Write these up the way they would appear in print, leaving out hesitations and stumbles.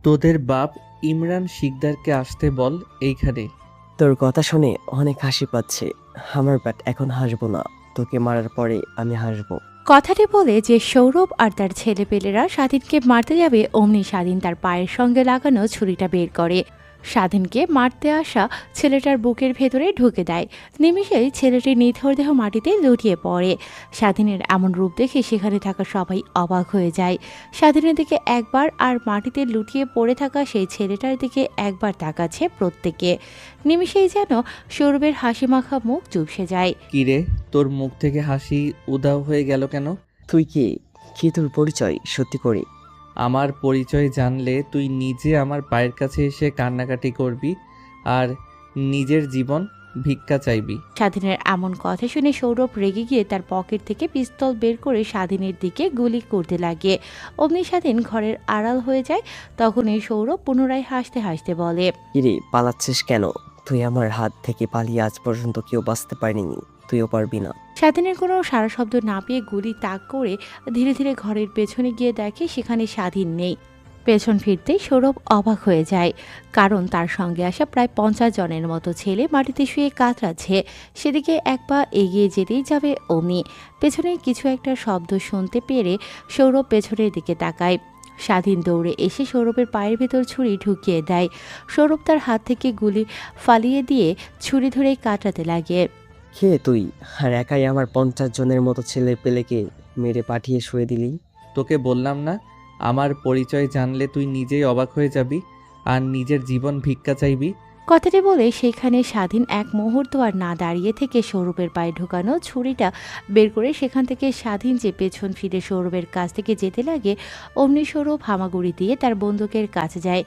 তোদের বাপ ইমরান শিকদারকে আসতে বল এইখানে। তোর কথা শুনে অনেক হাসি পাচ্ছে। আমার বাট এখন হাসবো না, তোকে মারার পরে আমি হাসবো। কথাটি বলে যে সৌরভ আর তার ছেলেপেলেরা স্বাধীনকে মারতে যাবে অমনি স্বাধীন তার পায়ের সঙ্গে লাগানো ছুরিটা বের করে স্বাধীনকে মারতে আসা ছেলেটার বুকের ভেতরে ঢুকে দেয়। নিমিষেই ছেলেটির নিথর দেহ মাটিতে লুটিয়ে পড়ে। স্বাধীনের এমন রূপ দেখে সেখানে থাকা সবাই অবাক হয়ে যায়। স্বাধীনের দিকে একবার আর মাটিতে লুটিয়ে পড়ে থাকা সেই ছেলেটার দিকে একবার তাকাচ্ছে প্রত্যেকে। নিমিষেই যেন সৌরভের হাসিমাখা মুখ চুপসে যায়। কিরে, তোর মুখ থেকে হাসি উধাও হয়ে গেল কেন? তুই কি কি তোর পরিচয় সত্যি করে? আমার পরিচয় জানলে তুই নিজে আমার পায়ের কাছে এসে কান্নাকাটি করবি আর নিজের জীবন ভিক্ষা চাইবি। স্বাধীনের এমন কথা শুনে সৌরভ রেগে গিয়ে তার পকেট থেকে পিস্তল বের করে স্বাধীনের দিকে গুলি করতে লাগে। অমনি স্বাধীন ঘরের আড়াল হয়ে যায়। তখনই সৌরভ পুনরায় হাসতে হাসতে বলে, কিরে পালাচ্ছিস কেন? তুই আমার হাত থেকে পালিয়ে আজ পর্যন্ত কেউ বাঁচতে পারিনি, তুইও পারবি না। স্বাধীনের কোনো সারা শব্দ না পেয়ে গুলি তাক করে ধীরে ধীরে ঘরের পেছনে গিয়ে দেখে সেখানে স্বাধীন নেই। পেছন ফিরতেই সৌরভ অবাক হয়ে যায়, কারণ তার সঙ্গে আসা প্রায় 50 জনের মতো ছেলে মাটিতে শুয়ে কাতরাচ্ছে। সেদিকে এক পা এগিয়ে যেতেই যাবে অমনি পেছনে কিছু একটা শব্দ শুনতে পেরে সৌরভ পেছনের দিকে তাকায়। স্বাধীন দৌড়ে এসে সৌরভের পায়ের ভেতর ছুরি ঢুকিয়ে দেয়। সৌরভ তার হাত থেকে গুলি ফালিয়ে দিয়ে ছুরি ধরেই কাটাতে লাগে। খেয়ে তুই আর একাই আমার 50 জনের মতো ছেলে পেলেকে মেরে পাঠিয়ে শুয়ে দিলি। তোকে বললাম না, আমার পরিচয় জানলে তুই নিজেই অবাক হয়ে যাবি আর নিজের জীবন ভিক্ষা চাইবি। কথাটি বলে সেখানে স্বাধীন এক মুহূর্ত আর না দাঁড়িয়ে থেকে সৌরভের পায়ে ঢোকানো ছুরিটা বের করে সেখান থেকে স্বাধীন যে পেছন ফিরে সৌরভের কাছ থেকে যেতে লাগে অমনি সৌরভ হামাগুড়ি দিয়ে তার বন্দুকের কাছে যায়।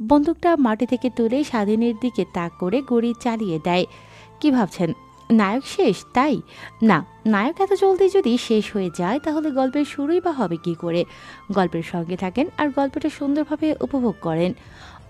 বন্দুকটা মাটি থেকে তুলে স্বাধীনের দিকে তাক করে গুলি চালিয়ে দেয়। কি ভাবছেন নায়ক শেষ তাই? না, নায়ক এত জলদি যদি শেষ হয়ে যায় তাহলে গল্পের শুরুই বা হবে কি করে? গল্পের সঙ্গে থাকেন আর গল্পটা সুন্দরভাবে উপভোগ করেন।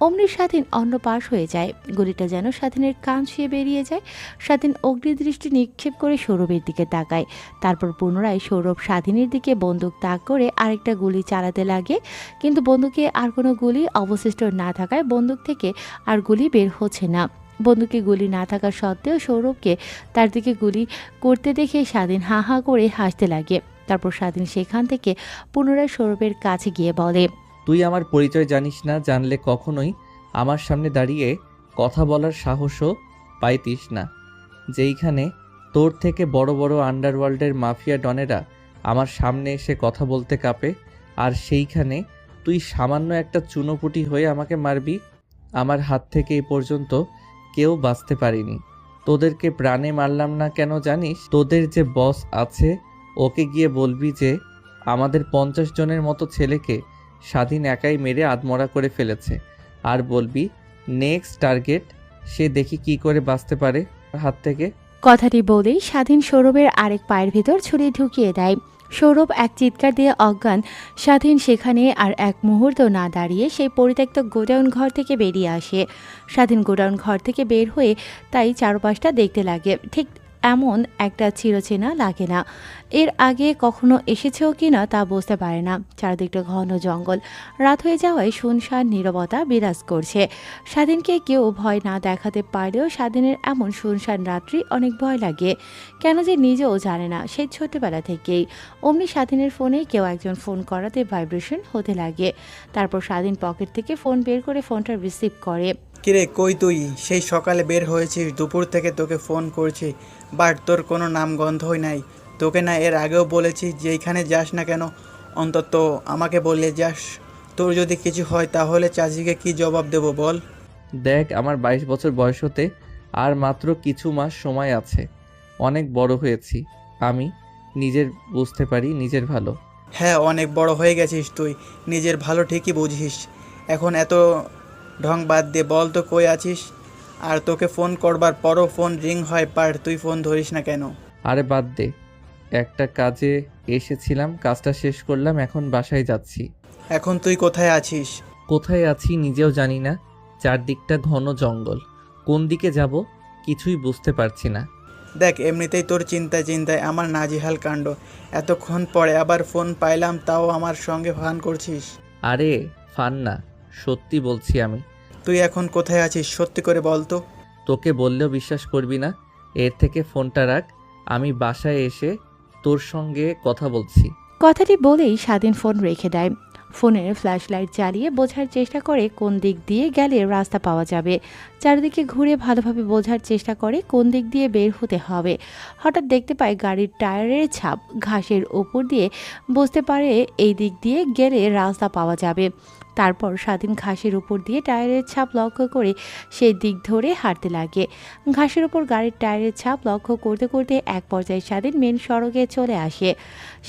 অমনি স্বাধীন অন্য পাশ হয়ে যায়। গুলিটা যেন স্বাধীনের কান ছুঁয়ে বেরিয়ে যায়। স্বাধীন অগ্নিদৃষ্টি নিক্ষেপ করে সৌরভের দিকে তাকায়। তারপর পুনরায় সৌরভ স্বাধীনের দিকে বন্দুক তাক করে আরেকটা গুলি চালাতে লাগে, কিন্তু বন্দুকে আর কোনো গুলি অবশিষ্ট না থাকায় বন্দুক থেকে আর গুলি বের হচ্ছে না। বন্দুকে গুলি না থাকা সত্ত্বেও সৌরভকে তার দিকে গুলি করতে দেখে স্বাধীন হা হা করে হাসতে লাগে। তারপর স্বাধীন সেখান থেকে পুনরায় সৌরভের কাছে গিয়ে বলে, তুই আমার পরিচয় জানিস না, জানলে কখনোই আমার সামনে দাঁড়িয়ে কথা বলার সাহসও পাইতিস না। যেইখানে তোর থেকে বড় বড় আন্ডারওয়ার্ল্ডের মাফিয়া ডনেরা আমার সামনে এসে কথা বলতে কাঁপে, আর সেইখানে তুই সামান্য একটা চুনোপুটি হয়ে আমাকে মারবি। আমার হাত থেকে এই পর্যন্ত কেউ বাঁচতে পারিনি। তোদেরকে প্রাণে মারলাম না কেন জানিস? তোদের যে বস আছে ওকে গিয়ে বলবি যে আমাদের 50 জনের মতো ছেলেকে স্বাধীন একাই মেরে আধমরা করে ফেলেছে, আর বলবি নেক্সট টার্গেট সে দেখি কি করে বাঁচতে পারে হাত থেকে। কথাটি বলেই স্বাধীন সৌরভের আরেক পায়ের ভেতর ছুরি ঢুকিয়ে দেয়। সৌরভ এক চিৎকার দিয়ে অজ্ঞান। স্বাধীন সেখানে আর এক মুহূর্ত না দাঁড়িয়ে সেই পরিত্যক্ত গোডাউন ঘর থেকে বেরিয়ে আসে। স্বাধীন গোডাউন ঘর থেকে বের হয়ে তাই চারপাশটা দেখতে লাগে। ঠিক এমন একটা চিরচেনা লাগে না। এর আগে কখনো এসেছেও কিনা তা বুঝতে পারে না। চারদিকটা ঘন জঙ্গল। রাত হয়ে যাওয়ায় শুনশান নীরবতা বিরাজ করছে। স্বাধীনকে কেউ ভয় না দেখাতে পারলেও স্বাধীনের এমন শুনশান রাত্রি অনেক ভয় লাগে। কেন যে নিজেও জানে না সেই ছোটবেলা থেকেই। অমনি স্বাধীনের ফোনে কেউ একজন ফোন করাতে ভাইব্রেশন হতে লাগে। তারপর স্বাধীন পকেট থেকে ফোন বের করে ফোনটা রিসিভ করে। কিরে কই তুই? সেই সকালে বের হয়েছিস, দুপুর থেকে তোকে ফোন করছি, বাট তোর কোনো নাম গন্ধই নাই। তোকে না এর আগেও বলেছি যে এইখানে যাস না কেন, অন্তত আমাকে বলে যাস। তোর যদি কিছু হয় তাহলে চাচিকে কি জবাব দেবো বল? দেখ, আমার 22 বছর বয়স হতে আর মাত্র কিছু মাস সময় আছে। অনেক বড় হয়েছি আমি, নিজের বুঝতে পারি নিজের ভালো। হ্যাঁ, অনেক বড় হয়ে গেছিস তুই, নিজের ভালো ঠিকই বুঝিস। এখন এত ঢং বাদ দিয়ে বল তো কই আছিস? আর তোকে ফোন করবার পরও ফোন রিং হয়, পার তুই ফোন ধরিস না কেন? আরে বাদ দে, একটা কাজে এসেছিলাম, কাজটা শেষ করলাম, এখন বাসায় যাচ্ছি। এখন তুই কোথায় আছিস? কোথায় আছি নিজেও জানি না। চারদিকটা ঘন জঙ্গল, কোন দিকে যাব কিছুই বুঝতে পারছি না। দেখ, এমনিতেই তোর চিন্তায় চিন্তায় আমার নাজেহাল কাণ্ড। এতক্ষণ পরে আবার ফোন পাইলাম, তাও আমার সঙ্গে ফান করছিস। আরে ফান না, সত্যি বলছি আমি। তুই এখন কোথায় আছিস সত্যি করে বল তো। তোকে বললেও বিশ্বাস করবি না। এর থেকে ফোনটা রাখ, আমি বাসায় এসে তোর সঙ্গে কথা বলছি। কথাটি বলেই স্বাধীন ফোন রেখে দেয়। ফোনের ফ্ল্যাশ লাইট জ্বালিয়ে বোঝার চেষ্টা করে কোন দিক দিয়ে গেলে রাস্তা পাওয়া যাবে। চারিদিকে ঘুরে ভালোভাবে বোঝার চেষ্টা করে কোন দিক দিয়ে বের হতে হবে। হঠাৎ দেখতে পায় গাড়ির টায়ারের ছাপ ঘাসের ওপর দিয়ে, বুঝতে পারে এই দিক দিয়ে গেলে রাস্তা পাওয়া যাবে। তারপর স্বাধীন ঘাসের উপর দিয়ে টায়ারের ছাপ লক্ষ্য করে সেই দিক ধরে হাঁটতে লাগে। ঘাসের উপর গাড়ির টায়ারের ছাপ লক্ষ্য করতে করতে এক পর্যায়ে স্বাধীন মেন সড়কে চলে আসে।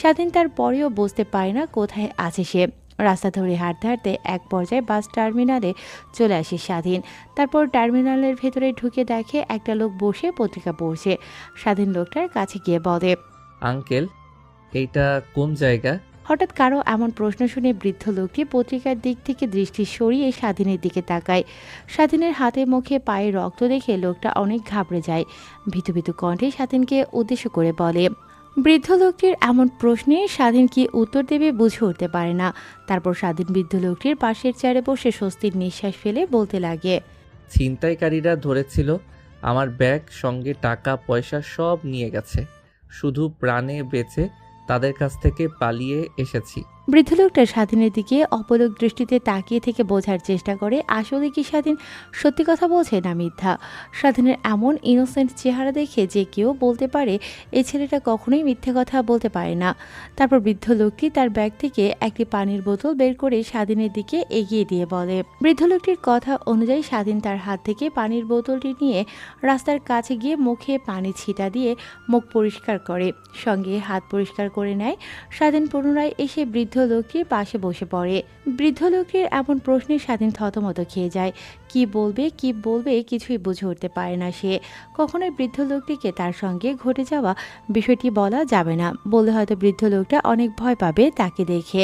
স্বাধীন তার পরেও বুঝতে পারে না কোথায় আছে সে। রাস্তা ধরে হাঁটতে হাঁটতে এক পর্যায়ে বাস টার্মিনালে চলে আসে স্বাধীন। তারপর টার্মিনালের ভেতরে ঢুকে দেখে একটা লোক বসে পত্রিকা পড়ছে। স্বাধীন লোকটার কাছে গিয়ে বলে, আঙ্কেল, এইটা কোন জায়গা? হঠাৎ কারো এমন প্রশ্ন শুনে বৃদ্ধ লোকটি পত্রিকার দিক থেকে দৃষ্টি সরিয়ে স্বাধীনের দিকে তাকায়। স্বাধীনের হাতে মুখে পায়ে রক্ত দেখে লোকটা অনেক ঘাবড়ে যায়। ভীতু ভীতু কণ্ঠে স্বাধীনকে উদ্দেশ্য করে বলে। বৃদ্ধ লোকটির এমন প্রশ্নে স্বাধীন কি উত্তর দেবে বুঝে উঠতে পারে না। তারপর স্বাধীন বৃদ্ধ লোকটির পাশের চেয়ারে বসে স্বস্তির নিঃশ্বাস ফেলে বলতে লাগে, ছিনতাইকারীরা ধরেছিল, আমার ব্যাগ সঙ্গে টাকা পয়সা সব নিয়ে গেছে। শুধু প্রাণে বেঁচে তাদের কাছ থেকে পালিয়ে এসেছি। বৃদ্ধ লোকটা স্বাধীনের দিকে অপলক দৃষ্টিতে তাকিয়ে থেকে বোঝার চেষ্টা করে আসলে কি স্বাধীন সত্যি কথা বলছে না মিথ্যা। স্বাধীনের এমন ইনোসেন্ট চেহারা দেখে যে কেউ বলতে পারে এই ছেলেটা কখনোই মিথ্যে কথা বলতে পারে না। তারপর বৃদ্ধ লোকটি তার ব্যাগ থেকে একটি পানির বোতল বের করে স্বাধীনের দিকে এগিয়ে দিয়ে বলে। বৃদ্ধ লোকটির কথা অনুযায়ী স্বাধীন তার হাত থেকে পানির বোতলটি নিয়ে রাস্তার কাছে গিয়ে মুখে পানি ছিটা দিয়ে মুখ পরিষ্কার করে, সঙ্গে হাত পরিষ্কার করে নেয়। স্বাধীন পুনরায় এসে বৃদ্ধ লোকটির পাশে বসে পড়ে। বৃদ্ধ লোকটির এমন প্রশ্নে স্বাধীন থতমত খেয়ে যায়। কি বলবে কিছুই বুঝে উঠতে পারে না সে। কখনোই বৃদ্ধ লোকটিকে তার সঙ্গে ঘটে যাওয়া বিষয়টি বলা যাবে না, বললে হয়তো বৃদ্ধ লোকটা অনেক ভয় পাবে তাকে দেখে।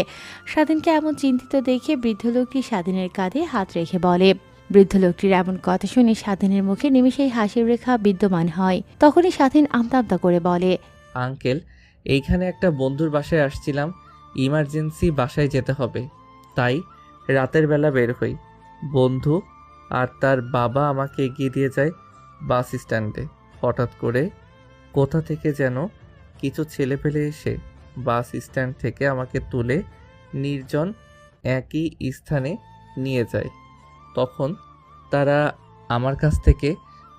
স্বাধীনকে এমন চিন্তিত দেখে বৃদ্ধ লোকটি স্বাধীনের কাঁধে হাত রেখে বলে। বৃদ্ধ লোকটির এমন কথা শুনে স্বাধীনের মুখে নিমেষেই হাসির রেখা বিদ্যমান হয়। তখনই স্বাধীন আমতা আমতা করে বলে, আঙ্কেল, এইখানে একটা বন্ধুর বাসায় আসছিলাম, ইমার্জেন্সি বাসায় যেতে হবে, তাই রাতের বেলা বের হই। বন্ধু আর তার বাবা আমাকে এগিয়ে দিয়ে যায় বাস স্ট্যান্ডে। হঠাৎ করে কোথা থেকে যেন কিছু ছেলেপেলে এসে বাস স্ট্যান্ড থেকে আমাকে তুলে নির্জন একই স্থানে নিয়ে যায়। তখন তারা আমার কাছ থেকে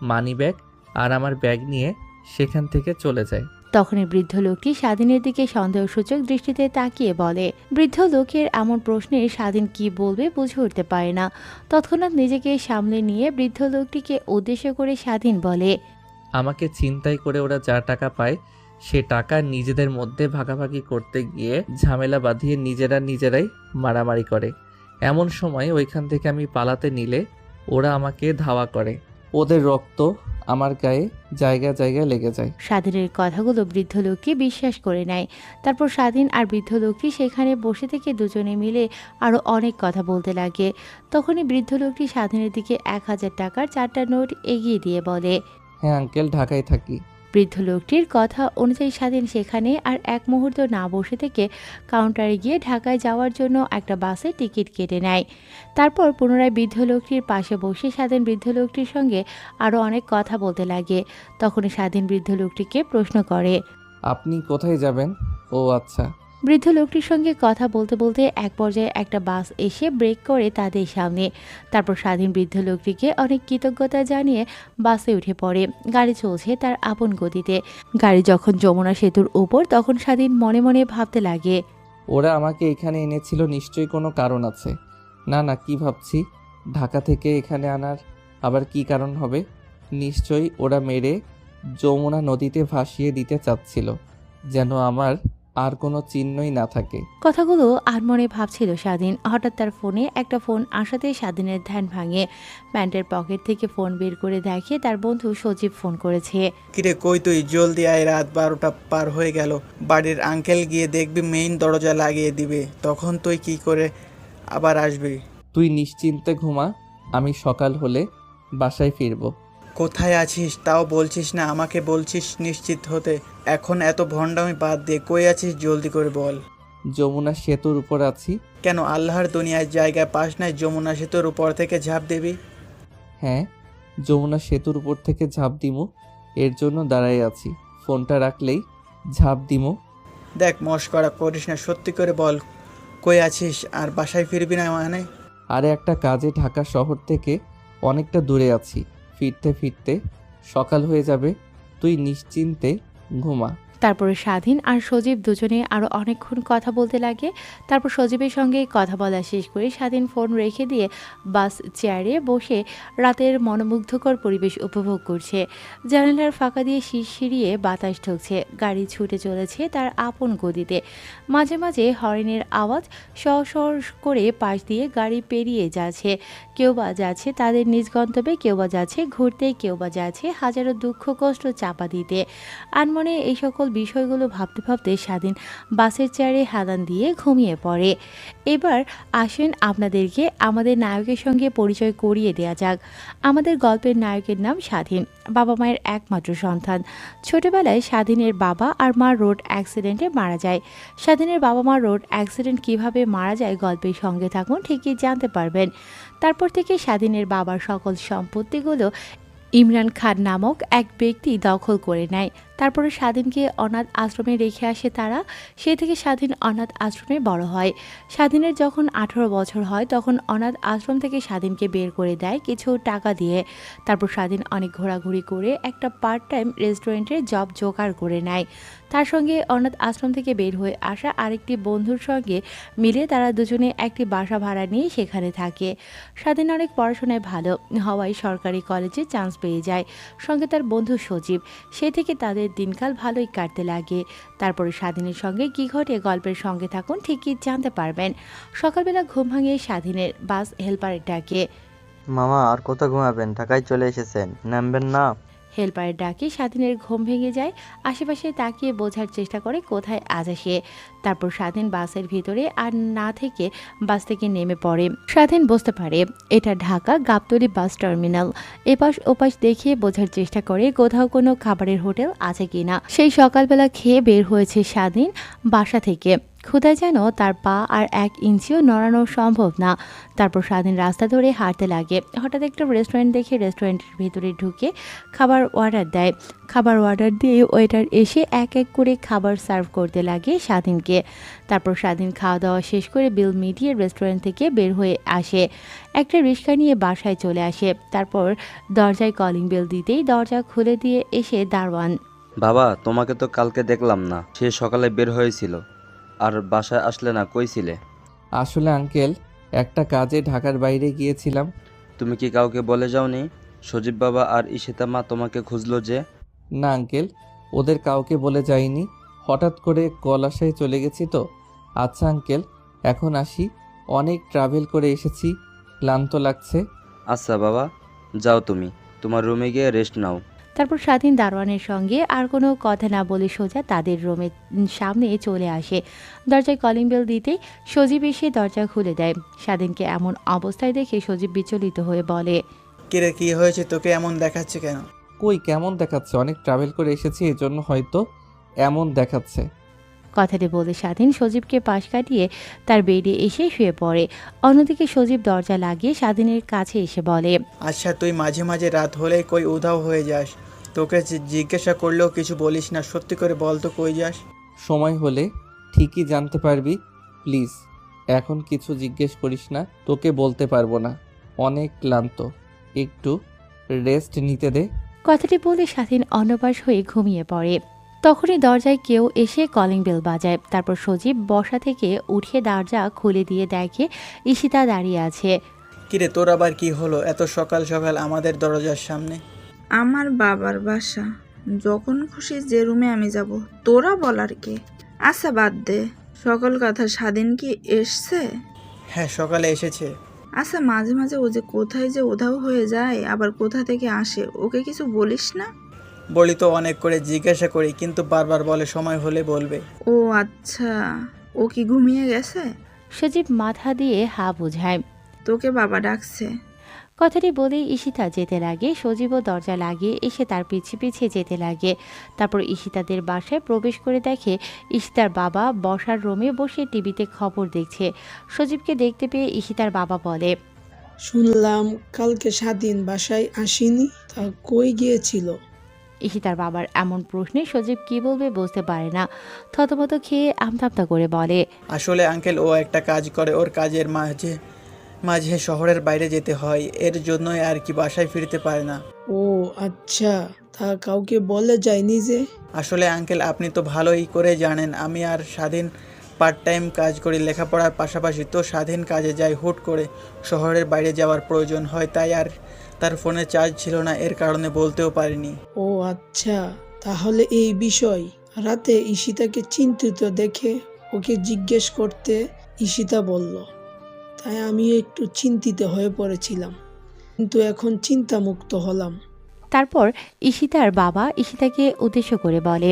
মানিব্যাগ আর আমার ব্যাগ নিয়ে সেখান থেকে চলে যায়। তখনই বৃদ্ধ লোকটি স্বাধীনের দিকে সন্দেহসূচক দৃষ্টিতে তাকিয়ে বলে। বৃদ্ধ লোকের এমন প্রশ্নে স্বাধীন কি বলবে বুঝে উঠতে পারে না। তৎক্ষণাৎ নিজেকে সামলে নিয়ে বৃদ্ধ লোকটিকে উদ্দেশ্য করে স্বাধীন বলে, আমাকে ছিনতাই করে ওরা যা টাকা পায় সে টাকা নিজেদের মধ্যে ভাগাভাগি করতে গিয়ে ঝামেলা বাঁধিয়ে নিজেরাই মারামারি করে। এমন সময় ওইখান থেকে আমি পালাতে নিলে ওরা আমাকে ধাওয়া করে। ওদের রক্ত আমার গায়ে জায়গায় লেগে যায়। স্বাধীনের কথাগুলো বৃদ্ধ লোকটি বিশ্বাস করে নেয়। তারপর স্বাধীন আর বৃদ্ধ লোকটি সেখানে বসে থেকে দুজনে মিলে আরো অনেক কথা বলতে লাগে। তখনই বৃদ্ধ লোকটি স্বাধীনের দিকে 1000 টাকার 4টা নোট এগিয়ে দিয়ে বলে, হ্যাঁ আঙ্কেল, ঢাকায় থাকি। বৃদ্ধ লোকটির কথা অনুযায়ী স্বাধীন সেখানে আর এক মুহূর্ত না বসে থেকে কাউন্টারে গিয়ে ঢাকায় যাওয়ার জন্য একটা বাসের টিকিট কেটে নেয়। তারপর পুনরায় বৃদ্ধ লোকটির পাশে বসে স্বাধীন বৃদ্ধ লোকটির সঙ্গে আরও অনেক কথা বলতে লাগে। তখনই স্বাধীন বৃদ্ধ লোকটিকে প্রশ্ন করে, আপনি কোথায় যাবেন? ও আচ্ছা। বৃদ্ধ লোকটির সঙ্গে কথা বলতে বলতে এক পর্যায়ে একটা বাস এসে ব্রেক করে তাদের সামনে। তারপর স্বাধীন বৃদ্ধ লোকটিকে অনেক কৃতজ্ঞতা জানিয়ে বাসে উঠে পড়ে। গাড়ি চলছে তার আপন গতিতে। গাড়ি যখন যমুনা সেতুর উপর, তখন স্বাধীন মনে মনে ভাবতে লাগে, ওরা আমাকে এখানে এনেছিল, নিশ্চয়ই কোনো কারণ আছে। না, কি ভাবছি, ঢাকা থেকে এখানে আনার আবার কি কারণ হবে? নিশ্চয়ই ওরা মেরে যমুনা নদীতে ভাসিয়ে দিতে চাচ্ছিল, যেন আমার আর কোনো চিহ্নই না থাকে। কথাগুলো আর মনে ভাবছিল স্বাধীন। হঠাৎ তার ফোনে একটা ফোন আসাতে স্বাধীনের ধ্যান ভাঙে। প্যান্টের পকেট থেকে ফোন বের করে দেখে তার বন্ধু সজীব ফোন করেছে। কিরে কই তুই, জলদি আয়, রাত 12টা পার হয়ে গেল। বাড়ির আঙ্কেল গিয়ে দেখবি মেইন দরজা লাগিয়ে দিবে, তখন তুই কি করে আবার আসবি? তুই নিশ্চিন্তে ঘুমা, আমি সকাল হলে বাসায় ফিরবো। কোথায় আছিস তাও বলছিস না, আমাকে বলছিস নিশ্চিত হতে। এখন এত ভণ্ডামি বাদ দিয়ে কই আছিস জলদি করে বল। যমুনা সেতুর উপর আছি। কেন আল্লাহর দুনিয়ায় জায়গা পাস নাই যমুনা সেতুর উপর থেকে ঝাঁপ দিবি? হ্যাঁ, যমুনা সেতুর উপর থেকে ঝাঁপ দিমু, এর জন্য দাঁড়াই আছি। ফোনটা রাখলেই ঝাঁপ দিমু। দেখ মস্করা করিস না, সত্যি করে বল কই আছিস আর বাসায় ফিরবি না মানে? আরে একটা কাজে ঢাকা শহর থেকে অনেকটা দূরে আছি। ফিরতে ফিরতে সকাল হয়ে যাবে, তুই নিশ্চিন্তে ঘুমা। তারপরে স্বাধীন আর সজীব দুজনে আরও অনেকক্ষণ কথা বলতে লাগে। তারপর সজীবের সঙ্গে কথা বলা শেষ করে স্বাধীন ফোন রেখে দিয়ে বাস চেয়ারে বসে রাতের মনোমুগ্ধকর পরিবেশ উপভোগ করছে। জানালার ফাঁকা দিয়ে শিরশিরিয়ে বাতাস ঢুকছে। গাড়ি ছুটে চলেছে তার আপন গতিতে। মাঝে মাঝে হর্নের আওয়াজ সর করে পাশ দিয়ে গাড়ি পেরিয়ে যাচ্ছে। কেউ বা যাচ্ছে তাদের নিজ গন্তব্যে, কেউ বা যাচ্ছে ঘুরতে, কেউ বা যাচ্ছে হাজারো দুঃখ কষ্ট চাপা দিতে। আনমনে এই সকল বিষয়গুলো ভাবতে ভাবতে স্বাধীন বাসের চেয়ারে হেলান দিয়ে ঘুমিয়ে পড়ে। এবার আসেন আপনাদেরকে আমাদের নায়কের সঙ্গে পরিচয় করিয়ে দেয়া যাক। আমাদের গল্পের নায়কের নাম স্বাধীন, বাবা মায়ের একমাত্র সন্তান। ছোটবেলায় স্বাধীনের বাবা আর মা রোড অ্যাক্সিডেন্টে মারা যায়। স্বাধীনের বাবা মা রোড অ্যাক্সিডেন্ট কিভাবে মারা যায় গল্পের সঙ্গে থাকুন, ঠিকই জানতে পারবেন। তারপর থেকে স্বাধীনের বাবার সকল সম্পত্তিগুলো ইমরান খান নামক এক ব্যক্তি দখল করে নেয়। তারপরে স্বাধীনকে অনাথ আশ্রমে রেখে আসে তারা। সেই থেকে স্বাধীন অনাথ আশ্রমে বড় হয়। স্বাধীনের যখন 18 বছর হয় তখন অনাথ আশ্রম থেকে স্বাধীনকে বের করে দেয় কিছু টাকা দিয়ে। তারপর স্বাধীন অনেক ঘোরাঘুরি করে একটা পার্ট টাইম রেস্টুরেন্টের জব জোগাড় করে নেয়। তার সঙ্গে অনাথ আশ্রম থেকে বের হয়ে আসা আরেকটি বন্ধুর সঙ্গে মিলে তারা দুজনে একটি বাসা ভাড়া নিয়ে সেখানে থাকে। স্বাধীন অনেক পড়াশোনায় ভালো হওয়ায় সরকারি কলেজে চান্স পেয়ে যায়। সঙ্গে তার বন্ধু সজীব। সে থেকে তাদের দিনকাল ভালোই কাটতে লাগে। তারপরে স্বাধীনের সঙ্গে কি ঘটে গল্পের সঙ্গে থাকুন, ঠিকই জানতে পারবেন। সকালবেলা ঘুম ভাঙিয়ে স্বাধীনের বাস হেল্পারের ডাকে। মামা আর কত ঘুমাবেন? ঢাকায় চলে এসেছেন, নামবেন না? হেল্পারের ডাকে স্বাধীনের ঘুম ভেঙে যায়। আশেপাশে তাকিয়ে বোঝার চেষ্টা করে কোথায় আজ আসে। তারপর স্বাধীন বাসের ভিতরে আর না থেকে বাস থেকে নেমে পড়ে। স্বাধীন বুঝতে পারে এটা ঢাকা গাবতলী বাস টার্মিনাল। এপাশ ওপাশ দেখিয়ে বোঝার চেষ্টা করে কোথাও কোনো খাবারের হোটেল আছে কিনা। সেই সকালবেলা খেয়ে বের হয়েছে স্বাধীন বাসা থেকে। ক্ষুধায় যেন তার পা আর 1 ইঞ্চিও নড়ানো সম্ভব না। তারপর স্বাধীন রাস্তা ধরে হাঁটতে লাগে। হঠাৎ একটা রেস্টুরেন্ট দেখে রেস্টুরেন্টের ভিতরে ঢুকে খাবার অর্ডার দেয়। খাবার অর্ডার দিয়ে ওয়েটার এসে এক এক করে খাবার সার্ভ করতে লাগে স্বাধীনকে। তারপর স্বাধীন খাওয়া দাওয়া শেষ করে বিল মিটিয়ে রেস্টুরেন্ট থেকে বের হয়ে আসে। একটা রিক্সা নিয়ে বাসায় চলে আসে। তারপর দরজায় কলিং বেল দিতেই দরজা খুলে দিয়ে এসে দারোয়ান। বাবা, তোমাকে তো কালকে দেখলাম না, সে সকালে বের হয়েছিল আর বাসায় আসলে না, কই ছিলে? আসলে আঙ্কেল, একটা কাজে ঢাকার বাইরে গিয়েছিলাম। তুমি কি কাউকে বলে যাওনি? সজীব বাবা আর ঈশিতা মা তোমাকে খুঁজলো যে। না আঙ্কেল, ওদের কাউকে বলে যাইনি, হঠাৎ করে কল আসায় চলে গেছি তো। আচ্ছা আঙ্কেল, এখন আসি, অনেক ট্রাভেল করে এসেছি, ক্লান্ত লাগছে। আচ্ছা বাবা, যাও তুমি তোমার রুমে গিয়ে রেস্ট নাও। তারপর স্বাধীন দারোয়ানের সঙ্গে আর কোনো কথা না বলে সোজা তাদের রুমের সামনে চলে আসে। দরজায় কলিং বেল দিতেই সজীব এসে দরজা খুলে দেয়। স্বাধীনকে এমন অবস্থায় দেখে সজীব বিচলিত হয়ে বলে, কিরে কি হয়েছে, তোকে এমন দেখাচ্ছে কেন? কই কেমন দেখাচ্ছে, অনেক ট্রাভেল করে এসেছি এজন্য হয়তো এমন দেখাচ্ছে। কথাটি বলে স্বাধীন সজীবকে পাশ কাটিয়ে তার বেডে এসে শুয়ে পড়ে। অন্যদিকে সজীব দরজা লাগিয়ে স্বাধীনের কাছে এসে বলে, আচ্ছা তুই মাঝে মাঝে রাত হলেই কই উধাও হয়ে যাস? তোকে জিজ্ঞাসা করলেও কিছু বলিস না, সত্যি করে বল তো কই যাস? সময় হলে ঠিকই জানতে পারবি, প্লিজ এখন কিছু জিজ্ঞেস করিস না, তোকে বলতে পারবো না, অনেক ক্লান্ত, একটু রেস্ট নিতে দে। কথাটি বলে স্বাধীন অন্যপাশ হয়ে ঘুমিয়ে পড়ে। তখনই দরজায় কেউ এসে কলিং বেল বাজায়। তারপর সজীব বসা থেকে উঠে দরজা খুলে দিয়ে দেখে ঈশিতা দাঁড়িয়ে আছে। কিরে তোর আবার কি হলো এত সকাল সকাল আমাদের দরজার সামনে? আমার বাবার বাসা, যখন খুশি যে রুমে আমি যাব, তোরা বলার কে? আচ্ছা বাদ দে, সকল কথা। স্বাধীন কি এসছে? হ্যাঁ সকালে এসেছে। আচ্ছা মাঝে মাঝে ও যে কোথায় যে উধাও হয়ে যায়, আবার কোথা থেকে আসে, ওকে কিছু বলিস না? বলি তো, অনেক করে জিজ্ঞাসা করি কিন্তু বারবার বলে সময় হলে বলবে। ও আচ্ছা, ও কি ঘুমিয়ে গেছে? সজীব মাথা দিয়ে হা বোঝায়। তোকে বাবা ডাকছে। কথাটি বলেই ঈশিতা যেতে লাগে। সজীবও দরজা লাগিয়ে এসে তার পিছে পিছে যেতে লাগে। তারপর ঈশিতাদের বাসায় প্রবেশ করে দেখে ঈশিতার বাবা বসার রুমে বসে টিভিতে খবর দেখছে। সজীবকে দেখতে পেয়ে ঈশিতার বাবা বলে, শুনলাম কালকে স্বাধীন বাসায় আসেনি, তা কই গিয়েছিল? ঈশিতার বাবার এমন প্রশ্নে সজীব কি বলবে বুঝতে পারে না। থতমত খেয়ে আমতামতা করে বলে, আসলে আঙ্কেল, ও একটা কাজ করে, ওর কাজের মাঝে মাঝে শহরের বাইরে যেতে হয়, এর জন্যই আর কি বাসায় ফিরতে পারে না। ও আচ্ছা, তা কাউকে বলে যায়নি যে? আসলে আঙ্কেল, আপনি তো ভালোই করে জানেন আমি আর স্বাধীন পার্ট টাইম কাজ করি লেখাপড়ার পাশাপাশি। তো স্বাধীন কাজে যায়, হুট করে শহরের বাইরে যাওয়ার প্রয়োজন হয়, তাই আর তার ফোনে চার্জ ছিল না, এর কারণে বলতেও পারিনি। ও আচ্ছা, তাহলে এই বিষয়। রাতে ঈশিতাকে চিন্তিত দেখে ওকে জিজ্ঞেস করতে ঈশিতা বলল, তাই আমি একটু চিন্তিত হয়ে পড়েছিলাম, কিন্তু এখন চিন্তামুক্ত হলাম। তারপর ঈশিতার বাবা ঈশিতাকে উদ্দেশ্য করে বলে,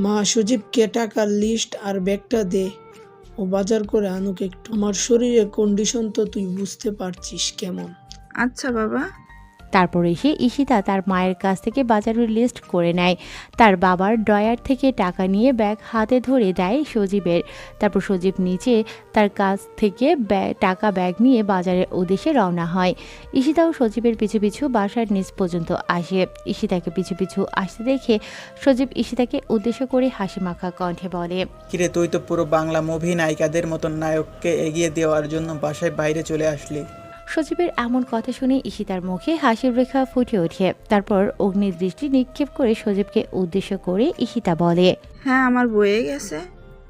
মা, সজীবকে টাকার লিস্ট আর ব্যাগটা দে, ও বাজার করে আনুক একটু। আমার শরীরের কন্ডিশন তো তুই বুঝতে পারছিস কেমন। আচ্ছা বাবা। তারপর এসে ঈশিতা তার মায়ের কাছ থেকে বাজারের লিস্ট করে নেয়। তার বাবার ড্রয়ার থেকে টাকা নিয়ে ব্যাগ হাতে ধরে দেয় সজীবের। তারপর সজীব নিচে তার কাছ থেকে টাকা ব্যাগ নিয়ে বাজারের উদ্দেশ্যে রওনা হয়। ঈশিতাও সজীবের পিছু পিছু বাসার নিচ পর্যন্ত আসে। ঈশিতাকে পিছু পিছু আসতে দেখে সজীব ঈশিতাকে উদ্দেশ্য করে হাসিমাখা কণ্ঠে বলে, কিরে, তুই তো পুরো বাংলা মুভি নায়িকাদের মতন নায়ককে এগিয়ে দেওয়ার জন্য বাসায় বাইরে চলে আসলি। সজীবের এমন কথা শুনে ঈশিতার মুখে হাসির রেখা ফুটে ওঠে। তারপর অগ্নিদৃষ্টি নিক্ষেপ করে সজীবকে উদ্দেশ্য করে ঈশিতা বলে, হ্যাঁ, আমার বয়ে গেছে।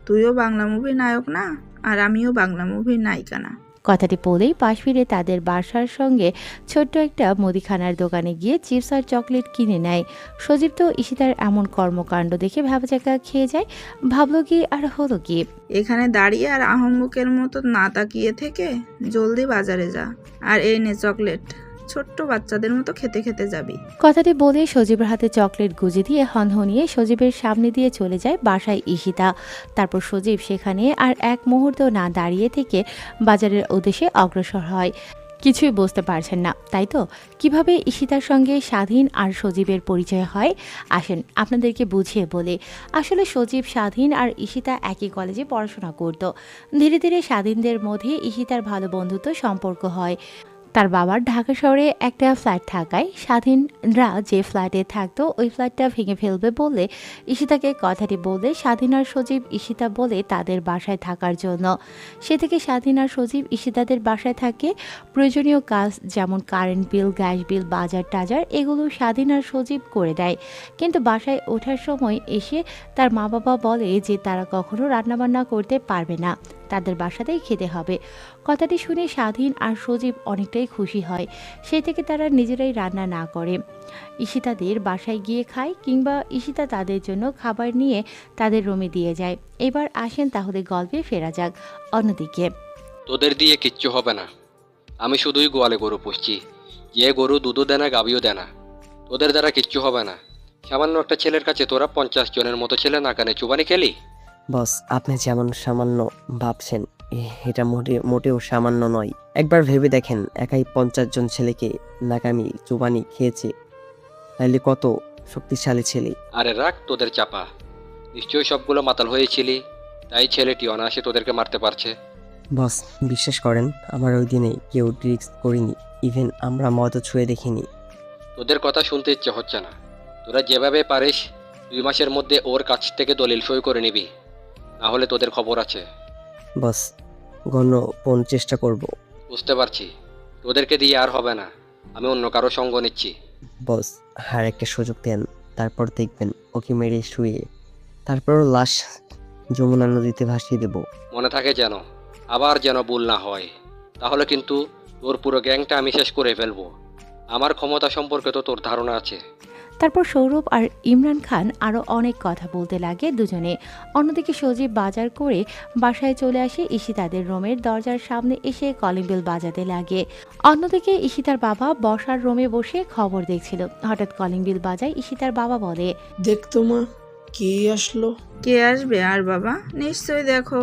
তুইও বাংলা মুভির নায়ক না, আর আমিও বাংলা মুভির নায়িকা না। কথাটি বলেই পাশ ফিরে তাদের বাসার সঙ্গে ছোট্ট একটা মুদিখানার দোকানে গিয়ে চিপস আর চকলেট কিনে নেয়। সজীব তো ঈশিতার এমন কর্মকাণ্ড দেখে ভ্যাবাচাকা খেয়ে যায়। ভাবলো কি আর হলো কি। এখানে দাঁড়িয়ে আর আহম্মকের মতো না তাকিয়ে থেকে জলদি বাজারে যা, আর এই নে চকলেট, ছোট্ট বাচ্চাদের মতো খেতে খেতে যাবি। কথাটি বলে সজীবের হাতে চকলেট গুজে দিয়ে হনহনিয়ে সজীবের সামনে দিয়ে চলে যায় বাসায় ঈশিতা। তারপর সজীব সেখানে আর এক মুহূর্ত না দাঁড়িয়ে থেকে বাজারের উদ্দেশ্যে অগ্রসর হয়। কিছুই বুঝতে পারছেন না, তাই তো? কিভাবে ঈশিতার সঙ্গে স্বাধীন আর সজীবের পরিচয় হয়, আসেন আপনাদেরকে বুঝিয়ে বলি। আসলে সজীব, স্বাধীন আর ঈশিতা একই কলেজে পড়াশোনা করত। ধীরে ধীরে স্বাধীনদের মধ্যে ঈশিতার ভালো বন্ধুত্ব সম্পর্ক হয়। তার বাবার ঢাকা শহরে একটা ফ্ল্যাট থাকায় স্বাধীনরা যে ফ্ল্যাটে থাকতো ওই ফ্ল্যাটটা ভেঙে ফেলবে বলে ঈশিতাকে কথাটি বলে স্বাধীন আর সজীব ঈশিতা বলে তাদের বাসায় থাকার জন্য। সে থেকে স্বাধীন আর সজীব ঈশিতাদের বাসায় থাকে। প্রয়োজনীয় কাজ যেমন কারেন্ট বিল, গ্যাস বিল, বাজার টাজার এগুলো স্বাধীন আর সজীব করে দেয়। কিন্তু বাসায় ওঠার সময় এসে তার মা বাবা বলে যে তারা কখনো রান্নাবান্না করতে পারবে না, তাদের বাসাতেই খেতে হবে। কথাটি শুনে স্বাধীন আর সজীব অনেকটাই খুশি হয়। সেই থেকে তারা নিজেরাই রান্না না করে ঈশিতাদের বাসায় গিয়ে খায়, কিংবা ঈশিতা তাদের জন্য খাবার নিয়ে তাদের রুমে দিয়ে যায়। এবার আসেন তাহলে গল্পে ফেরা যাক। অন্যদিকে তোদের দিয়ে কিচ্ছু হবে না। আমি শুধুই গোয়ালে গরু পুষছি, যে গরু দুধও দেয় না, গাভিও দেয় না। তোদের দ্বারা কিচ্ছু হবে না। সামান্য একটা ছেলের কাছে তোরা 50 জনের মতো ছেলে নাকানে চুবানি খেলি। বস, আপনি যেমন সামান্য ভাবছেন এটা মোটেও সামান্য নয়। একবার ভেবে দেখেন, একাই 50 জন ছেলেকে নাকামি চুবানি খেয়েছে, তাইলে কত শক্তিশালী ছেলে। আরে রাখ তোদের চাপা, নিশ্চয়ই সবগুলো মাতাল হয়েছিলি, তাই ছেলেটি অনায়াসে তোদেরকে মারতে পারছে। বস, বিশ্বাস করেন, আমার ওই দিনে কেউ ড্রিঙ্কস করিনি, ইভেন আমরা মদও ছুঁয়ে দেখিনি। তোদের কথা শুনতে ইচ্ছে হচ্ছে না। তোরা যেভাবে পারিস 2 মাসের মধ্যে ওর কাছ থেকে দলিল সই করে নিবি, না হলে তোদের খবর আছে। বস, গণপণ চেষ্টা করব। বুঝতে পারছি, তোদেরকে দিয়ে আর হবে না। আমি অন্য কারো সঙ্গ নিচ্ছি। বস, আর একটা সুযোগ দেন, তারপর দেখবেন ওকে মেরে শুয়ে তারপরও লাশ যমুনা নদীতে ভাসিয়ে দেব। মনে থাকে যেন, আবার যেন ভুল না হয়, তাহলে কিন্তু তোর পুরো গ্যাংটা আমি শেষ করে ফেলবো। আমার ক্ষমতা সম্পর্কে তো তোর ধারণা আছে। তারপর সৌরভ আর ইমরান খান আরও অনেক কথা বলতে লাগে দুজনে। অন্যদিকে সজীব বাজার করে বাসায় চলে আসে। ঈশিতাদের রুমের দরজার সামনে এসে কলিং বেল বাজাতে লাগে। অন্যদিকে ঈশিতার বাবা বসার রুমে বসে খবর দেখছিল। হঠাৎ কলিং বেল বাজায়। ঈশিতার বাবা বলে, দেখতো মা, কে আসলো? কে আসবে আর বাবা? নিশ্চয়ই দেখো,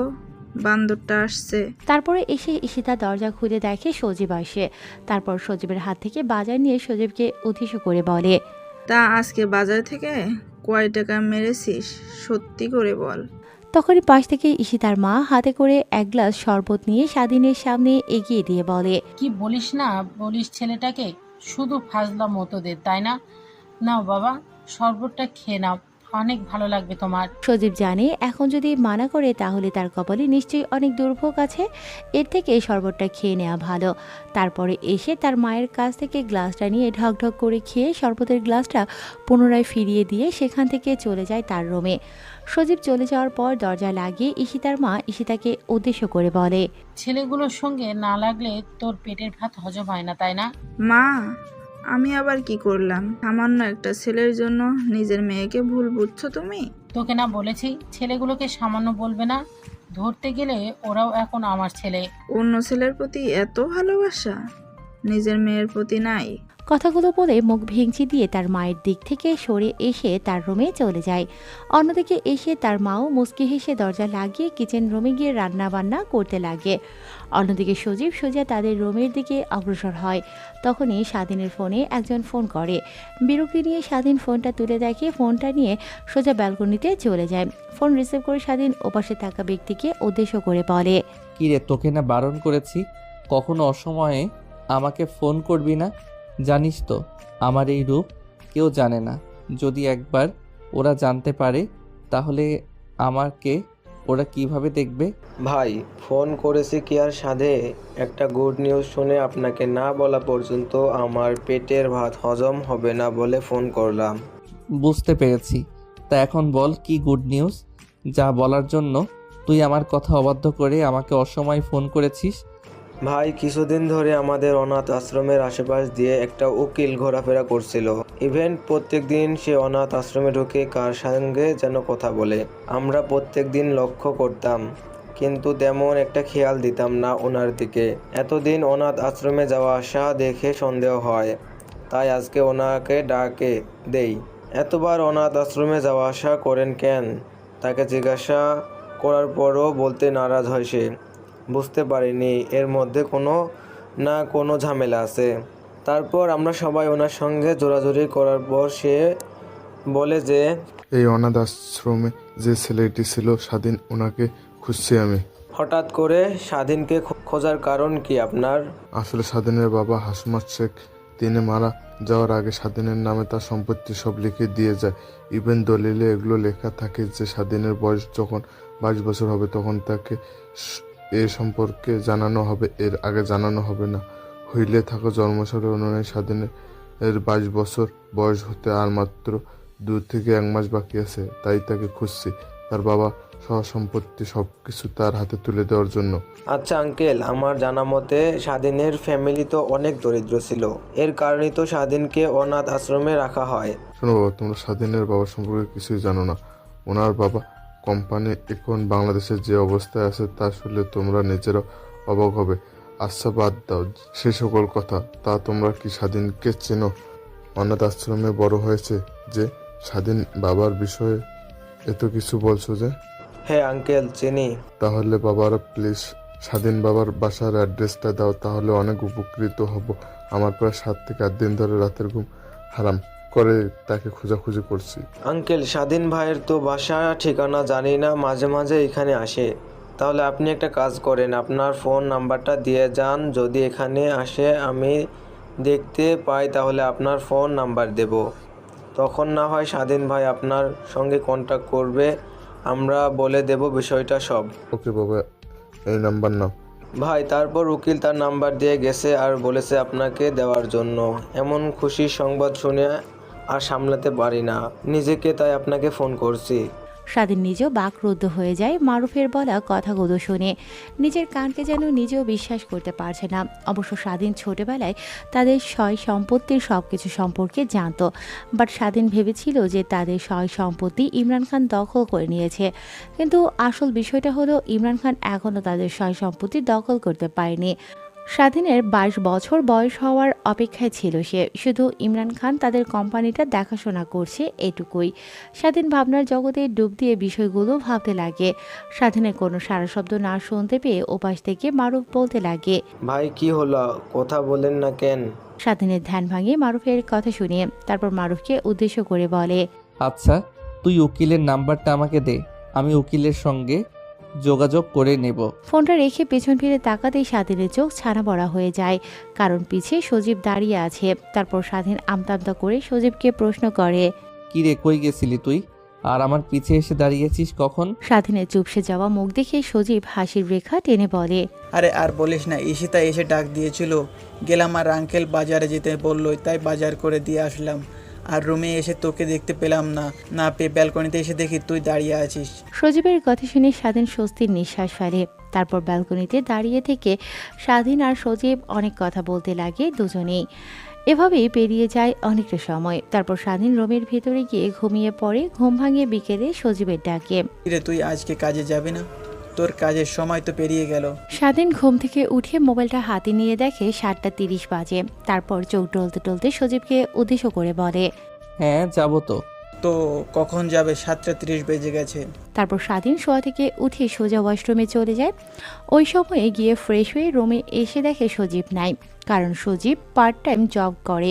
বান্দরটা আসছে। তারপরে এসে ঈশিতা দরজা খুলে দেখে সজীব আসে। তারপর সজীবের হাত থেকে বাজার নিয়ে সজীবকে উদ্দেশ্য করে বলে, তা আজকে বাজার থেকে কয় টাকা মেরেছিস সত্যি করে বল। তখনই পাশ থেকে ঈশিতার মা হাতে করে এক গ্লাস শরবত নিয়ে স্বাধীনের সামনে এগিয়ে দিয়ে বলে, কি বলিস না বলিস ছেলেটাকে, শুধু ফাজলা মতোদের, তাই না? নাও বাবা, শরবতটা খেয়ে নাও, অনেক ভালো লাগবে তোমার। সজীব জানে এখন যদি মানা করে তাহলে তার কপালে নিশ্চয়ই অনেক দুর্ভোগ আছে, এর থেকে এই শরবতটা খেয়ে নেওয়া ভালো। তারপরে এসে তার মায়ের কাছ থেকে গ্লাসটা নিয়ে ঢকঢক করে খেয়ে শরবতের গ্লাসটা পুনরায় ফিরিয়ে দিয়ে সেখান থেকে চলে যায় তার রুমে। সজীব চলে যাওয়ার পর দরজা লাগিয়ে ঈশিতার মা ঈশিতাকে উদ্দেশ্য করে বলে, ছেলেগুলোর সঙ্গে না লাগলে তোর পেটের ভাত হজম হয় না, তাই না? মা, আমি আবার কি করলাম? সামান্য একটা ছেলের জন্য নিজের মেয়েকে ভুল বুঝছো তুমি? তোকে না বলেছি ছেলেগুলোকে সামান্য বলবে না? ধরতে গেলে ওরাও এখন আমার ছেলে। অন্য ছেলের প্রতি এত ভালোবাসা নিজের মেয়ের প্রতি নাই? কথাগুলো বলে মুখ ভেঙচি দিয়ে তার মায়ের দিক থেকে সরে এসে তার রুমে চলে যায়। অন্যদিকে এসে তার মাও মুচকি হেসে দরজা লাগিয়ে কিচেন রুমে গিয়ে রান্না বান্না করতে লাগে। অন্যদিকে সজীব সোজা তাদের রুমের দিকে অগ্রসর হয়। তখনই স্বাধীনের ফোনে একজন ফোন করে। বিরক্তি নিয়ে স্বাধীন ফোনটা তুলে দেখে ফোনটা নিয়ে সোজা ব্যালকনিতে চলে যায়। ফোন রিসিভ করে স্বাধীন ওপাশে থাকা ব্যক্তিকে উদ্দেশ্য করে বলে, কি রে, তোকে না বারণ করেছি কখনো অসময়ে আমাকে ফোন করবি না? জানিস তো আমার এই রূপ কেউ জানে না। যদি একবার ওরা জানতে পারে তাহলে আমাকে ওরা কিভাবে দেখবে? ভাই, ফোন করেছি কি আর সাধে? একটা গুড নিউজ শুনে আপনাকে না বলা পর্যন্ত আমার পেটের ভাত হজম হবে না বলে ফোন করলাম। বুঝতে পেরেছি, তা এখন বল কি গুড নিউজ? যা বলার জন্য তুই আমার কথা অবাধ্য করে আমাকে অসময়ে ফোন করেছিস। ভাই, কিছুদিন ধরে আমাদের অনাথ আশ্রমের আশেপাশ দিয়ে একটা উকিল ঘোরাফেরা করছিল। ইভেন প্রত্যেক দিন সে অনাথ আশ্রমে ঢুকে কার সঙ্গে যেন কথা বলে। আমরা প্রত্যেক দিন লক্ষ্য করতাম, কিন্তু তেমন একটা খেয়াল দিতাম না ওনার দিকে। এতদিন অনাথ আশ্রমে যাওয়া আসা দেখে সন্দেহ হয়, তাই আজকে ওনাকে ডাকে দেই। এতবার অনাথ আশ্রমে যাওয়া আসা করেন কেন? তাকে জিজ্ঞাসা করার পরও বলতে নারাজ হয় সে। বুঝতে পারিনি এর মধ্যে কোনো ঝামেলা আছে। তারপর আমরা সবাই ওনার সঙ্গে জোরাজুরি করার পর সে বলে যে এই অনাথ আশ্রমে যে ছেলেটি ছিল স্বাধীন, ওনাকে খুঁজছি আমি। হঠাৎ করে স্বাধীনকে খোঁজার কারণ কি আপনার? আসলে স্বাধীনের বাবা হাসমাত শেখ, তিনি মারা যাওয়ার আগে স্বাধীনের নামে তার সম্পত্তি সব লিখে দিয়ে যায়। ইভেন দলিলে এগুলো লেখা থাকে যে স্বাধীনের বয়স যখন 22 বছর হবে তখন তাকে এ সম্পর্কে জানানো হবে, এর আগে জানানো হবে না। হইলে থাকা জন্মসালের অনুযায়ী স্বাধীনের 22 বছর বয়স হতে আর মাত্র 2 থেকে 1 মাস বাকি আছে, তাই তাকে খুঁজছি তার বাবা সহ সম্পত্তি সবকিছু তার হাতে তুলে দেওয়ার জন্য। আচ্ছা আঙ্কেল, আমার জানা মতে স্বাধীনের ফ্যামিলি তো অনেক দরিদ্র ছিল, এর কারণেই তো স্বাধীনকে অনাথ আশ্রমে রাখা হয়। শোনো বাবা, তোমরা স্বাধীনের বাবা সম্পর্কে কিছুই জানো না। ওনার বাবা কোম্পানি এখন বাংলাদেশের যে অবস্থায় আছে তা শুনলে তোমরা নিজেরাও অবাক হবে। আচ্ছা বাদ দাও সে সকল কথা। তা তোমরা কি স্বাধীনকে চেনো? অনাথ আশ্রমে বড় হয়েছে যে স্বাধীন বাবার বিষয়ে এত কিছু বলছো যে? হ্যাঁ আঙ্কেল, চিনি। তাহলে বাবারা প্লিজ স্বাধীন বাবার বাসার অ্যাড্রেসটা দাও, তাহলে অনেক উপকৃত হব। আমার প্রায় 7 থেকে 8 দিন ধরে রাতের ঘুম হারাম করে তাকে খোঁজাখুঁজি করছি। আঙ্কেল, স্বাধীন ভাইয়ের তো বাসা ঠিকানা জানি না, মাঝে মাঝে এখানে আসে। তাহলে আপনি একটা কাজ করেন, আপনার ফোন নাম্বারটা দিয়ে যান। যদি এখানে আসে আমি দেখতে পাই তাহলে আপনার ফোন নাম্বার দেব। তখন না হয় স্বাধীন ভাই আপনার সঙ্গে কন্ট্যাক্ট করবে, আমরা বলে দেব বিষয়টা সব। ওকে বাবা, এই নাম্বার নাও। ভাই, তারপর উকিল তার নাম্বার দিয়ে গেছে আর বলেছে আপনাকে দেওয়ার জন্য। এমন খুশির সংবাদ শুনে আর সামলাতে পারি না নিজেকে, তাই আপনাকে ফোন করছি। স্বাধীন নিজেও বাকরুদ্ধ হয়ে যায় মারুফের বলা কথাগুলো শুনে। নিজের কানকে যেন নিজেও বিশ্বাস করতে পারছে না। অবশ্য স্বাধীন ছোটবেলায় তাদের সয় সম্পত্তির সবকিছু সম্পর্কে জানতো, বাট স্বাধীন ভেবেছিল যে তাদের সয় সম্পত্তি ইমরান খান দখল করে নিয়েছে। কিন্তু আসল বিষয়টা হলো ইমরান খান এখনও তাদের সয় সম্পত্তি দখল করতে পারেনি। স্বাধীনের 22 বছর বয়স হওয়ার অপেক্ষায় ছিল সে, শুধু ইমরান খান তাদের কোম্পানিটা দেখাশোনা করছে এটুকুই। স্বাধীন ভাবনার জগতে ডুব দিয়ে বিষয়গুলো ভাবতে লাগে। স্বাধীনের কোনো সারা শব্দ না শুনতে পেয়ে ওপাশ থেকে মারুফ বলতে লাগে। ভাই কি হলো, কথা বলেন না কেন? স্বাধীনের ধ্যান ভাঙে মারুফের কথা শুনিয়ে, তারপর মারুফকে উদ্দেশ্য করে বলে, আচ্ছা, তুই উকিলের নাম্বারটা আমাকে দে, আমি উকিলের সঙ্গে যোগাযোগ করে নেব। ফোনটা রেখে পেছন ফিরে তাকাতেই স্বাধীনের চোখ ছানা বড়া হয়ে যায়, কারণ পিছে সজীব দাঁড়িয়ে আছে। তারপর স্বাধীন আমতামতা করে সজীবকে প্রশ্ন করে, কি রে, কই গেছিলি তুই আর আমার পিছে এসে দাঁড়িয়েছিস কখন? স্বাধীনের চুপসে যাওয়া মুখ দেখে সজীব হাসির রেখা টেনে বলে, আরে আর বলিস না, ঈশিতা এসে ডাক দিয়েছিল, গেলাম আর আঙ্কেল বাজারে যেতে বললো, তাই বাজার করে দিয়ে আসলাম। আর রুমে এসে তোকে দেখতে পেলাম না, না পেয়ে ব্যালকনিতে এসে দেখি তুই দাঁড়িয়ে আছিস। সজীবের কথা শুনে স্বাধীন স্বস্তির নিঃশ্বাস ফেলে। তারপর ব্যালকনিতে দাঁড়িয়ে থেকে স্বাধীন আর সজীব অনেক কথা বলতে লাগে দুজনেই। এভাবেই পেরিয়ে যায় অনেকটা সময়। তারপর স্বাধীন রুমের ভেতরে গিয়ে ঘুমিয়ে পড়ে। ঘুম ভাঙিয়ে বিকেলে সজীবের ডাকে, কিরে তুই আজকে কাজে যাবি না? তোর কাজের সময় তো পেরিয়ে গেল। স্বাধীন ঘুম থেকে উঠে মোবাইলটা হাতে নিয়ে দেখে 7:30 বাজে। তারপর চোখ টলতে টলতে সজীবকে উদ্দেশ্য করে বলে, হ্যাঁ যাবো তো। তো কখন যাবে? 7:30 বেজে গেছে। তারপর স্বাধীন শোয়া থেকে উঠে সোজা ওয়াশরুমে চলে যায়। ওই সময়ে গিয়ে ফ্রেশ হয়ে রুমে এসে দেখে সজীব নাই, কারণ সজীব পার্ট টাইম জব করে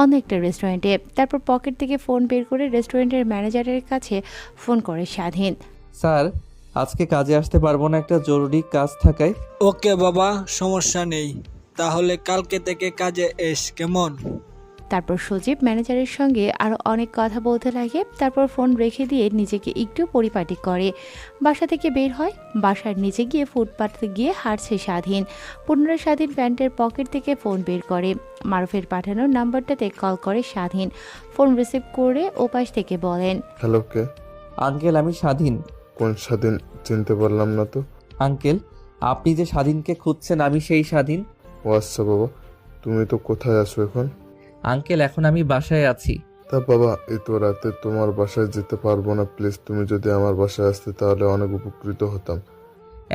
অন্য একটা রেস্টুরেন্টে। তারপর পকেট থেকে ফোন বের করে রেস্টুরেন্টের ম্যানেজারের কাছে ফোন করে স্বাধীন। স্যার, আজকে কাজে আসতে পারবো না, একটা জরুরি কাজ থাকায়। ওকে বাবা, সমস্যা নেই, তাহলে কালকে থেকে কাজে এস কেমন? তারপর সজীব ম্যানেজারের সঙ্গে আরও অনেক কথা বলতে লাগে। তারপর ফোন রেখে দিয়ে নিজেকে একটু পরিপাটি করে বাসা থেকে বের হয়। বাসার নিচে গিয়ে ফুটপাথে গিয়ে হাঁটছে স্বাধীন। পুনরায় স্বাধীন প্যান্টের পকেট থেকে ফোন বের করে মারুফের পাঠানোর নাম্বারটাতে কল করে স্বাধীন। ফোন রিসিভ করে ওপাশ থেকে বলেন, হ্যালো, কে? আঙ্কেল, আমি স্বাধীন। কোন স্বাধীন? চিনতে পারলাম না তো। আঙ্কেল, আপনি যে স্বাধীনকে খুঁজছেন, আমি সেই স্বাধীন। ও আচ্ছা বাবা, তুমি তো কোথায় আছো এখন? আঙ্কেল, এখন আমি বাসায় আছি। তা বাবা, এত রাতে তোমার বাসায় যেতে পারবো না, প্লিজ তুমি যদি আমার বাসায় আসতে তাহলে অনেক উপকৃত হতাম।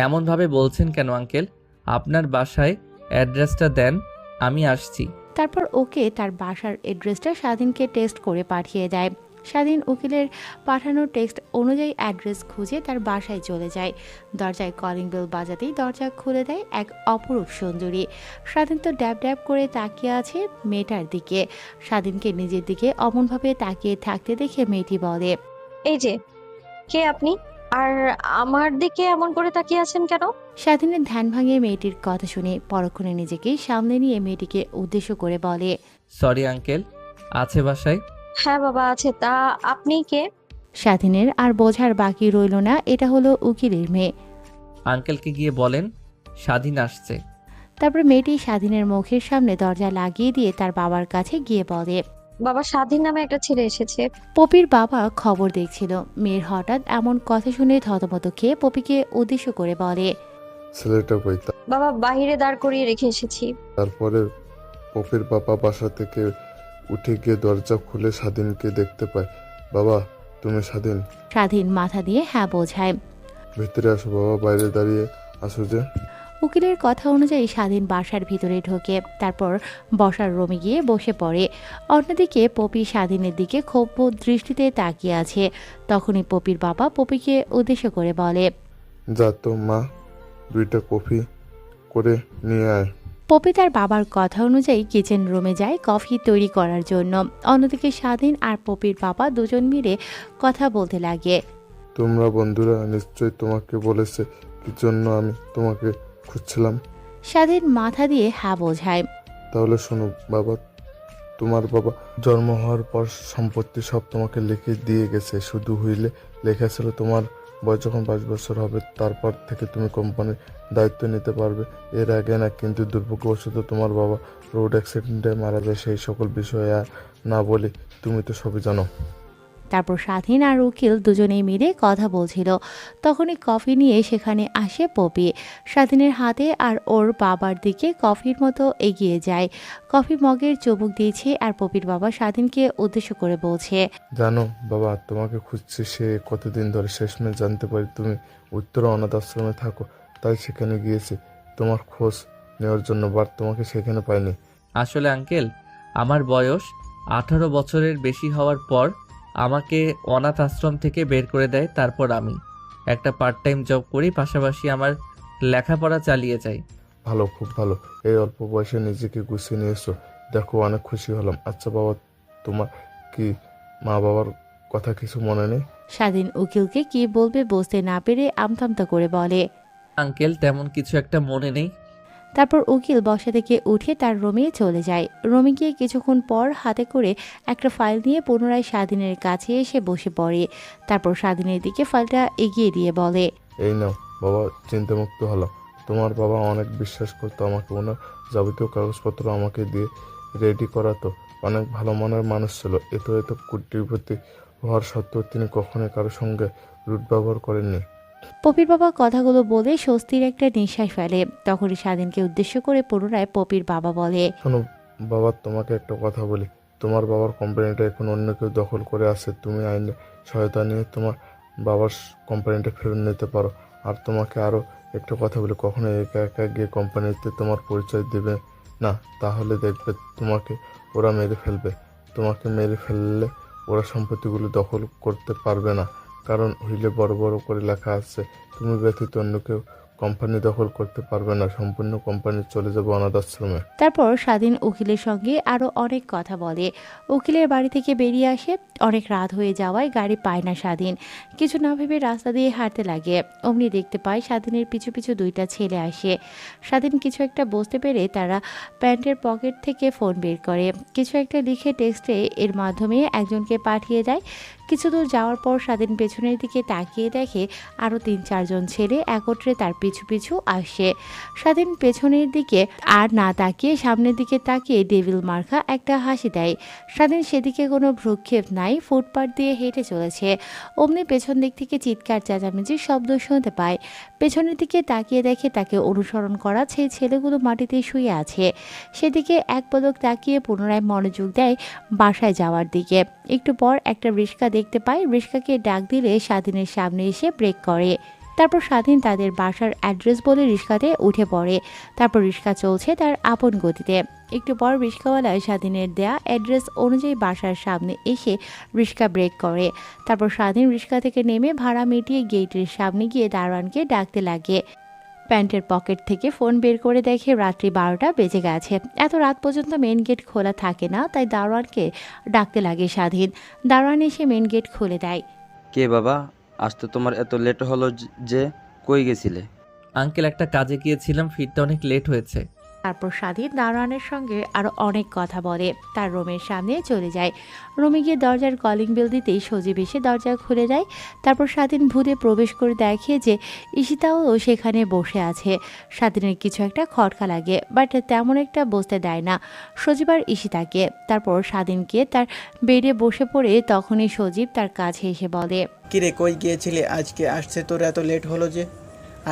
এমনভাবে বলছেন কেন আঙ্কেল? আপনার বাসায় অ্যাড্রেসটা দেন, আমি আসছি। তারপর ওকে তার বাসার অ্যাড্রেসটা স্বাধীনকে টেক্সট করে পাঠিয়ে দেয়। স্বাধীন উকিলের পাঠানো টেক্সট অনুযায়ী অ্যাড্রেস খুঁজে তার বাসায় চলে যায়। দরজায় কলিং বেল বাজাতেই দরজা খুলে দেয় এক অপরূপ সুন্দরী। স্বাধীন তো ড্যাব ড্যাব করে তাকিয়ে আছে মেয়েটার দিকে। স্বাধীনকে নিজের দিকে অমনভাবে তাকিয়ে থাকতে দেখে মেয়েটি বলে, এই যে, কে আপনি? আর আমার দিকে এমন করে তাকিয়ে আছেন কেন? স্বাধীনের ধ্যান ভাঙিয়ে মেয়েটির কথা শুনে পরক্ষণে নিজেকে সামনে নিয়ে মেয়েটিকে উদ্দেশ্য করে বলে, সরি আঙ্কেল, আছে বাসায়? হ্যাঁ বাবা আছে। তা আপনি কে? স্বাধীনের আর বোঝার বাকি রইল না এটা হলো উকিলের মেয়ে। আঙ্কেলকে গিয়ে বলেন স্বাধীন আসছে। তারপর মেয়েটি স্বাধীনের মুখের সামনে দরজা লাগিয়ে দিয়ে তার বাবার কাছে গিয়ে বলে, বাবা, স্বাধীন নামে একটা ছেলে এসেছে। পপির বাবা খবর দেখছিল। মেয়ের হঠাৎ এমন কথা শুনে থতমত খেয়ে পপিকে উদ্দেশ্য করে বলে, ছেলেটা কই? বাবা, বাহিরে দাঁড় করিয়ে রেখে এসেছি। তারপরে পপির বাবা বাসা থেকে উঠে গিয়ে দরজা খুলে স্বাধীনকে দেখতে পায়। বাবা, তুমি স্বাধীন? স্বাধীন মাথা দিয়ে হ্যাঁ বোঝায়। ভিতরে আসো বাবা, বাইরে দাঁড়িয়ে আসো যে। উকিলের কথা অনুযায়ী স্বাধীন বাসার ভিতরে ঢোকে। তারপর বসার রুমে গিয়ে বসে পড়ে। অন্যদিকে পপি স্বাধীনের দিকে ক্ষোভ দৃষ্টিতে তাকিয়ে আছে। তখনই পপির বাবা পপিকে উদ্দেশ্য করে বলে, যা তো মা, 2টা কফি করে নিয়ে আয়। পপি তার বাবার কথা অনুযায়ী কিচেন রুমে যায় কফি তৈরি করার জন্য। অন্যদিকে স্বাধীন আর পপির বাবা দুজন মিলে কথা বলতে লাগে। তোমরা বন্ধুরা নিশ্চয়ই তোমাকে বলেছে কি জন্য আমি তোমাকে খুঁজছিলাম। স্বাধীন মাথা দিয়ে হ্যাঁ বোঝায়। তাহলে শোনো বাবা, তোমার বাবা জন্ম হওয়ার পর সম্পত্তি সব তোমাকে লিখে দিয়ে গেছে। শুধু হুইলে লেখা ছিল তোমার বয়স যখন 5 বছর হবে তারপর থেকে তুমি কোম্পানির দায়িত্ব নিতে পারবে। এর আগে না, কিন্তু দুর্ভাগ্যবশত তোমার বাবা রোড অ্যাক্সিডেন্টে মারা যায়। সেই সকল বিষয়ে আর না বলি, তুমি তো সবই জানো। তারপর স্বাধীন আর উকিল দুজনেই মিলে কথা বলছিল। তখনই কফি নিয়ে সেখানে আসে পপি। স্বাধীনের হাতে আর ওর বাবার দিকে কফির মতো এগিয়ে যায়। কফি মগের চুমুক দিয়েছে আর পপির বাবা স্বাধীনকে উদ্দেশ্য করে বলছে, জানো বাবা, তোমাকে খুঁজছি সে কতদিন ধরে। শেষমেশ জানতে পারি তুমি উত্তরা অনাথ আশ্রমে থাকো, তাই সেখানে গিয়েছি তোমার খোঁজ নেওয়ার জন্য, বাট তোমাকে সেখানে পাইনি। আসলে আঙ্কেল, আমার বয়স 18 বছরের বেশি হওয়ার পর আমাকে অনাথ আশ্রম থেকে বের করে দেয়। তারপর আমি একটা পার্ট টাইম জব করি, পাশাপাশি আমার লেখাপড়া চালিয়ে যাই। ভালো, খুব ভালো। এই অল্প বয়সে নিজেকে গুছিয়ে নিয়েছো, দেখো অনেক খুশি হলাম। আচ্ছা বাবা, তোমার কি মা বাবার কথা কিছু মনে নেই? স্বাধীন উকিলকে কি বলবে বুঝতে না পেরে আমতামতা করে বলে। আঙ্কেল, তেমন কিছু একটা মনে নেই। তারপর উকিল বসা থেকে উঠে তার রুমে চলে যায়। রুমে গিয়ে কিছুক্ষণ পর হাতে করে একটা ফাইল নিয়ে পুনরায় স্বাধীনের কাছে এসে বসে পড়ে। তারপর স্বাধীনের দিকে ফাইলটা এগিয়ে দিয়ে বলে, এই নাও বাবা, চিন্তামুক্ত হলাম। তোমার বাবা অনেক বিশ্বাস করতো আমাকে, ওনার যাবতীয় কাগজপত্র আমাকে দিয়ে রেডি করাতো। অনেক ভালো মনের মানুষ ছিল। এত কোটিপতি হওয়ার সত্ত্বেও তিনি কখনোই কারোর সঙ্গে রুট ব্যবহার করেননি। পপির বাবা কথাগুলো বলে স্বস্তির একটা নিঃশ্বাস ফেলে। তখনই স্বাধীনকে উদ্দেশ্য করে পুনরায় পপির বাবা বলে, শোনো বাবা, তোমাকে একটা কথা বলি। তোমার বাবার কোম্পানিটা এখন অন্য কেউ দখল করে আছে। তুমি আইনে সহায়তা নিয়ে তোমার বাবার কোম্পানিটা ফেরত নিতে পারো। আর তোমাকে আরও একটা কথা বলি, কখনো একা একা গিয়ে কোম্পানিতে তোমার পরিচয় দেবে না, তাহলে দেখবে তোমাকে ওরা মেরে ফেলবে। তোমাকে মেরে ফেললে ওরা সম্পত্তিগুলো দখল করতে পারবে না, কারণ হুইলে বড় বড় করে লেখা আছে তুমি ব্যতীত অন্য কেউ কোম্পানি দখল করতে পারবে না। সম্পূর্ণ কোম্পানি চলে যাবে অনাথ আশ্রমে। তারপর স্বাধীন উকিলের সঙ্গে আরো অনেক কথা বলে। উকিলের বাড়ি থেকে বেরিয়ে আসে। অনেক রাত হয়ে যাওয়ায় গাড়ি পায় না স্বাধীন। কিছু না ভেবে রাস্তা দিয়ে হাঁটতে লাগে। অমনি দেখতে পায় স্বাধীনের পিছু পিছু দুইটা ছেলে আসে। স্বাধীন কিছু একটা বুঝতে পেরে তারা প্যান্টের পকেট থেকে ফোন বের করে। কিছু একটা লিখে টেক্সটে এর মাধ্যমে একজনকে পাঠিয়ে দেয়। কিছু দূর যাওয়ার পর স্বাধীন পেছনের দিকে তাকিয়ে দেখে আরও 3-4 জন ছেলে একত্রে তার পিছু পিছু আসে। স্বাধীন পেছনের দিকে আর না তাকিয়ে সামনের দিকে তাকিয়ে ডেভিল মার্কা একটা হাসি দেয়। স্বাধীন সেদিকে কোনো ভ্রুক্ষেপ নাই, ফুটপাত দিয়ে হেঁটে চলেছে। অমনি পেছন দিক থেকে চিৎকার চেঁচামেচির শব্দ শুনতে পায়। পেছনের দিকে তাকিয়ে দেখে তাকে অনুসরণ করা সেই ছেলেগুলো মাটিতে শুয়ে আছে। সেদিকে এক পলক তাকিয়ে পুনরায় মনোযোগ দেয় বাসায় যাওয়ার দিকে। একটু পর একটা রিক্সা দেখতে পায়। রিক্সাকে ডাক দিলে স্বাধীনের সামনে এসে ব্রেক করে। তারপর স্বাধীন তাদের বাসার অ্যাড্রেস বলে রিক্সাতে উঠে পড়ে। তারপর রিক্সা চলছে তার আপন গতিতে। একটু পর রিক্সাওয়ালা স্বাধীনের দেয়া অ্যাড্রেস অনুযায়ী বাসার সামনে এসে রিক্সা ব্রেক করে। তারপর স্বাধীন রিক্সা থেকে নেমে ভাড়া মিটিয়ে গেটের সামনে গিয়ে দারোয়ানকে ডাকতে লাগে। প্যান্টের পকেট থেকে ফোন বের করে দেখে রাত্রি 12টা বেজে গেছে। এত রাত পর্যন্ত মেন গেট খোলা থাকে না, তাই দারোয়ানকে ডাকতে লাগে স্বাধীন। দারোয়ান এসে মেন গেট খুলে দেয়। কে বাবা, আসতে তোমার এত লেট হলো যে? কই গেছিলে? আঙ্কেল, একটা কাজে গিয়েছিলাম, ফিরতে অনেক লেট হয়েছে। তারপর স্বাধীন দারোয়ানের সঙ্গে আরো অনেক কথা বলে। তার রুমের সামনে চলে যায়। রুমে গিয়ে দরজার কলিং বেল দিতেই সজীব এসে দরজা খুলে দেয়। তারপর স্বাধীন ভূতে প্রবেশ করে দেখে যে ঈশিতাও সেখানে বসে আছে। স্বাধীনের কিছু একটা খটকা লাগে, বাট তেমন একটা বসতে দেয় না সজীব আর ঈশিতাকে। তারপর স্বাধীনকে তার বেডে বসে পড়ে তখনই সজীব তার কাছে এসে বলে, কিরে কই গিয়েছিলি আজকে? আসছে তোর এত লেট হলো যে?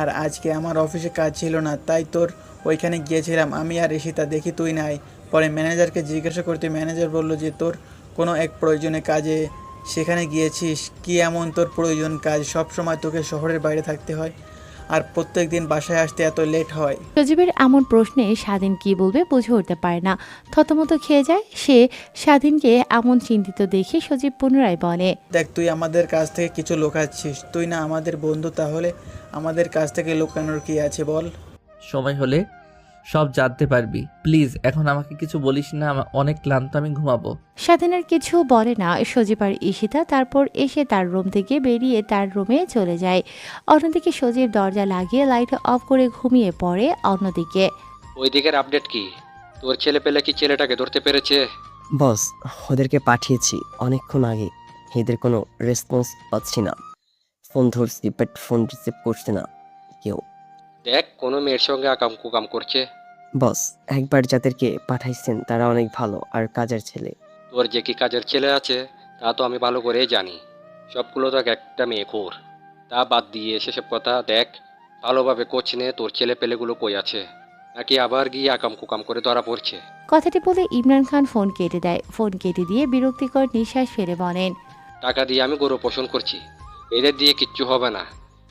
আর আজকে আমার অফিসে কাজ ছিল না, তাই তোর ওইখানে গিয়েছিলাম আমি আর ঈশিতা, দেখি তুই নাই। পরে ম্যানেজারকে জিজ্ঞাসা করতে ম্যানেজার বলল যে তোর কোনো এক প্রয়োজনে কাজে সেখানে গিয়েছিস। কি এমন তোর প্রয়োজন কাজ? সব সময় তোকে শহরের বাইরে থাকতে হয় আর প্রত্যেক দিন বাসায় আসতে এত লেট হয়? সজীবের এমন প্রশ্নে স্বাধীন কি বলবে বুঝে উঠতে পারে না, থতমত খেয়ে যায় সে। স্বাধীনকে এমন চিন্তিত দেখে সজীব পুনরায় বলে, দেখ, তুই আমাদের কাছ থেকে কিছু লুকাচ্ছিস। তুই না আমাদের বন্ধু, তাহলে আমাদের কাছ থেকে লুকানোর কি আছে বল? সময় হলে সব জানতে পারবি। প্লিজ এখন আমাকে কিছু বলিস না, আমার অনেক ক্লান্ত, আমি ঘুমাবো। স্বাধীনের কিছু বলে না সজীব আর ঈশিতা। তারপর এসে তার রুম থেকে বেরিয়ে তার রুমে চলে যায়। অন্যদিকে সজীব দরজা লাগিয়ে লাইট অফ করে ঘুমিয়ে পড়ে। অন্যদিকে ওই দিকের আপডেট কি? তোর ছেলে পেলে কি ছেলেটাকে ধরতে পেরেছে? বস, ওদেরকে পাঠিয়েছি অনেকক্ষণ আগে। এদের কোনো রেসপন্স পাচ্ছি না। ফোন ধরছি, বাট ফোন রিসিভ করছে না কেউ। দেখ, কোনো মেয়ের সঙ্গে আকাম কুকাম করছে। বস, একবার যাদেরকে পাঠাইছেন তারা অনেক ভালো আর কাজের ছেলে। তোর যে কি কাজের ছেলে আছে তা তো আমি ভালো করেই জানি। সবগুলো তো একটা মেয়ে খোর। তা বাদ দিয়ে সেসব কথা দেখ, ভালোভাবে কোচ নে। তোর ছেলে পেলেগুলো কই আছে? নাকি আবার গিয়ে আকাম কুকাম করে ধরা পড়ছে? কথাটি বলে ইমরান খান ফোন কেটে দেয়। ফোন কেটে দিয়ে বিরক্তিকর নিঃশ্বাস ফেলে বলেন, টাকা দিয়ে আমি গরু পোষণ করছি, এদের দিয়ে কিচ্ছু হবে না।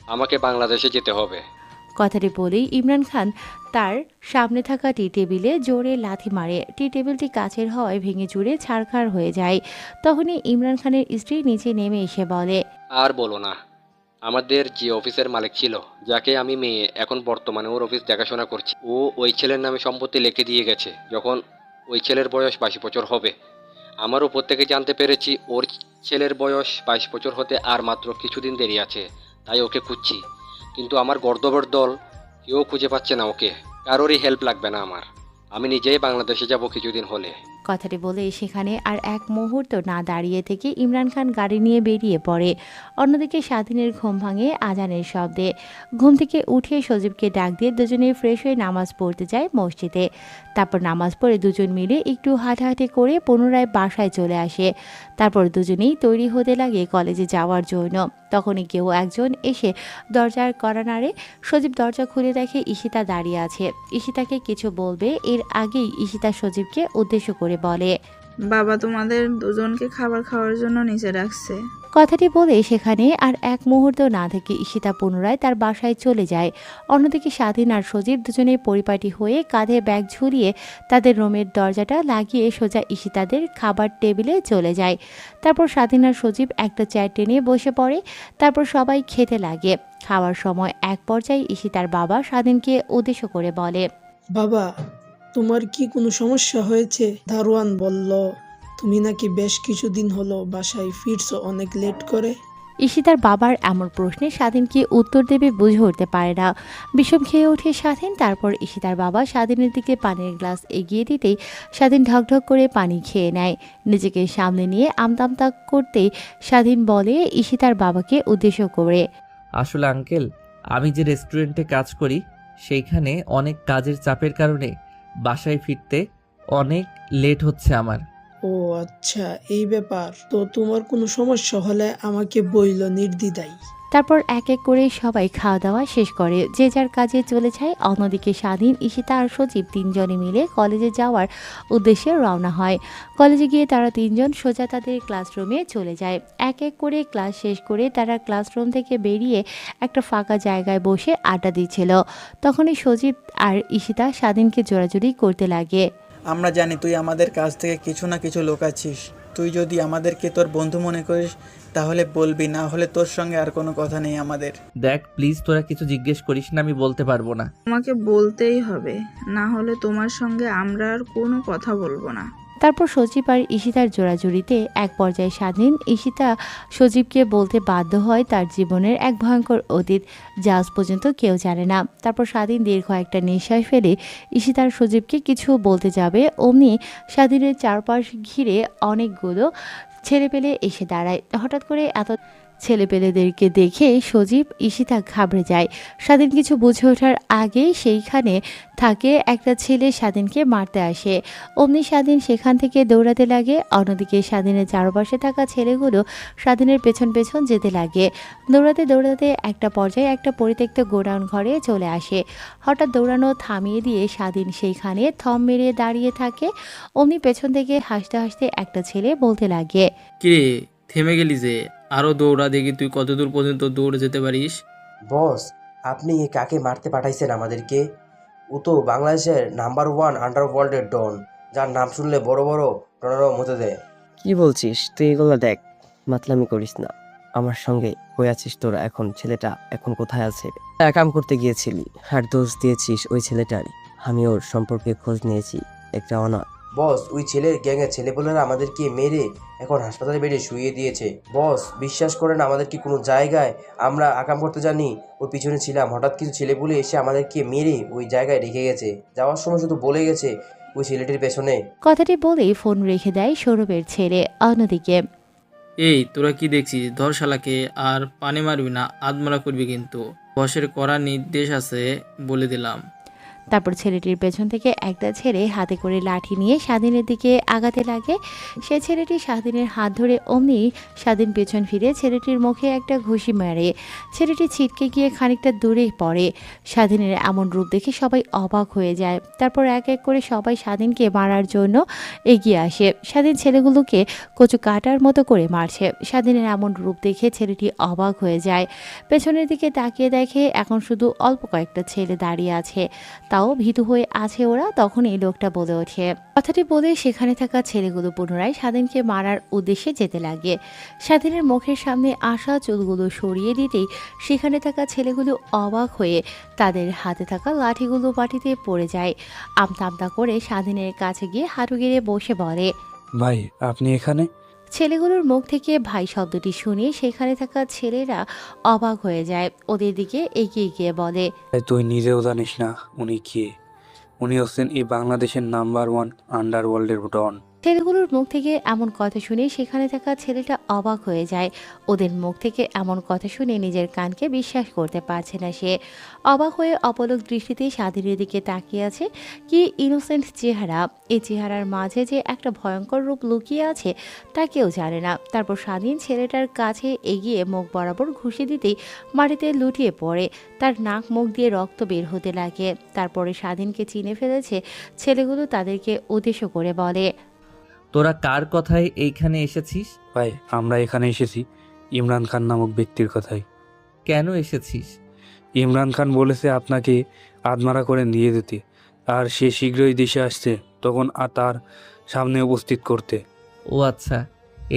আমাকে বাংলাদেশে যেতে হবে। কথাটি বলেই ইমরান খান তার সামনে থাকা টি টেবিলে জোরে লাথি মারে। টি টেবিলটি কাচের হওয়ায় ভেঙে চুরে ছারখার হয়ে যায়। তখনই ইমরান খানের স্ত্রী নিচে নেমে এসে বলে, আর বলো না, আমাদের যে অফিসের মালিক ছিল, যাকে আমি মেয়ে, এখন বর্তমানে ওর অফিস দেখাশোনা করছি, ও ওই ছেলের নামে সম্পত্তি লিখে দিয়ে গেছে যখন ওই ছেলের বয়স 22 বছর হবে। আমার উপর থেকে জানতে পেরেছি ওর ছেলের বয়স 22 বছর হতে আর মাত্র কিছুদিন দেরি আছে, তাই ওকে খুঁজছি। কিন্তু আমার গর্দবর দল কেউ খুঁজে পাচ্ছে না ওকে। কারোরই হেল্প লাগবে না আমার, আমি নিজেই বাংলাদেশে যাব কিছুদিন হলে। কথাটি বলে সেখানে আর এক মুহূর্ত না দাঁড়িয়ে থেকে ইমরান খান গাড়ি নিয়ে বেরিয়ে পড়ে। অন্যদিকে স্বাধীনের ঘুম ভাঙে আজানের শব্দে। ঘুম থেকে উঠে সজীবকে ডাক দিয়ে দুজনে ফ্রেশ হয়ে নামাজ পড়তে যায় মসজিদে। তারপর নামাজ পড়ে দুজন মিলে একটু হাঁটাহাঁটি করে পুনরায় বাসায় চলে আসে। তারপর দুজনেই তৈরি হতে লাগে কলেজে যাওয়ার জন্য। তখনই কেউ একজন এসে দরজার কড়া নাড়ে। সজীব দরজা খুলে দেখে ঈশিতা দাঁড়িয়ে আছে। ঈশিতাকে কিছু বলবে এর আগেই ঈশিতা সজীবকে উদ্দেশ্য করে বলে, বাবা তোমাদের দুজনকে খাবার খাওয়ার জন্য নিচে রাখছে। কথাটি বলে সেখানে আর এক মুহূর্ত না থেকে ঈশিতা পুনরায় তার বাসায় চলে যায়। অন্যদিকে স্বাধীন আর সজীব দুজনে পরিপাটি হয়ে কাঁধে ব্যাগ ঝুলিয়ে তাদের রুমের দরজাটা লাগিয়ে সোজা ঈশিতাদের খাবার টেবিলে চলে যায়। তারপর স্বাধীন আর সজীব একটা চেয়ার টেনে বসে পড়ে। তারপর সবাই খেতে লাগে। খাওয়ার সময় এক পর্যায়ে ঈশিতার বাবা স্বাধীনকে উদ্দেশ্য করে বলে, বাবা, তোমার কি কোনো সমস্যা হয়েছে? দারোয়ান বলল তুমি নাকি বেশ কিছুদিন হলো বাসায় ফিরছো অনেক লেট করে। ঈশিতার বাবার এমন প্রশ্নে স্বাধীনকে উত্তর দেবে বুঝে উঠতে পারে না। বিষম খেয়ে ওঠে স্বাধীন। তারপর ঈশিতার বাবা স্বাধীনের দিকে পানির গ্লাস এগিয়ে দিতেই স্বাধীন ঢকঢক করে পানি খেয়ে নেয়। নিজেকে সামনে নিয়ে আমতামতা করতেই স্বাধীন বলে ঈশিতার বাবাকে উদ্দেশ্য করে, আসলে আঙ্কেল, আমি যে রেস্টুরেন্টে কাজ করি সেইখানে অনেক কাজের চাপের কারণে বাসায় ফিরতে অনেক লেট হচ্ছে আমার। ও আচ্ছা, এই ব্যাপার। তো তোমার কোনো সমস্যা হলে আমাকে বইলো নির্দ্বিধায়। তারপর এক এক করে সবাই খাওয়া দাওয়া শেষ করে যে যার কাজে চলে যায়। অন্যদিকে স্বাধীন, ঈশিতা আর সজীব তিনজনে মিলে কলেজে যাওয়ার উদ্দেশ্যে রওনা হয়। কলেজে গিয়ে তারা তিনজন সোজা তাদের ক্লাসরুমে চলে যায়। এক এক করে ক্লাস শেষ করে তারা ক্লাসরুম থেকে বেরিয়ে একটা ফাঁকা জায়গায় বসে আড্ডা দিচ্ছিল। তখনই সজীব আর ঈশিতা স্বাধীনকে জোরাজুরি করতে লাগে। আমরা জানি তুই আমাদের কাছ থেকে কিছু না কিছু লুকাচ্ছিস। তুই যদি আমাদেরকে তোর বন্ধু মনে করিস তাহলে বলবি, না হলে তোর সঙ্গে আর কোনো কথা নেই আমাদের। দেখ প্লিজ, তোরা কিছু জিজ্ঞেস করিস না, আমি বলতে পারবো না। তোমাকে বলতেই হবে, না হলে তোমার সঙ্গে আমরা আর কোনো কথা বলবো না। তারপর সজীব আর ঈশিতার জোড়াজুড়িতে এক পর্যায়ে স্বাধীন ঈশিতা সজীবকে বলতে বাধ্য হয় তার জীবনের এক ভয়ঙ্কর অতীত, যা আজ পর্যন্ত কেউ জানে না। তারপর স্বাধীন দীর্ঘ একটা নিঃশ্বাস ফেলে ঈশিতার সজীবকে কিছু বলতে যাবে, অমনি স্বাধীনের চারপাশ ঘিরে অনেকগুলো ছেলেপেলে এসে দাঁড়ায়। হঠাৎ করে এত ছেলেপেলেদেরকে দেখে সজীব ঈশিতা ঘাবড়ে যায়। স্বাধীন কিছু বুঝে ওঠার আগেই সেইখানে থাকে একটা ছেলে স্বাধীনকে মারতে আসে। অমনি স্বাধীন সেখান থেকে দৌড়াতে লাগে। অন্যদিকে স্বাধীনের চারপাশে থাকা ছেলেগুলো স্বাধীনের পেছন পেছন যেতে লাগে। দৌড়াতে দৌড়াতে একটা পর্যায়ে একটা পরিত্যক্ত গোডাউন ঘরে চলে আসে। হঠাৎ দৌড়ানো থামিয়ে দিয়ে স্বাধীন সেইখানে থম মেরে দাঁড়িয়ে থাকে। অমনি পেছন থেকে হাসতে হাসতে একটা ছেলে বলতে লাগে, কিরে থেমে গেলি যে? আরো দৌড়া, দেখি তুই কতদূর পর্যন্ত দৌড়ে যেতে পারিস। বস, আপনি কাকে মারতে পাঠাইছেন আমাদেরকে? ও তো বাংলাদেশের নাম্বার 1 আন্ডারওয়ার্ল্ডের ডন, যার নাম শুনলে বড় বড় ডনেরও মতে দেয়। কি বলছিস তুই? এগুলো দেখ, মাতলামি করিস না আমার সঙ্গে। কই আছিস তোরা এখন? ছেলেটা এখন কোথায় আছে? কাম করতে গিয়েছিলি আর দোষ দিয়েছিস ওই ছেলেটার। আমি ওর সম্পর্কে খোঁজ নিয়েছি, একটা অনাথ। বস, ওই ছেলের গ্যাংয়ের ছেলেপুলেরা আমাদেরকে মেরে এখন হাসপাতালে বেডে শুইয়ে দিয়েছে। বস, বিশ্বাস করেন আমাদের কি কোনো জায়গায় আমরা আকাম করতে জানি ওর পিছনে ছিলাম, হঠাৎ কিছু ছেলেপুলে এসে আমাদেরকে মেরে ওই জায়গায় রেখে গেছে। যাওয়ার সময় শুধু বলে গেছে ওই ছেলেটির পেছনে। কথাটি বলেই ফোন রেখে দেয় সৌরভের ছেলে। অন্যদিকে, এই তোরা কি দেখছিস? ধর শালাকে, আর পানি মারবি না, আদমরা করবি কিন্তু। বসের কড়া নির্দেশ আছে বলে দিলাম। তারপর ছেলেটির পেছন থেকে একটা ছেলে হাতে করে লাঠি নিয়ে স্বাধীনের দিকে আগাতে লাগে। সে ছেলেটি স্বাধীনের হাত ধরে অমনি স্বাধীন পেছন ফিরে ছেলেটির মুখে একটা ঘুষি মারে। ছেলেটি ছিটকে গিয়ে খানিকটা দূরে পড়ে। স্বাধীনের এমন রূপ দেখে সবাই অবাক হয়ে যায়। তারপর এক এক করে সবাই স্বাধীনকে মারার জন্য এগিয়ে আসে। স্বাধীন ছেলেগুলোকে কচু কাটার মতো করে মারছে। স্বাধীনের এমন রূপ দেখে ছেলেটি অবাক হয়ে যায়। পেছনের দিকে তাকিয়ে দেখে এখন শুধু অল্প কয়েকটা ছেলে দাঁড়িয়ে আছে, তাও ভীতু হয়ে আছে ওরা। তখনই লোকটা বলে ওঠে। কথাটি বলে সেখানে থাকা ছেলেগুলো পুনরায় স্বাধীনকে মারার উদ্দেশ্যে যেতে লাগে। স্বাধীনের মুখের সামনে আসা চুলগুলো সরিয়ে দিতেই সেখানে থাকা ছেলেগুলো অবাক হয়ে তাদের হাতে থাকা লাঠিগুলো মাটিতে পড়ে যায়। আমতা আমতা করে স্বাধীনের কাছে গিয়ে হাঁটু গেড়ে বসে বলে, ভাই আপনি এখানে? ছেলেগুলোর মুখ থেকে ভাই শব্দটি শুনে সেখানে থাকা ছেলেরা অবাক হয়ে যায়। ওদের দিকে এগিয়ে গিয়ে বলে, তুই নিজেও জানিস না উনি কে? উনি হচ্ছেন এই বাংলাদেশের নাম্বার 1 আন্ডারওয়ার্ল্ডের ডন। ছেলেগুলোর মুখ থেকে এমন কথা শুনে সেখানে থাকা ছেলেটা অবাক হয়ে যায়। ওদের মুখ থেকে এমন কথা শুনে নিজের কানকে বিশ্বাস করতে পারছে না সে। অবাক হয়ে অপলক দৃষ্টিতে স্বাধীনের দিকে তাকিয়ে আছে। কি ইনোসেন্ট চেহারা! এই চেহারার মাঝে যে একটা ভয়ঙ্কর রূপ লুকিয়ে আছে তা কেউ জানে না। তারপর স্বাধীন ছেলেটার কাছে এগিয়ে মুখ বরাবর ঘুষি দিতেই মাটিতে লুটিয়ে পড়ে। তার নাক মুখ দিয়ে রক্ত বের হতে লাগে। তারপরে স্বাধীনকে চিনে ফেলেছে ছেলেগুলো তাদেরকে উদ্দেশ্য করে বলে, তোরা কার কথায় এইখানে এসেছিস? ভাই আমরা এখানে এসেছি ইমরান খান নামক ব্যক্তির কথাই। কেন এসেছিস? ইমরান খান বলেছে আপনাকে আদমারা করে নিয়ে যেতে, আর সে শীঘ্রই দেশে আসছে, তখন তার সামনে উপস্থিত করতে। ও আচ্ছা,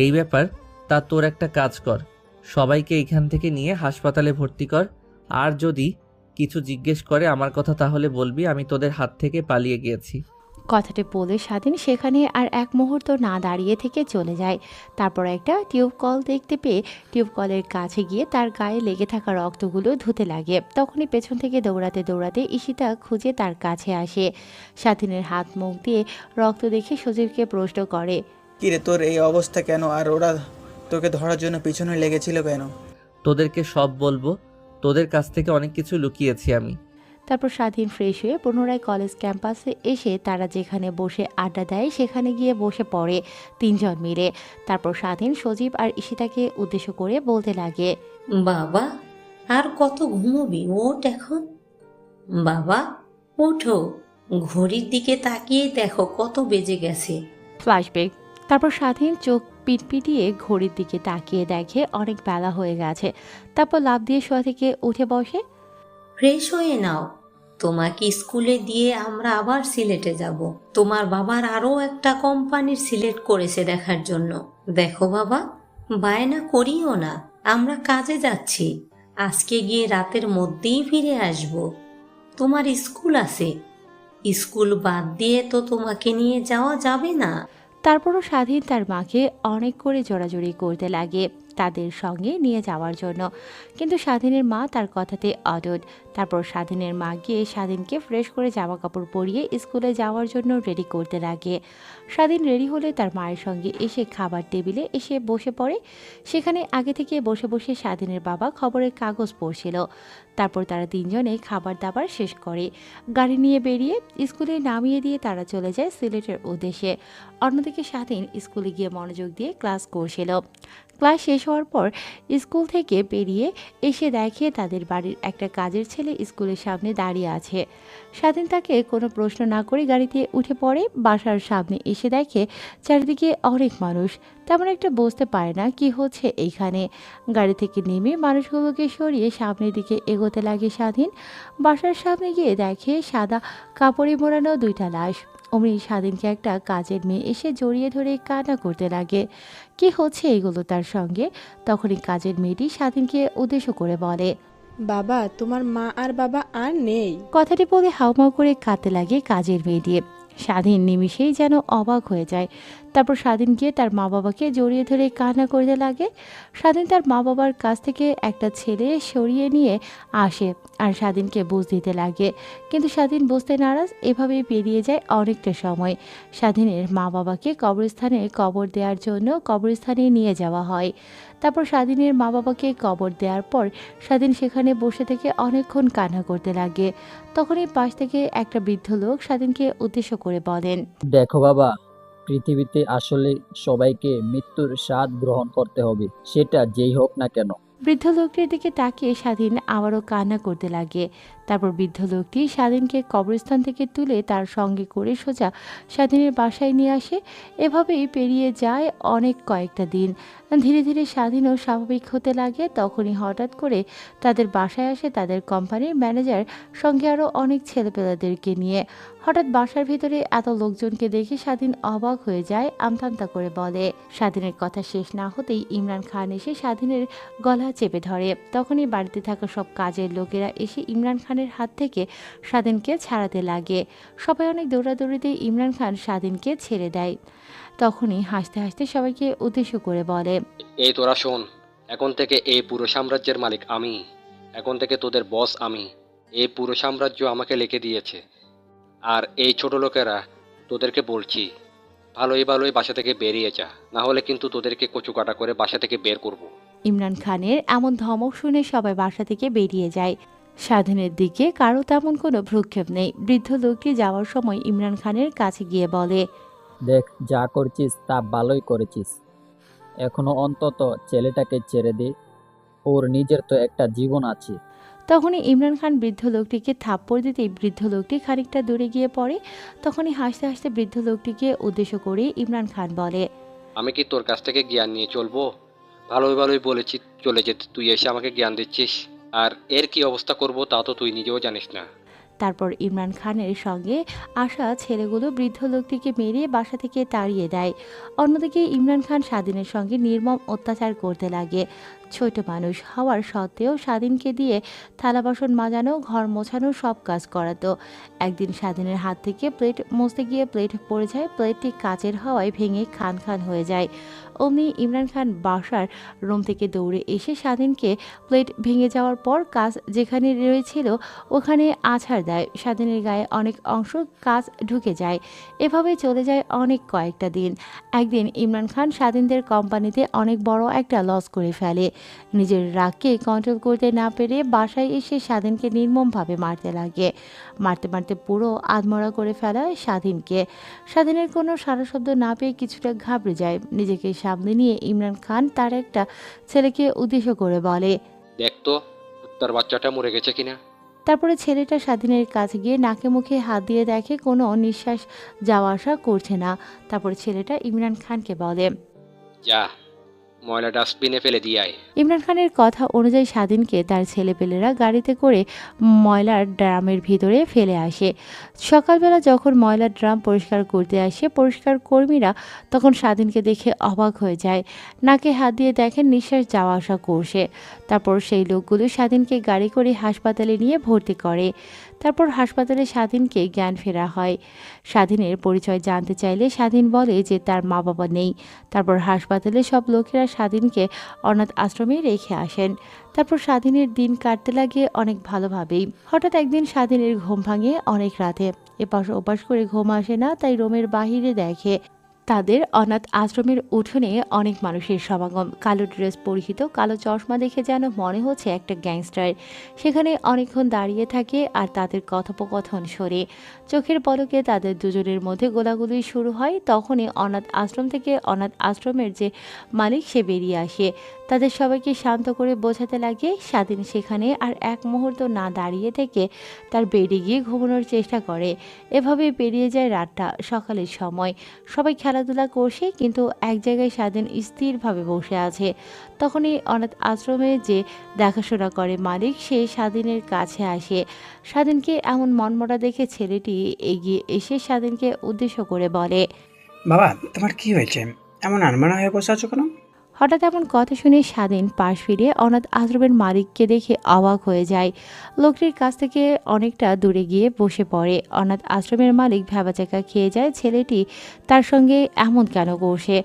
এই ব্যাপার। তা তোর একটা কাজ কর, সবাইকে এইখান থেকে নিয়ে হাসপাতালে ভর্তি কর। আর যদি কিছু জিজ্ঞেস করে আমার কথা তাহলে বলবি আমি তোদের হাত থেকে পালিয়ে গিয়েছি। কথাটি বলে স্বাধীন সেখানে আর এক মুহূর্ত না দাঁড়িয়ে থেকে চলে যায়। তারপর একটা টিউব কল দেখতে পেয়ে টিউব কলের কাছে গিয়ে তার গায়ে লেগে থাকা রক্তগুলো ধুতে লাগে। তখনই পেছন থেকে দৌড়াতে দৌড়াতে ঈশিতা খুঁজে তার কাছে আসে। স্বাধীনের হাত মুখ দিয়ে রক্ত দেখে সজীবকে প্রশ্ন করে, কিরে তোর এই অবস্থা কেন? আর ওরা তোকে ধরার জন্য পিছনে লেগেছিল কেন? তোদেরকে সব বলবো, তোদের কাছ থেকে অনেক কিছু লুকিয়েছি আমি। তারপর স্বাধীন ফ্রেশ হয়ে পুনরায় কলেজ ক্যাম্পাসে এসে তারা যেখানে বসে আড্ডা দেয় সেখানে গিয়ে বসে পড়ে তিনজন মিলে। তারপর স্বাধীন সজীব আর ঈশিতাকে উদ্দেশ্য করে বলতে লাগে, বাবা আর কত ঘুমোবি? ওঠ এখন বাবা, ওঠো, ঘড়ির দিকে তাকিয়ে দেখো কত বেজে গেছে। ফ্ল্যাশব্যাক। তারপর স্বাধীন চোখ পিটপিটিয়ে ঘড়ির দিকে তাকিয়ে দেখে অনেক বেলা হয়ে গেছে। তারপর লাফ দিয়ে শোয়া থেকে উঠে বসে, ফ্রেশ হয়ে নাও, তোমাকে স্কুলে দিয়ে আমরা আবার সিলেটে যাব। তোমার বাবার আরও একটা কোম্পানির সিলেক্ট করেছে দেখার জন্য। দেখো বাবা, বায়না করিও না, আমরা কাজে যাচ্ছি, আজকে গিয়ে রাতের মধ্যেই ফিরে আসব। তোমার স্কুল আছে, স্কুল বাদ দিয়ে তো তোমাকে নিয়ে যাওয়া যাবে না। তারপরও স্বাধীন তার মাকে অনেক করে জোরাজোরি করতে লাগে তাদের সঙ্গে নিয়ে যাওয়ার জন্য, কিন্তু স্বাধীনের মা তার কথাতে অটুট। তারপর স্বাধীনের মা গিয়ে স্বাধীনকে ফ্রেশ করে জামা কাপড় পরিয়ে স্কুলে যাওয়ার জন্য রেডি করতে লাগে। স্বাধীন রেডি হলে তার মায়ের সঙ্গে এসে খাবার টেবিলে এসে বসে পড়ে। সেখানে আগে থেকে বসে বসে স্বাধীনের বাবা খবরের কাগজ পড়ছিল। তারপর তারা তিনজনে খাবার দাবার শেষ করে গাড়ি নিয়ে বেরিয়ে স্কুলে নামিয়ে দিয়ে তারা চলে যায় সিলেটের উদ্দেশ্যে। অন্যদিকে স্বাধীন স্কুলে গিয়ে মনোযোগ দিয়ে ক্লাস করছিল। ক্লাস শেষ হওয়ার পর স্কুল থেকে বেরিয়ে এসে দেখে তাদের বাড়ির একটা কাজের ছেলে স্কুলের সামনে দাঁড়িয়ে আছে। স্বাধীন তাকে কোনো প্রশ্ন না করে গাড়িতে উঠে পড়ে। বাসার সামনে এসে দেখে চারিদিকে অনেক মানুষ, তেমন একটা বুঝতে পারে না কি হচ্ছে এইখানে। গাড়ি থেকে নেমে মানুষগুলোকে সরিয়ে সামনের দিকে এগোতে লাগে স্বাধীন। বাসার সামনে গিয়ে দেখে সাদা কাপড়ে মোড়ানো দুইটা লাশ। অমনি স্বাধীনকে একটা কাজের মেয়ে এসে জড়িয়ে ধরে কান্না করতে লাগে। কি হচ্ছে এগুলো তার সঙ্গে? তখনই কাজের মেয়েটি স্বাধীনকে উদ্দেশ্য করে বলে, বাবা, তোমার মা আর বাবা আর নেই। কথাটি বলে হাউমাউ করে কাঁদতে লাগে কাজের মেয়েটি। স্বাধীন নিমিষেই যেন অবাক হয়ে যায়। তারপর স্বাধীন গিয়ে তার মা বাবাকে জড়িয়ে ধরে কান্না করতে লাগে। স্বাধীন তার মা বাবার কাছ থেকে একটা ছেলে সরিয়ে নিয়ে আসে আর স্বাধীনকে বুঝ দিতে লাগে, কিন্তু স্বাধীন বুঝতে নারাজ। এভাবেই পেরিয়ে যায় অনেকটা সময়। স্বাধীনের মা বাবাকে কবরস্থানে কবর দেওয়ার জন্য কবরস্থানে নিয়ে যাওয়া হয়। তারপর স্বাধীনের মা বাবাকে কবর দেওয়ার পর স্বাধীন সেখানে বসে থেকে অনেকক্ষণ কান্না করতে লাগে। তখনই পাশ থেকে একটা বৃদ্ধ লোক স্বাধীনকে উদ্দেশ্য করে বলেন, দেখো বাবা, পৃথিবীতে আসলে সবাইকে মৃত্যুর স্বাদ গ্রহণ করতে হবে, সেটা যেই হোক না কেন। বৃদ্ধ লোকটির দিকে তাকিয়ে স্বাধীন আবারও কান্না করতে লাগে। তারপর বৃদ্ধ লোকটি স্বাধীনকে কবরস্থান থেকে তুলে তার সঙ্গে করে সোজা স্বাধীনের বাসায় নিয়ে আসে। এভাবেই পেরিয়ে যায় অনেক কয়েকটা দিন। ধীরে ধীরে স্বাধীনও স্বাভাবিক হতে লাগে। তখনই হঠাৎ করে তাদের বাসায় আসে তাদের কোম্পানির ম্যানেজার সঙ্গে আরও অনেক ছেলেপেলেদেরকে নিয়ে। হঠাৎ বাসার ভিতরে এত লোকজনকে দেখে স্বাধীন অবাক হয়ে যায়, আমতামতা করে বলে। স্বাধীনের কথা শেষ না হতেই ইমরান খান এসে স্বাধীনের গলা চেপে ধরে। তখনই বাড়িতে থাকা সব কাজের লোকেরা এসে ইমরান খানের হাত থেকে স্বাধীনকে ছাড়াতে লাগে। সবাই অনেক দৌড়াদৌড়িতে ইমরান খান স্বাধীনকে ছেড়ে দেয়। তখনই হাসতে হাসতে সবাইকে উদ্দেশ্য করে বলে, এই তোরা শোন, এখন থেকে এই পুরো সাম্রাজ্যের মালিক আমি। এখন থেকে তোদের বস আমি। এই পুরো সাম্রাজ্য আমাকে লিখে দিয়েছে। আর এই ছোট লোকেরা, তোদেরকে বলছি, ভালোই ভালোই বাসা থেকে বেরিয়ে যা, না হলে কিন্তু তোদেরকে কচুকাটা করে বাসা থেকে বের করব। ইমরান খানের এমন ধমক শুনে সবাই বাসা থেকে বেরিয়ে যায়। স্বাধীনের দিকে কারো তেমন কোনো ভ্রুক্ষেপ নেই। বৃদ্ধ লোকটি যাওয়ার সময় ইমরান খানের কাছে গিয়ে বলে, দেখ, যা করছিস তা ভালোই করেছিস, এখনো অন্তত ছেলেটাকে ছেড়ে দে, ওর নিজের তো একটা জীবন আছে। তখনই ইমরান খান বৃদ্ধ লোকটিকে থাপ্পড় দিতেই বৃদ্ধ লোকটি খানিকটা দূরে গিয়ে পড়ে। তখনই হাসতে হাসতে বৃদ্ধ লোকটিকে উদ্দেশ্য করে ইমরান খান বলে, আমি কি তোর কাছ থেকে জ্ঞান নিয়ে চলবো? ভালোই ভালোই বলেছি চলে যেতে, তুই এসে আমাকে জ্ঞান দিচ্ছিস। আর এর কি অবস্থা করব তা তো তুই নিজেও জানিস না। তারপর ইমরান খানের সঙ্গে আসা ছেলেগুলো বৃদ্ধ লোকটিকে মেরে বাসা থেকে তাড়িয়ে দেয়। অন্যদিকে ইমরান খান স্বাধীনের সঙ্গে নির্মম অত্যাচার করতে লাগে। ছোট মানুষ হওয়ার সত্ত্বেও স্বাধীনকে দিয়ে থালা বাসন মাজানো, ঘর মোছানো সব কাজ করাতো। একদিন স্বাধীনের হাত থেকে প্লেট মুছতে গিয়ে প্লেট পড়ে যায়। প্লেটটি কাচের হওয়ায় ভেঙে খান খান হয়ে যায়। অমনি ইমরান খান বাসার রুম থেকে দৌড়ে এসে স্বাধীনকে প্লেট ভেঙে যাওয়ার পর কাজ যেখানে রয়েছিল ওখানে আছাড় দেয়। স্বাধীনের গায়ে অনেক অংশ কাজ ঢুকে যায়। এভাবে চলে যায় অনেক কয়েকটা দিন। একদিন ইমরান খান স্বাধীনদের কোম্পানিতে অনেক বড় একটা লস করে ফেলে। নিজের রাগকে কন্ট্রোল করতে না পেরে বাসায় এসে স্বাধীনকে নির্মমভাবে মারতে লাগে। মারতে মারতে পুরো আধমরা করে ফেলায় স্বাধীনকে। স্বাধীনের কোনো সারা শব্দ না পেয়ে কিছুটা ঘাবড়ে যায়। নিজেকে সামনে নিয়ে ইমরান খান তার একটা ছেলেকে উদ্দেশ্য করে বলে, দেখ তো তার বাচ্চাটা মরে গেছে কিনা। তারপরে ছেলেটা স্বাধীনের কাছে গিয়ে নাকে মুখে হাত দিয়ে দেখে কোনো নিঃশ্বাস যাওয়া আসা করছে না। তারপরে ছেলেটা ইমরান খানকে বলে, যা ময়লা ডাস্টবিনে ফেলে দিয়ে আয়। ইমরান খানের কথা অনুযায়ী স্বাধীনকে তার ছেলেপেলেরা গাড়িতে করে ময়লার ড্রামের ভিতরে ফেলে আসে। সকালবেলা যখন ময়লার ড্রাম পরিষ্কার করতে আসে পরিষ্কার কর্মীরা, তখন স্বাধীনকে দেখে অবাক হয়ে যায়। নাকে হাত দিয়ে দেখেন নিঃশ্বাস যাওয়া আসা করছে। তারপর সেই লোকগুলো স্বাধীনকে গাড়ি করে হাসপাতালে নিয়ে ভর্তি করে। তারপর হাসপাতালে স্বাধীনকে জ্ঞান ফেরা হয়। স্বাধীনের পরিচয় জানতে চাইলে স্বাধীন বলে যে তার মা বাবা নেই। তারপর হাসপাতালে সব লোকেরা স্বাধীনকে অনাথ আশ্রমে রেখে আসেন। তারপর স্বাধীনের দিন কাটতে লাগে অনেক ভালোভাবেই। হঠাৎ একদিন স্বাধীনের ঘুম ভাঙে অনেক রাতে। এপাশ ওপাশ করে ঘুম আসে না, তাই রুমের বাহিরে দেখে তাদের অনাথ আশ্রমের উঠোনে অনেক মানুষের সমাগম। কালো ড্রেস পরিহিত, কালো চশমা দেখে যেন মনে হচ্ছে একটা গ্যাংস্টার সেখানে অনেকক্ষণ দাঁড়িয়ে থাকে আর তাদের কথোপকথন শোনে। চোখের পলকে তাদের দুজনের মধ্যে গোলাগুলি শুরু হয়। তখনই অনাথ আশ্রম থেকে অনাথ আশ্রমের যে মালিক সে বেরিয়ে আসে। তাদের সবাইকে শান্ত করে বোঝাতে লাগে। স্বাধীন সেখানে আর এক মুহূর্ত না দাঁড়িয়ে থেকে তার বেডে গিয়ে ঘুমানোর চেষ্টা করে। এভাবে পেরিয়ে যায় রাতটা। সকালের সময় সবাই খেলাধুলা করছে, কিন্তু এক জায়গায় স্বাধীন স্থিরভাবে বসে আছে। তখনই অনাথ আশ্রমে যে দেখাশোনা করে মালিক সে স্বাধীনের কাছে আসে। স্বাধীনকে এমন মনমরা দেখে ছেলেটি এগিয়ে এসে স্বাধীনকে উদ্দেশ্য করে বলে, বাবা, তোমার কি হয়েছে? এমন আনমনা হয়ে বসে আছো কেন? হঠাৎ এমন কথা শুনে স্বাধীন পাশ ফিরে অনাথ আশ্রমের মালিককে দেখে অবাক হয়ে যায়। লোকটির কাছ থেকে অনেকটা দূরে গিয়ে বসে পড়ে। অনাথ আশ্রমের মালিক ভ্যাবাচাকা খেয়ে যায়, ছেলেটি তার সঙ্গে এমন কেন করছে।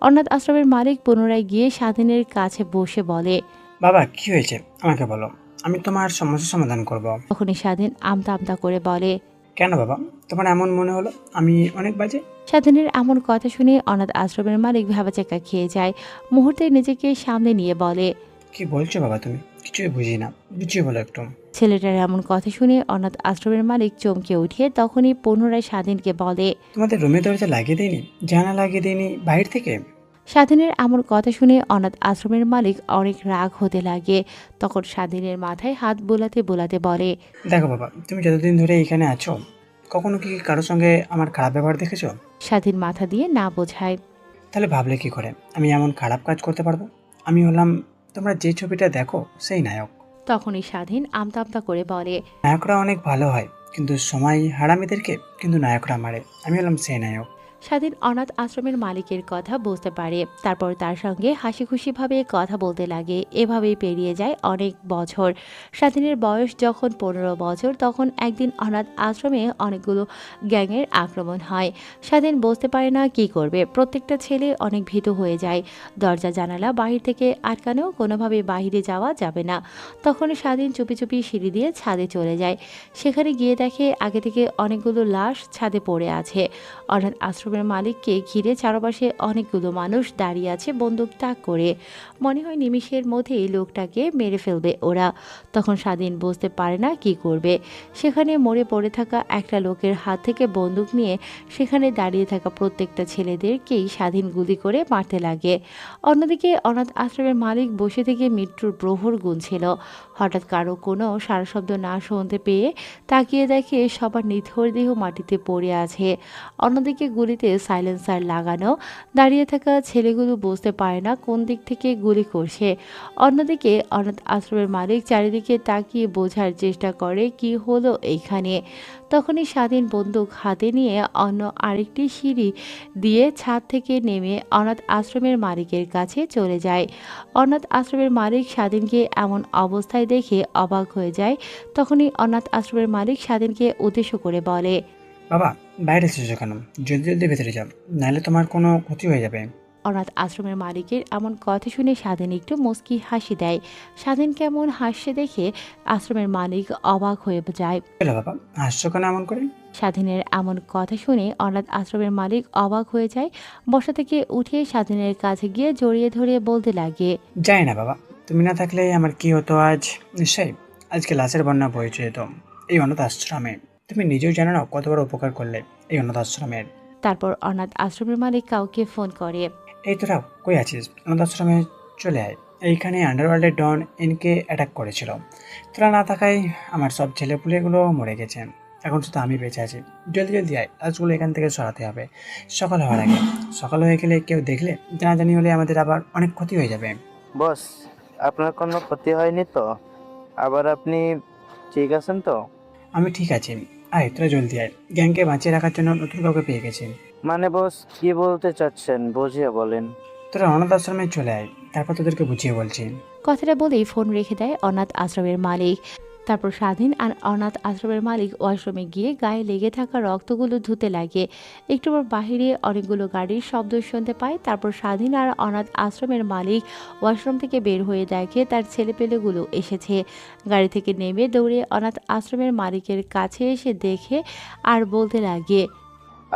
অনাথ আশ্রমের মালিক পুনরায় গিয়ে স্বাধীনের কাছে বসে বলে, বাবা কি হয়েছে আমাকে বলো, আমি তোমার সমস্যার সমাধান করব। তখনই স্বাধীন আমতা আমতা করে বলে, কেন বাবা, তোমার এমন মনে হলো আমি অনেক বাজে? স্বাধীনের এমন কথা শুনে অনাথ আশ্রমের মালিক ভ্যাবাচাকা খেয়ে যায়। মুহূর্তে নিজেকে সামনে নিয়ে বলে, কি বলছো বাবা তুমি? কিছুই বুঝি না, বুঝিয়ে বলো একটু। ছেলেটার এমন কথা শুনে অনাথ আশ্রমের মালিক চমকে উঠে তখনই পুনরায় স্বাধীনকে বলে, তোমাদের রুমে দরজা লাগিয়ে দিইনি, জানা লাগিয়ে দিইনি বাইরে থেকে? স্বাধীনের এমন কথা শুনে অনাথ আশ্রমের মালিক অনেক রাগ হতে লাগে। তখন স্বাধীনের মাথায় হাত বোলাতে বোলাতে বলে, দেখো বাবা, তুমি যতদিন ধরে এখানে আছো কখনো কি কারোর সঙ্গে আমার খারাপ ব্যবহার দেখেছো? স্বাধীন মাথা দিয়ে না বোঝায়। তাহলে ভাবলে কি করে আমি এমন খারাপ কাজ করতে পারবো? আমি হলাম তোমরা যে ছবিটা দেখো সেই নায়ক। তখনই স্বাধীন আমতা আমতা করে বলে, নায়করা অনেক ভালো হয় কিন্তু সময় হারামিদেরকে কিন্তু নায়করা মারে, আমি হলাম সেই নায়ক। স্বাধীন অনাথ আশ্রমের মালিকের কথা বুঝতে পারে। তারপর তার সঙ্গে হাসি খুশিভাবে কথা বলতে লাগে। এভাবেই পেরিয়ে যায় অনেক বছর। স্বাধীনের বয়স যখন 15 বছর, তখন একদিন অনাথ আশ্রমে অনেকগুলো গ্যাংয়ের আক্রমণ হয়। স্বাধীন বুঝতে পারে না কি করবে। প্রত্যেকটা ছেলে অনেক ভীত হয়ে যায়। দরজা জানালা বাহির থেকে আটকানো, কোনোভাবে বাহিরে যাওয়া যাবে না। তখন স্বাধীন চুপি চুপি সিঁড়ি দিয়ে ছাদে চলে যায়। সেখানে গিয়ে দেখে আগে থেকে অনেকগুলো লাশ ছাদে পড়ে আছে। অনাথ আশ্রমের মালিককে ঘিরে চারপাশে অনেকগুলো মানুষ দাঁড়িয়ে আছে বন্দুক তাক করে। মনে হয় নিমিষের মধ্যেই লোকটাকে মেরে ফেলবে ওরা। তখন স্বাধীন বুঝতে পারে না কি করবে। সেখানে মরে পড়ে থাকা একটা লোকের হাত থেকে বন্দুক নিয়ে সেখানে দাঁড়িয়ে থাকা প্রত্যেকটা ছেলেদেরকেই স্বাধীন গুলি করে মারতে লাগে। অন্যদিকে অনাথ আশ্রমের মালিক বসে থেকে মৃত্যুর প্রহর গুনছিল। হঠাৎ কারো কোনো সারা শব্দ না শুনতে পেয়ে তাকিয়ে দেখে সবার নিথর দেহ মাটিতে পড়ে আছে। অন্যদিকে গুলিতে সাইলেন্সার লাগানো। দাঁড়িয়ে থাকা ছেলেগুলো বুঝতে পারে না কোন দিক থেকে গুলি করছে। অন্যদিকে অনাথ আশ্রমের মালিক চারিদিকে তাকিয়ে বোঝার চেষ্টা করে কি হলো এইখানে। তখনই স্বাধীন বন্দুক হাতে নিয়ে অন্য আরেকটি সিঁড়ি দিয়ে ছাদ থেকে নেমে অনাথ আশ্রমের মালিকের কাছে চলে যায়। অনাথ আশ্রমের মালিক স্বাধীনকে এমন অবস্থায় দেখে অবাক হয়ে যায়। তখনই অনাথ আশ্রমের মালিক স্বাধীনকে উদ্দেশ্য করে বলে, বাবা বাইরে এসেছো কেন? জলদি জলদি ভেতরে যাও, নাহলে তোমার কোনো ক্ষতি হয়ে যাবে। অনাথ আশ্রমের মালিকের এমন কথা শুনে স্বাধীন একটু মুচকি হাসি দেয়। স্বাধীন কেমন হাসছে দেখে আশ্রমের মালিক অবাক হয়ে যায়। চলো বাবা, হাসছো কেন এমন করে? স্বাধীনের এমন কথা শুনে অনাথ আশ্রমের মালিক অবাক হয়ে যায়। বসা থেকে উঠে স্বাধীনের কাছে গিয়ে জড়িয়ে ধরে বলতে লাগে, যাই না বাবা, তুমি না থাকলে আমার কি হতো আজ? নিশ্চয়ই আজকে লাশের বন্যা বইছে যেত এই অনাথ আশ্রমে। তুমি নিজেও জানো না কত বড় উপকার করলে এই অনাথ আশ্রমের। তারপর অনাথ আশ্রমের মালিক কাউকে ফোন করে, এই তোরা কই আছিস? অনাথ আশ্রমে চলে আয়, এইখানে আন্ডারওয়ার্ল্ডের ডন এনকে অ্যাটাক করেছিল। তোরা না থাকায় আমার সব ছেলেপুলেগুলো মরে গেছে, এখন শুধু আমি বেঁচে আছি। জলদি জলদি আয়, লাশগুলো এখান থেকে সরাতে হবে সকাল হওয়ার আগে। সকাল হয়ে গেলে কেউ দেখলে জানাজানি হলে আমাদের আবার অনেক ক্ষতি হয়ে যাবে। বস, আপনার কোনো ক্ষতি হয়নি তো? আবার আপনি ঠিক আছেন তো? আমি ঠিক আছি, আয় তোরা জলদি আয়। গ্যাংকে বাঁচিয়ে রাখার জন্য নতুন কাউকে পেয়ে গেছি। মানে বস, কি বলতে চাচ্ছেন বুঝিয়ে বলেন। তোরা অনাথ আশ্রমে চলে আয়, তারপর তোদেরকে বুঝিয়ে বলছি। কথাটা বলেই ফোন রেখে দেয় অনাথ আশ্রমের মালিক। তারপর স্বাধীন আর অনাথ আশ্রমের মালিক ওয়াশরুমে গিয়ে গায়ে লেগে থাকা রক্তগুলো ধুতে লাগে। একটু পর বাহিরে অনেকগুলো গাড়ির শব্দ শুনতে পায়। তারপর স্বাধীন আর অনাথ আশ্রমের মালিক ওয়াশরুম থেকে বের হয়ে দেখে তার ছেলেপেলেগুলো এসেছে। গাড়ি থেকে নেমে দৌড়ে অনাথ আশ্রমের মালিকের কাছে এসে দেখে আর বলতে লাগে,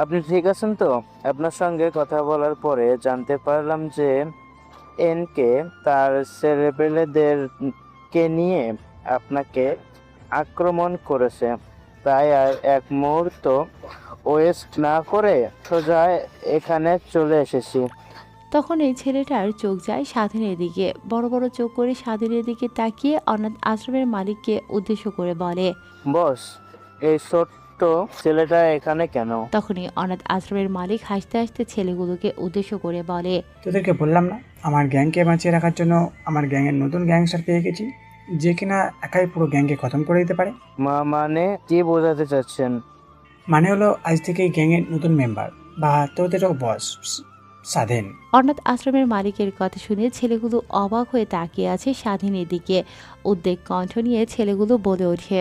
আপনি ঠিক আছেন তো? আপনার সঙ্গে কথা বলার পরে জানতে পারলাম যে এনকে তার ছেলেপেলেদেরকে নিয়ে আপনাকে আক্রমণ করেছে। তাই আর এক মুহূর্ত ওয়েস্ট না করে সোজা এখানে চলে এসেছি। তখন এই ছেলেটার চোখ যায় স্বাধীনের দিকে। বড় বড় চোখ করে স্বাধীনের দিকে তাকিয়ে অনাথ আশ্রমের মালিককে উদ্দেশ্য করে বলে, বস, এই ছোট্ট ছেলেটা এখানে কেন? তখনই অনাথ আশ্রমের মালিক হাসতে হাসতে ছেলেগুলোকে উদ্দেশ্য করে বলে, তোদেরকে বললাম না আমার গ্যাংকে বাঁচিয়ে রাখার জন্য আমার গ্যাংয়ের নতুন গ্যাংস্টার পেয়ে গেছি, যে কিনা একাই পুরো গ্যাংকে খতম করে দিতে পারে। মানে কি বোঝাতে চাচ্ছেন? মানে হলো আজ থেকে এই গ্যাংয়ের নতুন মেম্বার বা তোদেরও বস স্বাধীন। অনাথ আশ্রমের মালিকের কথা শুনে ছেলেগুলো অবাক হয়ে তাকিয়ে আছে স্বাধীনের দিকে। উদ্বেগ কণ্ঠ নিয়ে ছেলেগুলো বলে ওঠে,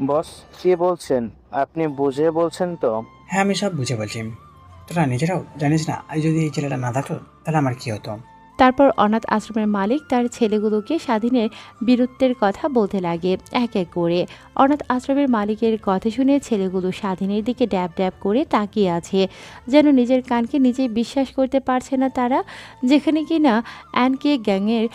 বস কি বলছেন? আপনি বুঝে বলছেন তো? হ্যাঁ, আমি সব বুঝে বলছি। তোরা নিজেরাও জানিস না, আজ যদি এই ছেলেটা না থাকতো তাহলে আমার কি হতো। তারপর অনাথ আশ্রমের মালিক তার ছেলেগুলোকে স্বাধীনের বীরত্বের কথা বলতে লাগে এক এক করে। অনাথ আশ্রমের মালিকের কথা শুনে ছেলেগুলো স্বাধীনের দিকে ড্যাব ড্যাব করে তাকিয়ে আছে, যেন নিজের কানকে নিজেই বিশ্বাস করতে পারছে না তারা। যেখানে কিনা অ্যানকে গ্যাংয়ের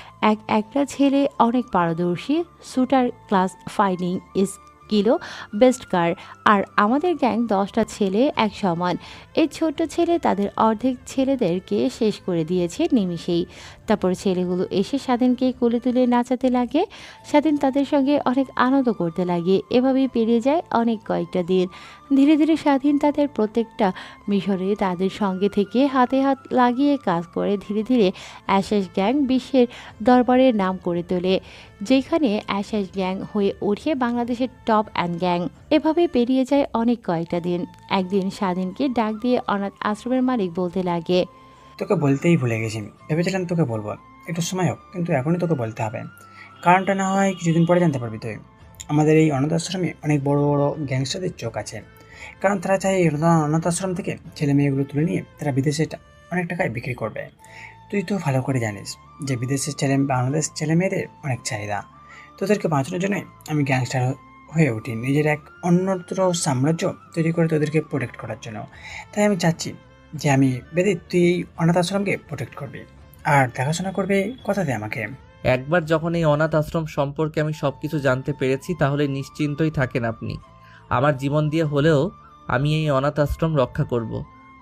একটা ছেলে অনেক পারদর্শী shooter, class fighting স্কিলও best car, আর আমাদের গ্যাং 10টা ছেলে এক সমান। এই ছোট্ট ছেলে তাদের অর্ধেক ছেলেদেরকে শেষ করে দিয়েছে নিমিষেই। তারপর ছেলেগুলো এসে স্বাধীনকে কোলে তুলে নাচাতে লাগে। স্বাধীন তাদের সঙ্গে অনেক আনন্দ করতে লাগে। এভাবেই পেরিয়ে যায় অনেক কয়েকটা দিন। ধীরে ধীরে স্বাধীন তাদের প্রত্যেকটা মিশরে তাদের সঙ্গে থেকে হাতে হাত লাগিয়ে কাজ করে ধীরে ধীরে অ্যাশেজ গ্যাং বিশ্বের দরবারে নাম করে তোলে, যেখানে অ্যাশেজ গ্যাং হয়ে ওঠে বাংলাদেশের টপ অ্যান্ড গ্যাং। এভাবে পেরিয়ে যায় অনেক কয়েকটা দিন। একদিন স্বাধীনকে ডাক দিয়ে অনাথ আশ্রমের মালিক বলতে লাগে, তোকে বলতেই ভুলে গেছি, ভেবেছিলাম তোকে বলবো, একটু সময় হোক, কিন্তু এখনই তোকে বলতে হবে। কারণটা না হয় কিছুদিন পরে জানতে পারবি তুই। আমাদের এই অনাথ আশ্রমে অনেক বড় বড় গ্যাংস্টারদের চোখ আছে, কারণ তারা চাই এই অনাথ আশ্রম থেকে ছেলে মেয়েগুলো তুলে নিয়ে তারা বিদেশে অনেক টাকায় বিক্রি করবে। তুই তো ভালো করে জানিস যে বিদেশের বাংলাদেশ ছেলে মেয়েদের অনেক চাহিদা। তোদেরকে বাঁচানোর জন্যই আমি গ্যাংস্টার হয়ে উঠি, নিজের এক অন্যত্র সাম্রাজ্য তৈরি করে তোদেরকে প্রোটেক্ট করার জন্য। তাই আমি চাচ্ছি যে আমি বেদিত তুই এই অনাথ আশ্রমকে প্রোটেক্ট করবি আর দেখাশোনা করবে, কথা দে আমাকে। একবার যখন এই অনাথ আশ্রম সম্পর্কে আমি সব কিছু জানতে পেরেছি, তাহলে নিশ্চিন্তই থাকেন আপনি। আমার জীবন দিয়ে হলেও আমি এই অনাথ আশ্রম রক্ষা করব।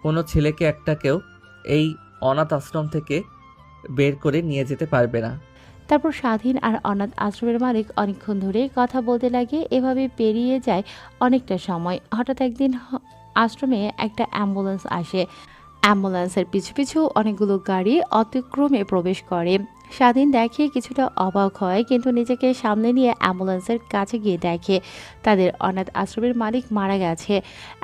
কোনো ছেলেকে একটাকেও এই অনাথ আশ্রম থেকে বের করে নিয়ে যেতে পারবে না। তারপর স্বাধীন আর অনাথ আশ্রমের মালিক অনেকক্ষণ ধরে কথা বলতে লাগে। এভাবে পেরিয়ে যায় অনেকটা সময়। হঠাৎ একদিন আশ্রমে একটা অ্যাম্বুলেন্স আসে। অ্যাম্বুলেন্সের পিছু পিছু অনেকগুলো গাড়ি অতিক্রমে প্রবেশ করে। স্বাধীন দেখে কিছুটা অবাক হয়, কিন্তু নিজেকে সামনে নিয়ে অ্যাম্বুলেন্সের কাছে গিয়ে দেখে তাদের অনাথ আশ্রমের মালিক মারা গেছে।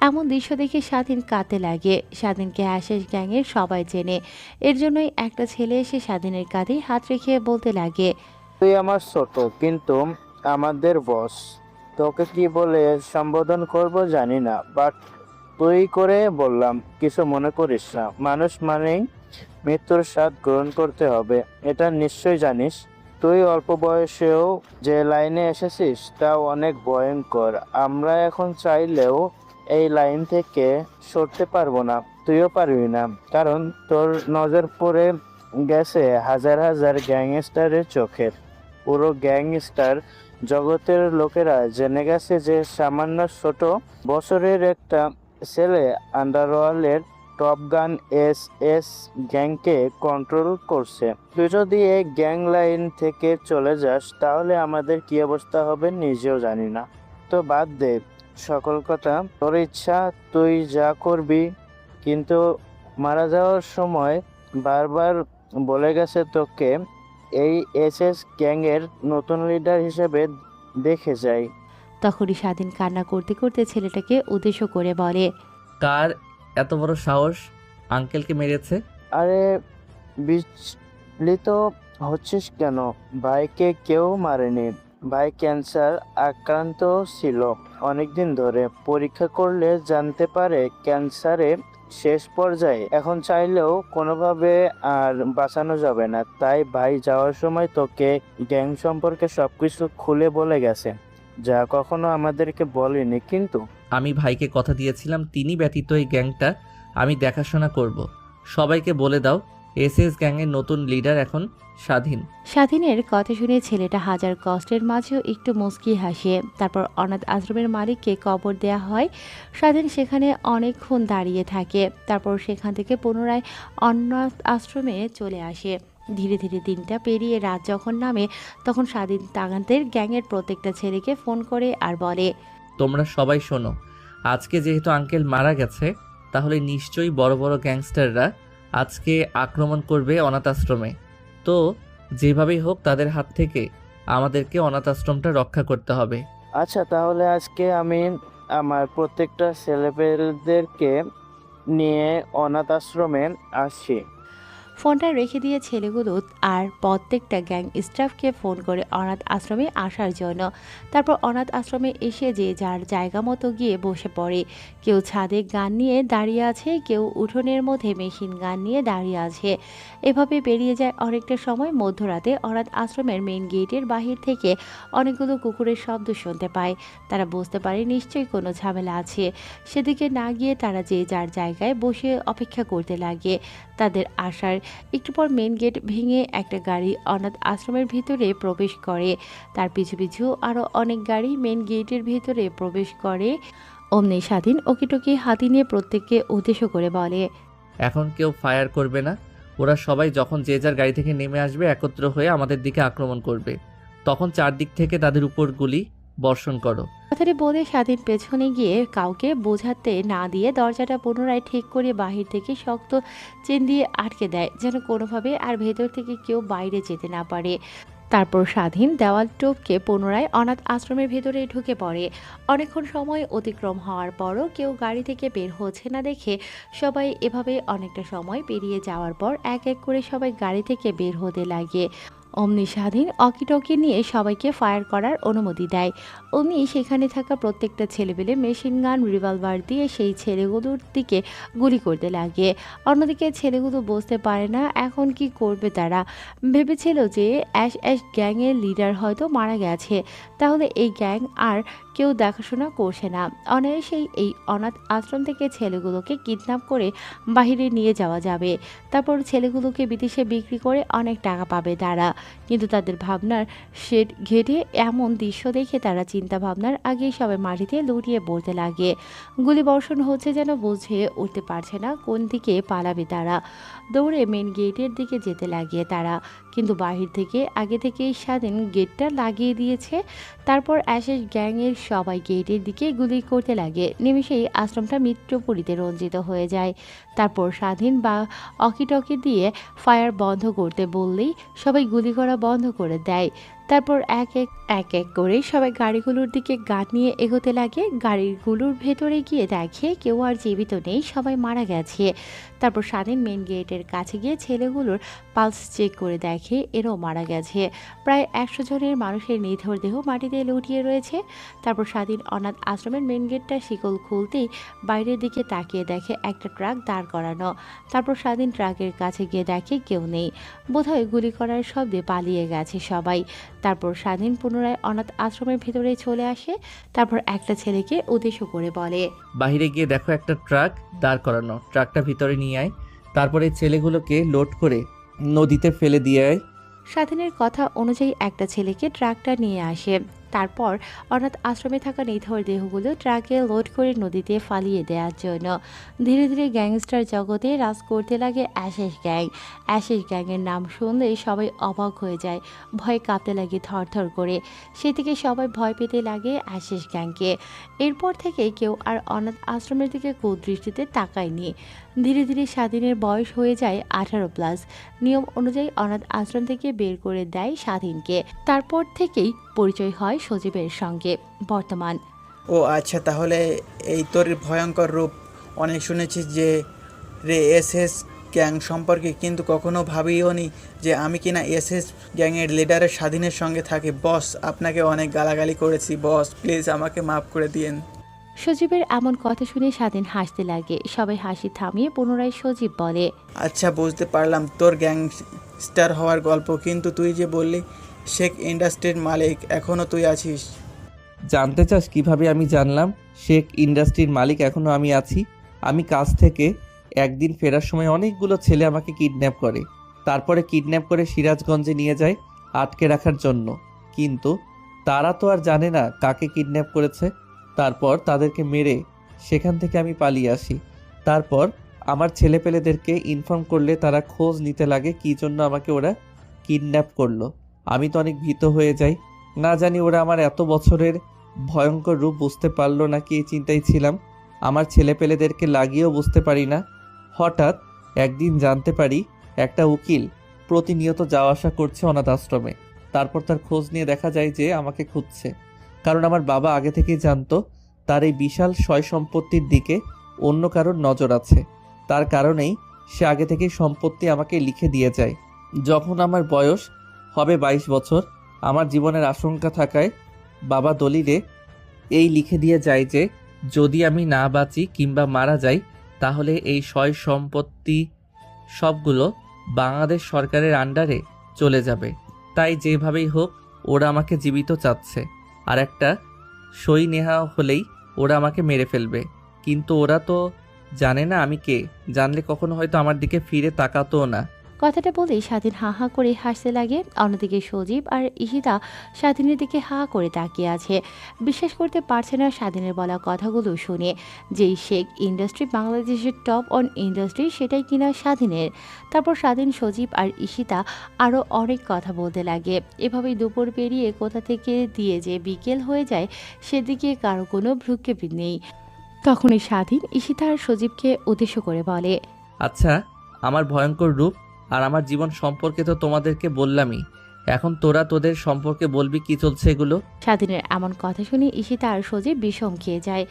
এমন দৃশ্য দেখে স্বাধীন কাঁদতে লাগে। স্বাধীনকে অ্যাশেজ গ্যাংয়ের সবাই চেনে, এর জন্যই একটা ছেলে এসে স্বাধীনের কাঁধে হাত রেখে বলতে লাগে, তুই আমার ছোট কিন্তু আমাদের বস। তোকে কি বলে সম্বোধন করব জানি না, বাট তুই করে বললাম, কিছু মনে করিস না। মানুষ মানেই মৃত্যুর স্বাদ গ্রহণ করতে হবে, এটা নিশ্চয় জানিস। তুই অল্প বয়সেও যে লাইনে এসেছিস তা অনেক ভয়ঙ্কর। আমরা এখন চাইলেও এই লাইন থেকে সরতে পারবো না, তুইও পারবি না, কারণ তোর নজর পড়ে গেছে হাজার হাজার গ্যাংস্টারের চোখে। পুরো গ্যাংস্টার জগতের লোকেরা জেনে গেছে যে সামান্য ছোট বছরের একটা ছেলে আন্ডারওয়ার্ল্ডের টপ গান এস গ্যাংকে কন্ট্রোল করছে। তুই যদি এই গ্যাং লাইন থেকে চলে যাস তাহলে আমাদের কি অবস্থা হবে নিজেও জানি না। তো বাদ দে সকল কথা, তোর ইচ্ছা তুই যা করবি। কিন্তু মারা যাওয়ার সময় বারবার বলে গেছে তোকে এই এস গ্যাংয়ের নতুন লিডার হিসেবে দেখে যাই। তখনই স্বাধীন কান্না করতে করতে ছেলেটাকে উদ্দেশ্য করে বলে, কার এত বড় সাহস আঙ্কেলকে মেরেছে? আরে বিচলিত হচ্ছিস কেন? ভাইকে কেউ মারেনি। ভাই ক্যান্সার আক্রান্ত ছিল অনেকদিন ধরে। পরীক্ষা করলে জানতে পারে ক্যান্সারে শেষ পর্যায়ে। এখন চাইলেও কোনোভাবে আর বাঁচানো যাবে না। তাই ভাই যাওয়ার সময় তোকে গ্যাং সম্পর্কে সবকিছু খুলে বলে গেছে, যা কখনো আমাদেরকে বলেনি। কিন্তু আমি ভাইকে কথা দিয়েছিলাম তিনি ব্যতীত এই গ্যাংটা আমি দেখাশোনা করব। সবাইকে বলে দাও এস গ্যাংয়ের নতুন লিডার এখন স্বাধীন। স্বাধীনের কথা শুনে ছেলেটা হাজার কষ্টের মাঝেও একটু মুচকি হাসে। তারপর অনাথ আশ্রমের মালিককে কবর দেয়া হয়। স্বাধীন সেখানে অনেকক্ষণ দাঁড়িয়ে থাকে। তারপর সেখান থেকে পুনরায় অনাথ আশ্রমে চলে আসে। ধীরে ধীরে দিনটা পেরিয়ে রাত যখন নামে তখন স্বাধীন তাগানদের গ্যাংয়ের প্রত্যেকটা ছেলেকে ফোন করে আর বলে, তোমরা সবাই শোনো, আজকে যেহেতু আঙ্কেল মারা গেছে তাহলে নিশ্চয়ই বড় বড় গ্যাংস্টাররা আজকে আক্রমণ করবে অনাথ আশ্রমে। তো যেভাবেই হোক তাদের হাত থেকে আমাদেরকে অনাথ আশ্রমটা রক্ষা করতে হবে। আচ্ছা, তাহলে আজকে আমি আমার প্রত্যেকটা ছেলেপেলেদেরকে নিয়ে অনাথ আশ্রমে আসছি। ফোনটা রেখে দিয়ে ছেলেগুলো আর প্রত্যেকটা গ্যাং স্টাফকে ফোন করে অনাথ আশ্রমে আসার জন্য। তারপর অনাথ আশ্রমে এসে যে যার জায়গা মতো গিয়ে বসে পড়ে। কেউ ছাদে গান নিয়ে দাঁড়িয়ে আছে, কেউ উঠোনের মধ্যে মেশিন গান নিয়ে দাঁড়িয়ে আছে। এভাবে বেরিয়ে যায় অনেকটা সময়। মধ্যরাতে অনাথ আশ্রমের মেইন গেটের বাহির থেকে অনেকগুলো কুকুরের শব্দ শুনতে পায়। তারা বুঝতে পারে নিশ্চয়ই কোনো ঝামেলা আছে। সেদিকে না গিয়ে তারা যে যার জায়গায় বসে অপেক্ষা করতে লাগে তাদের আসার। একটু পর মেন গেট ভেঙে একটা গাড়ি অনাথ আশ্রমের ভিতরে প্রবেশ করে। তার পিছু পিছু আরও অনেক গাড়ি মেন গেটের ভিতরে প্রবেশ করে। অমনি স্বাধীন ওকিটকি হাতি নিয়ে প্রত্যেককে উদ্দেশ্য করে বলে, এখন কেউ ফায়ার করবে না। ওরা সবাই যখন যে যার গাড়ি থেকে নেমে আসবে একত্র হয়ে আমাদের দিকে আক্রমণ করবে, তখন চারদিক থেকে তাদের উপর গুলি বর্ষণ করো। কথাটি বলে স্বাধীন পেছনে গিয়ে কাউকে বোঝাতে না দিয়ে দরজাটা পুনরায় ঠিক করে বাহির থেকে শক্ত চেন দিয়ে আটকে দেয়, যেন কোনোভাবে আর ভেতর থেকে কেউ বাইরে যেতে না পারে। তারপর স্বাধীন দেওয়াল টপকে পুনরায় অনাথ আশ্রমের ভেতরে ঢুকে পড়ে। অনেকক্ষণ সময় অতিক্রম হওয়ার পরও কেউ গাড়ি থেকে বের হচ্ছে না দেখে সবাই এভাবে অনেকটা সময় পেরিয়ে যাওয়ার পর এক এক করে সবাই গাড়ি থেকে বের হতে লাগে। অমনি স্বাধীন অকিটকি নিয়ে সবাইকে ফায়ার করার অনুমতি দেয়। অমনি সেখানে থাকা প্রত্যেকটা ছেলেবেলে মেশিন গান রিভলভার দিয়ে সেই ছেলেগুলোর দিকে গুলি করতে লাগে। অন্যদিকে ছেলেগুলো বুঝতে পারে না এখন কি করবে তারা। ভেবেছিল যে অ্যাশ গ্যাংয়ের লিডার হয়তো মারা গেছে, তাহলে এই গ্যাং আর কেউ দেখাশোনা করছে না। অনায়াসেই এই অনাথ আশ্রম থেকে ছেলেগুলোকে কিডন্যাপ করে বাহিরে নিয়ে যাওয়া যাবে। তারপর ছেলেগুলোকে বিদেশে বিক্রি করে অনেক টাকা পাবে তারা। কিন্তু তাদের ভাবনার শেড ঘেটে এমন দৃশ্য দেখে তারা চিন্তা ভাবনার আগেই সবাই মাটিতে লুটিয়ে পড়তে লাগে। গুলি বর্ষণ হচ্ছে যেন বুঝে উঠতে পারছে না কোন দিকে পালাবে তারা। দৌড়ে মেন গেটের দিকে যেতে লাগে তারা, কিন্তু বাহির থেকে আগে থেকেই স্বাধীন গেটটা লাগিয়ে দিয়েছে। তারপর অ্যাশেজ গ্যাংয়ের সবাই গেটের দিকে গুলি করতে লাগে। নিমেষেই আশ্রমটা মৃত্যুপুরীতে রঞ্জিত হয়ে যায়। তারপর স্বাধীন বা অকিটকি দিয়ে ফায়ার বন্ধ করতে বললেই সবাই গুলি করা বন্ধ করে দেয়। তারপর এক এক করে সবাই গাড়িগুলোর দিকে গান নিয়ে এগোতে লাগে। গাড়িগুলোর ভেতরে গিয়ে দেখে কেউ আর জীবিত নেই, সবাই মারা গেছে। তারপর স্বাধীন মেন গেটের কাছে গিয়ে ছেলেগুলোর পালস চেক করে দেখে এরাও মারা গেছে। প্রায় 100 জনের মানুষের নিথর দেহ মাটিতে লুটিয়ে রয়েছে। তারপর স্বাধীন অনাথ আশ্রমের মেন গেটটা শিকল খুলতেই বাইরের দিকে তাকিয়ে দেখে একটা ট্রাক দাঁড় করানো। তারপর স্বাধীন ট্রাকের কাছে গিয়ে দেখে কেউ নেই, বোধহয় গুলি করার শব্দে পালিয়ে গেছে সবাই। তারপর স্বাধীন পুনরায় অনাথ আশ্রমের ভেতরে চলে আসে। তারপর একটা ছেলেকে উদ্দেশ্য করে বলে, বাইরে গিয়ে দেখো একটা ট্রাক দাঁড় করানো, ট্রাকটা ভিতরে নিয়ে আয়। তারপরে ছেলেগুলোকে লোড করে নদীতে ফেলে দিয়ে আয়। স্বাধীনের কথা অনুযায়ী একটা ছেলেকে ট্রাকটা নিয়ে আসে। তারপর অনাথ আশ্রমে থাকা নিথর দেহগুলো ট্রাকে লোড করে নদীতে ফালিয়ে দেওয়ার জন্য। ধীরে ধীরে গ্যাংস্টার জগতে রাজ করতে লাগে অ্যাশেজ গ্যাং। অ্যাশেজ গ্যাংয়ের নাম শুনলেই সবাই অবাক হয়ে যায়, ভয়ে কাঁপতে লাগে থরথর করে। সে থেকে সবাই ভয় পেতে লাগে অ্যাশেজ গ্যাংকে। এরপর থেকে কেউ আর অনাথ আশ্রমের দিকে কুদৃষ্টিতে তাকায়নি। ধীরে ধীরে স্বাধীনের বয়স হয়ে যায় 18+। নিয়ম অনুযায়ী অনাথ আশ্রম থেকে বের করে দেয় স্বাধীনকে। তারপর থেকেই পরিচয় হয় সজীবের সঙ্গে। বর্তমান ও আচ্ছা, তাহলে এই তোর ভয়ঙ্কর রূপ। অনেক শুনেছি যে এসএস গ্যাং সম্পর্কে, কিন্তু কখনো ভাবিওনি যে আমি কিনা এসএস গ্যাংয়ের লিডারের স্বাধীনের সঙ্গে থাকি। বস, আপনাকে অনেক গালাগালি করেছি বস, প্লিজ আমাকে মাফ করে দিন। সজীবের এমন কথা শুনে স্বাধীন হাসতে লাগে। সবাই হাসি থামিয়ে পুনরায় সজীব বলে, আচ্ছা, বুঝতে পারলাম তোর গ্যাংস্টার হওয়ার গল্প, কিন্তু তুই যে বললি শেখ ইন্ডাস্ট্রির মালিক, এখনও তুই আছিস? জানতে চাস কিভাবে আমি জানলাম শেখ ইন্ডাস্ট্রির মালিক এখনও আমি আছি? আমি কাজ থেকে একদিন ফেরার সময় অনেকগুলো ছেলে আমাকে কিডন্যাপ করে। তারপরে কিডন্যাপ করে সিরাজগঞ্জে নিয়ে যায় আটকে রাখার জন্য। কিন্তু তারা তো আর জানে না কাকে কিডন্যাপ করেছে। তারপর তাদেরকে মেরে সেখান থেকে আমি পালিয়ে আসি। তারপর আমার ছেলেপেলেদেরকে ইনফর্ম করলে তারা খোঁজ নিতে লাগে কী জন্য আমাকে ওরা কিডন্যাপ করলো। আমি তো অনেক ভীত হয়ে যাই। না জানি ওরা আমার এত বছরের ভয়ঙ্কর রূপ বুঝতে পারলো নাকি, এই চিন্তায় ছিলাম। আমার ছেলেপেলেদেরকে লাগিয়েও বুঝতে পারি না। হঠাৎ একদিন জানতে পারি একটা উকিল প্রতিনিয়ত যাওয়া আসা করছে অনাথ আশ্রমে। তারপর তার খোঁজ নিয়ে দেখা যায় যে আমাকে খুঁজছে, কারণ আমার বাবা আগে থেকেই জানতো তার এই বিশাল সয় সম্পত্তির দিকে অন্য কারোর নজর আছে। তার কারণেই সে আগে থেকেই সম্পত্তি আমাকে লিখে দিয়ে যায়। যখন আমার বয়স হবে 22 বছর, আমার জীবনের আশঙ্কা থাকায় বাবা দলিলে এই লিখে দিয়ে যায় যে যদি আমি না বাঁচি কিংবা মারা যাই তাহলে এই সয় সম্পত্তি সবগুলো বাংলাদেশ সরকারের আন্ডারে চলে যাবে। তাই যেভাবেই হোক ওরা আমাকে জীবিত চাচ্ছে, আর একটা সই নেওয়া হলেই ওরা আমাকে মেরে ফেলবে। কিন্তু ওরা তো জানে না আমি কে, জানলে কখনো হয়তো আমার দিকে ফিরে তাকাতও না। কথাটা বলেই স্বাধীন হা হা করে হাসতে লাগে। অন্যদিকে সজীব আর ঈশিতা স্বাধীনের দিকে হা করে তাকিয়ে আছে। বিশ্বাস করতে পারছে না স্বাধীনের বলা কথাগুলো শুনে, যেই শেখ ইন্ডাস্ট্রি বাংলাদেশের টপ অন ইন্ডাস্ট্রি সেটাই কিনা স্বাধীনের। তারপর স্বাধীন, সজীব আর ঈশিতা আরও অনেক কথা বলতে লাগে। এভাবেই দুপুর পেরিয়ে কোথা থেকে দিয়ে যে বিকেল হয়ে যায় সেদিকে কারো কোনো ভ্রুক্ষেপ নেই। তখনই স্বাধীন ঈশিতা আর সজীবকে উদ্দেশ্য করে বলে, আচ্ছা, আমার ভয়ঙ্কর রূপ আর আমার জীবন সম্পর্কে তো তোমাদেরকে বললামই, এখন তোরা তোদের সম্পর্কে বলবি কি চলছে এগুলো। স্বাধীনের এমন কথা শুনে ঈশিতা আর সজীব বিষম খেয়ে যায়।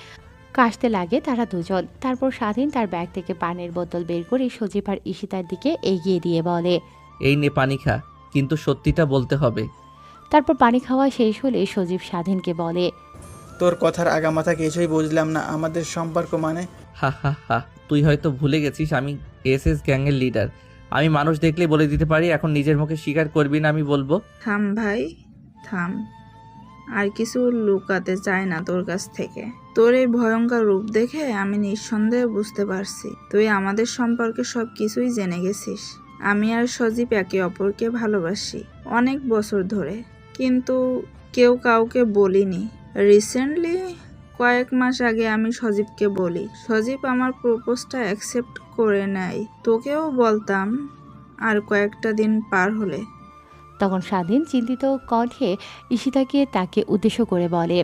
কাশতে লাগে তারা দুজন। তারপর স্বাধীন তার ব্যাগ থেকে পানির বোতল বের করে সজীব আর ঈশিতার দিকে এগিয়ে দিয়ে বলে, এই নে পানি খা, কিন্তু সত্যিটা বলতে হবে। তারপর পানি খাওয়া শেষ হলে সজীব স্বাধীনকে বলে, তোর কথার আগামাথা কিছুই বুঝলাম না। আমাদের সম্পর্ক মানে? হা হা হা, তুই হয়তো ভুলে গেছিস আমি এসএস গ্যাংয়ের লিডার। আমি মানুষ দেখলেই বলে দিতে পারি, এখন নিজের মুখে স্বীকার করবি না আমি বলবো? থাম ভাই, থাম। আর কিছু লুকাতে চাই না তোর কাছ থেকে। তোর এই ভয়ঙ্কর রূপ দেখে আমি নিঃসন্দেহে বুঝতে পারছি তুই আমাদের সম্পর্কে সব কিছুই জেনে গেছিস। আমি আর সজীব একে অপরকে ভালোবাসি অনেক বছর ধরে, কিন্তু কেউ কাউকে বলিনি। রিসেন্টলি কয়েক মাস আগে আমি সজীবকে বলি। সজীব আমার প্রপোজটা অ্যাকসেপ্ট করে নেয়। তোকেও বলতাম আর কয়েকটা দিন পার হলে। তখন স্বাধীন চিন্তিত কণ্ঠে ঈশিতাকে তাকে উদ্দেশ্য করে বলে,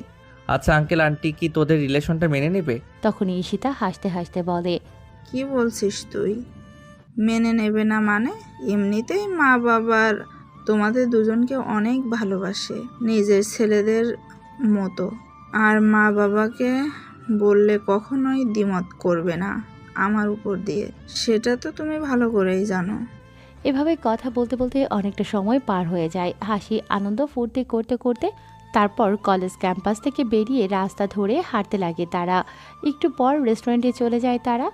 আচ্ছা আঙ্কেল আন্টি কি তোদের রিলেশনটা মেনে নেবে? তখন ঈশিতা হাসতে হাসতে বলে, কি বলছিস তুই? মেনে নেবে না মানে? এমনিতেই মা বাবার তোমাদের দুজনকে অনেক ভালোবাসে, নিজের ছেলেদের মতো। আর মা বাবাকে বললে কখনোই দ্বিমত করবে না আমার উপর দিয়ে, সেটা তো তুমি ভালো করেই জানো। এভাবে কথা বলতে বলতে অনেকটা সময় পার হয়ে যায়। হাসি আনন্দ ফুর্তি করতে করতে তারপর কলেজ ক্যাম্পাস থেকে বেরিয়ে রাস্তা ধরে হাঁটতে লাগে তারা। একটু পর রেস্টুরেন্টে চলে যায় তারা।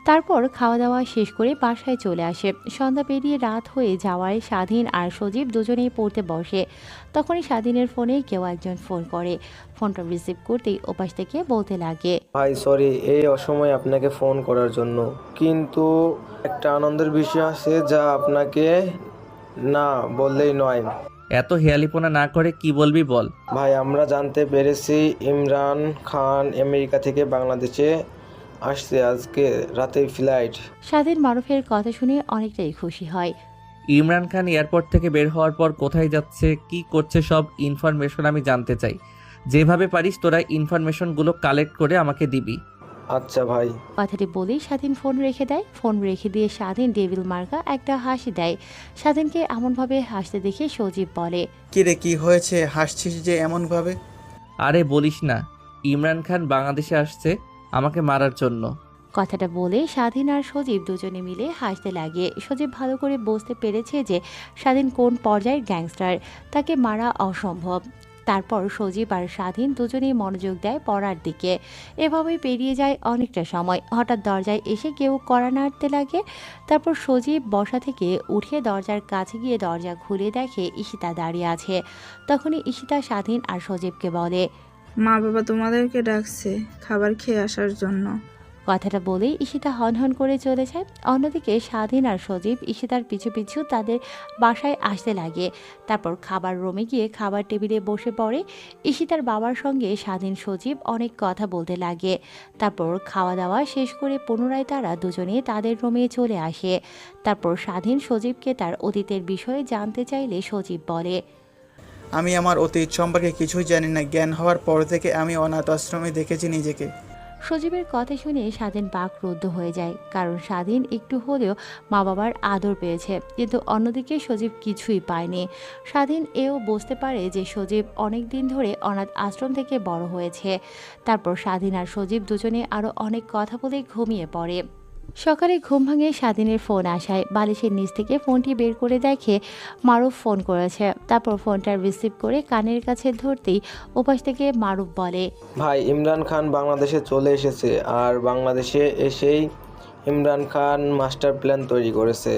তারপর খাওয়া দাওয়া শেষ করে বাসায় চলে আসে। সন্ধ্যা পেরিয়ে রাত হয়ে যাওয়ায় স্বাধীন আর সজীব দুজনেই পড়তে বসে। তখনই স্বাধীনের ফোনে কেউ একজন ফোন করে। ফোনটা রিসিভ করতেই ওপাশ থেকে বলতে লাগে, ভাই সরি এই অসময়ে আপনাকে ফোন করার জন্য, কিন্তু একটা আনন্দের বিষয় আছে যা আপনাকে না বললেই নয়। এত হেয়ালিপনা না করে কি বলবি বল। ভাই আমরা জানতে পেরেছি ইমরান খান আমেরিকা থেকে বাংলাদেশে আসছে, আজকে রাতেই ফ্লাইট। স্বাধীন মারুফের কথা শুনে অনেকটাই খুশি হয়। ইমরান খান এয়ারপোর্ট থেকে বের হওয়ার পর কোথায় যাচ্ছে, কি করছে, সব ইনফরমেশন আমি জানতে চাই। যেভাবে পারিস তোরা ইনফরমেশনগুলো কালেক্ট করে আমাকে দিবি। আচ্ছা ভাই। কথাটি বলেই স্বাধীন ফোন রেখে দেয়। ফোন রেখে দিয়ে স্বাধীন ডেভিল মার্কা একটা হাসি দেয়। স্বাধীনকে এমনভাবে হাসতে দেখে সজীব বলে, কিরে কি হয়েছে, হাসছিস যে এমনভাবে? আরে বলিস না, ইমরান খান বাংলাদেশে আসছে আমাকে মারার জন্য। কথাটা বলে স্বাধীন আর সজীব দুজনে মিলে হাসতে লাগে। সজীব ভালো করে বুঝতে পেরেছে যে স্বাধীন কোন পর্যায়ের গ্যাংস্টার, তাকে মারা অসম্ভব। তারপর সজীব আর স্বাধীন দুজনেই মনোযোগ দেয় পড়ার দিকে। এভাবেই পেরিয়ে যায় অনেকটা সময়। হঠাৎ দরজায় এসে কেউ কড়া নাড়তে লাগে। তারপর সজীব বসা থেকে উঠে দরজার কাছে গিয়ে দরজা খুলে দেখে ঈশিতা দাঁড়িয়ে আছে। তখনই ঈশিতা স্বাধীন আর সজীবকে বলে, মা বাবা তোমাদেরকে ডাকছে খাবার খেয়ে আসার জন্য। কথাটা বলেই ঈশিতা হনহন করে চলে যায়। অন্যদিকে স্বাধীন আর সজীব ঈশিতার পিছু পিছু তাদের বাসায় আসতে লাগে। তারপর খাবার রুমে গিয়ে খাবার টেবিলে বসে পড়ে। ঈশিতার বাবার সঙ্গে স্বাধীন সজীব অনেক কথা বলতে লাগে। তারপর খাওয়া দাওয়া শেষ করে পুনরায় তারা দুজনে তাদের রুমে চলে আসে। তারপর স্বাধীন সজীবকে তার অতীতের বিষয়ে জানতে চাইলে সজীব বলে, আমি আমার অতীত সম্পর্কে কিছুই জানি না। জ্ঞান হওয়ার পর থেকে আমি অনাথ আশ্রমে দেখেছি নিজেকে। সজীবের কথা শুনে স্বাধীন বাকরুদ্ধ হয়ে যায়, কারণ স্বাধীন একটু হলেও মা বাবার আদর পেয়েছে, কিন্তু অন্যদিকে সজীব কিছুই পায়নি। স্বাধীন এও বুঝতে পারে যে সজীব অনেক দিন ধরে অনাথ আশ্রম থেকে বড় হয়েছে। তারপর স্বাধীন আর সজীব দুজনে আরও অনেক কথা বলে ঘুমিয়ে পড়ে। সকালে ঘুম ভাঙে স্বাধীনের ফোন আসায় বালিশের নিচ থেকে ফোনটি বের করে দেখে মারুফ ফোন করেছে। তারপর ফোনটা রিসিভ করে কানের কাছে ধরতেই ওপাশ থেকে মারুফ বলে, ভাই, ইমরান খান বাংলাদেশে চলে এসেছে, আর বাংলাদেশে এসেই ইমরান খান মাস্টার প্ল্যান তৈরি করেছে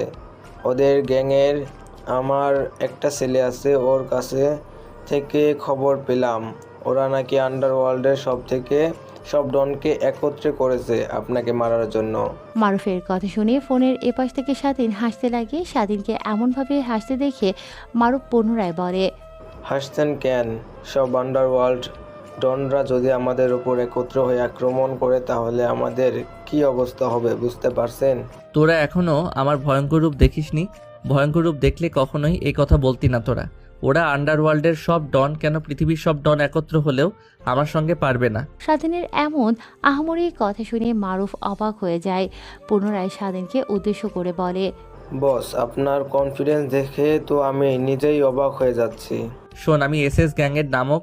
ওদের গ্যাংয়ের। আমার একটা ছেলে আছে, ওর কাছে থেকে খবর পেলাম ওরা নাকি আন্ডারওয়ার্ল্ডের সব ডনকে একত্রে করেছে আপনাকে মারার জন্য। মারুফের কথা শুনে ফোনের এপাশ থেকে স্বাধীন হাসতে লাগে। স্বাধীনকে এমনভাবে হাসতে দেখে মারুফ পুনরায় বলে, হাসছেন কেন? সব আন্ডারওয়ার্ল্ড ডনরা যদি আমাদের উপর একত্র হয়ে আক্রমণ করে তাহলে আমাদের কি অবস্থা হবে বুঝতে পারছেন? তোরা এখনো আমার ভয়ঙ্কর রূপ দেখিসনি। ভয়ঙ্কর রূপ দেখলে কখনোই এই কথা বলতি না তোরা। ওরা আন্ডারওয়ার্ল্ডের সব ডন কেন, পৃথিবীর সব ডন একত্র হলেও আমার সঙ্গে পারবে না। স্বাধীনের এমন আহামরি কথা শুনে মারুফ অবাক হয়ে যায়। পুনরায় স্বাধীনকে উদ্দেশ্য করে বলে, বস, আপনার কনফিডেন্স দেখে তো আমি নিজেই অবাক হয়ে যাচ্ছি। শোন, আমি এসএস গ্যাংয়ের নামক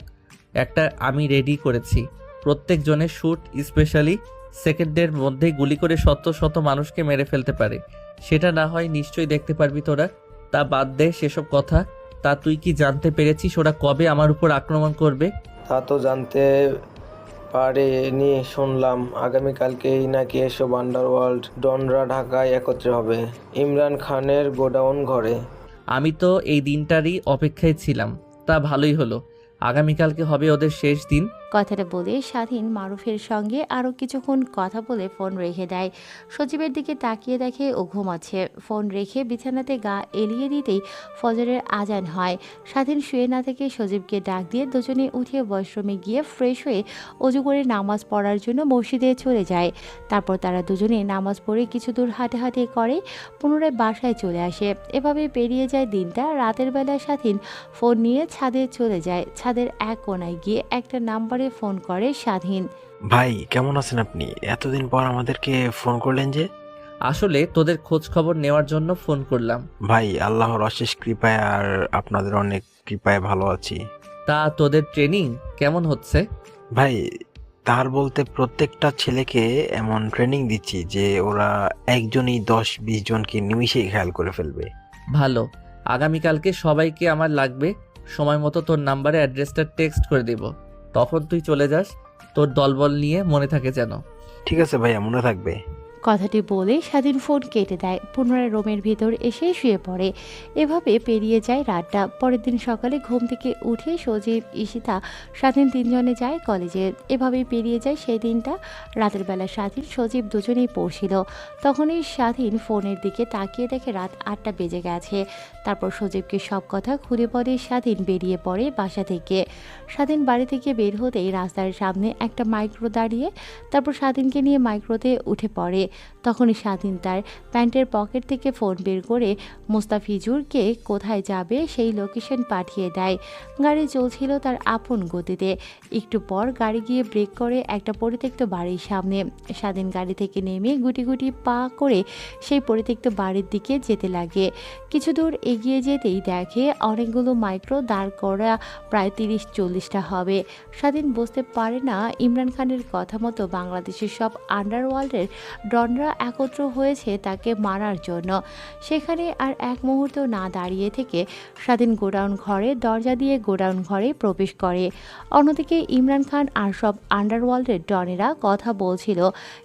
একটা আমি রেডি করেছি। প্রত্যেক জনের শ্যুট স্পেশালি সেকেন্ডের মধ্যেই গুলি করে শত শত মানুষকে মেরে ফেলতে পারে। সেটা না হয় নিশ্চয়ই দেখতে পারবি তোরা। তা বাদ দে সেসব কথা। তা তুই কি জানতে পেরেছিস ওরা কবে আমার উপর আক্রমণ করবে? তা তো জানতে পারিনি, শুনলাম আগামীকালকেই নাকি এসব আন্ডারওয়ার্ল্ড ডনরা ঢাকায় একত্রে হবে ইমরান খানের গোডাউন ঘরে। আমি তো এই দিনটারই অপেক্ষায় ছিলাম। তা ভালোই হলো, আগামীকালকে হবে ওদের শেষ দিন। কথাটা বলে স্বাধীন মারুফের সঙ্গে আরও কিছুক্ষণ কথা বলে ফোন রেখে দেয়। সজীবের দিকে তাকিয়ে দেখে ও ঘুমাচ্ছে। ফোন রেখে বিছানাতে গা এলিয়ে দিতেই ফজরের আজান হয়। স্বাধীন শুয়ে না থেকে সজীবকে ডাক দিয়ে দুজনে উঠে ওয়াশরুমে গিয়ে ফ্রেশ হয়ে অজু করে নামাজ পড়ার জন্য মসজিদে চলে যায়। তারপর তারা দুজনে নামাজ পড়ে কিছু দূর হাঁটাহাঁটি করে পুনরায় বাসায় চলে আসে। এভাবে পেরিয়ে যায় দিনটা। রাতের বেলা স্বাধীন ফোন নিয়ে ছাদে চলে যায়। ছাদের এক কোণায় গিয়ে একটা নাম্বারে ফোন করে স্বাধীন। ভাই, কেমন আছেন আপনি? এতদিন পর আমাদেরকে ফোন করলেন যে? আসলে তোদের খোঁজ খবর নেওয়ার জন্য ফোন করলাম। ভাই, আল্লাহর অশেষ কৃপায় আর আপনাদের অনেক কৃপায় ভালো আছি। তা তোদের ট্রেনিং কেমন হচ্ছে? ভাই, তার বলতে প্রত্যেকটা ছেলেকে এমন ট্রেনিং দিচ্ছি যে ওরা একজনই 10-20 জনকে নিমিষেই খেয়াল করে ফেলবে। ভালো, আগামীকালকে সবাইকে আমার লাগবে। সময় মতো তোর নাম্বারে অ্যাড্রেসটা টেক্সট করে দেব, তখন তুই চলে যাস। তোর দলবল নিয়ে মনে থাকে যেন। ঠিক আছে ভাইয়া, মনে থাকবে। কথাটি বলে স্বাধীন ফোন কেটে দেয়। পুনরায় রুমের ভিতর এসে শুয়ে পড়ে। এভাবে পেরিয়ে যায় রাতটা। পরের দিন সকালে ঘুম থেকে উঠে সজীব, ঈশিতা, স্বাধীন তিনজনে যায় কলেজে। এভাবেই পেরিয়ে যায় সেই দিনটা। রাতের বেলা স্বাধীন সজীব দুজনেই পড়ছিল। তখনই স্বাধীন ফোনের দিকে তাকিয়ে দেখে রাত 8টা বেজে গেছে। তারপর সজীবকে সব কথা খুলে বলে স্বাধীন বেরিয়ে পড়ে বাসা থেকে। স্বাধীন বাড়ি থেকে বের হতেই রাস্তার সামনে একটা মাইক্রো দাঁড়িয়ে। তারপর স্বাধীনকে নিয়ে মাইক্রোতে উঠে পড়ে। তখনই স্বাধীন তার প্যান্টের পকেট থেকে ফোন বের করে মোস্তাফিজুরকে কোথায় যাবে সেই লোকেশন পাঠিয়ে দেয়। গাড়ি চলছিল তার আপন গতিতে। একটু পর গাড়ি গিয়ে ব্রেক করে একটা পরিত্যক্ত বাড়ির সামনে। স্বাধীন গাড়ি থেকে নেমে গুটি গুটি পা করে সেই পরিত্যক্ত বাড়ির দিকে যেতে লাগে। কিছু দূর এগিয়ে যেতেই দেখে অনেকগুলো মাইক্রো দাঁড় করা, প্রায় 30-40টা হবে। স্বাধীন বুঝতে পারে না ইমরান খানের কথা মতো বাংলাদেশের সব আন্ডারওয়ার্ল্ডের ডনরা একত্র হয়েছে তাকে মারার জন্য। সেখানে আর এক মুহূর্ত না দাঁড়িয়ে থেকে স্বাধীন গোডাউন ঘরে দরজা দিয়ে গোডাউন ঘরে প্রবেশ করে। অন্যদিকে ইমরান খান আর সব আন্ডারওয়ার্ল্ডের ডনেরা কথা বলছিল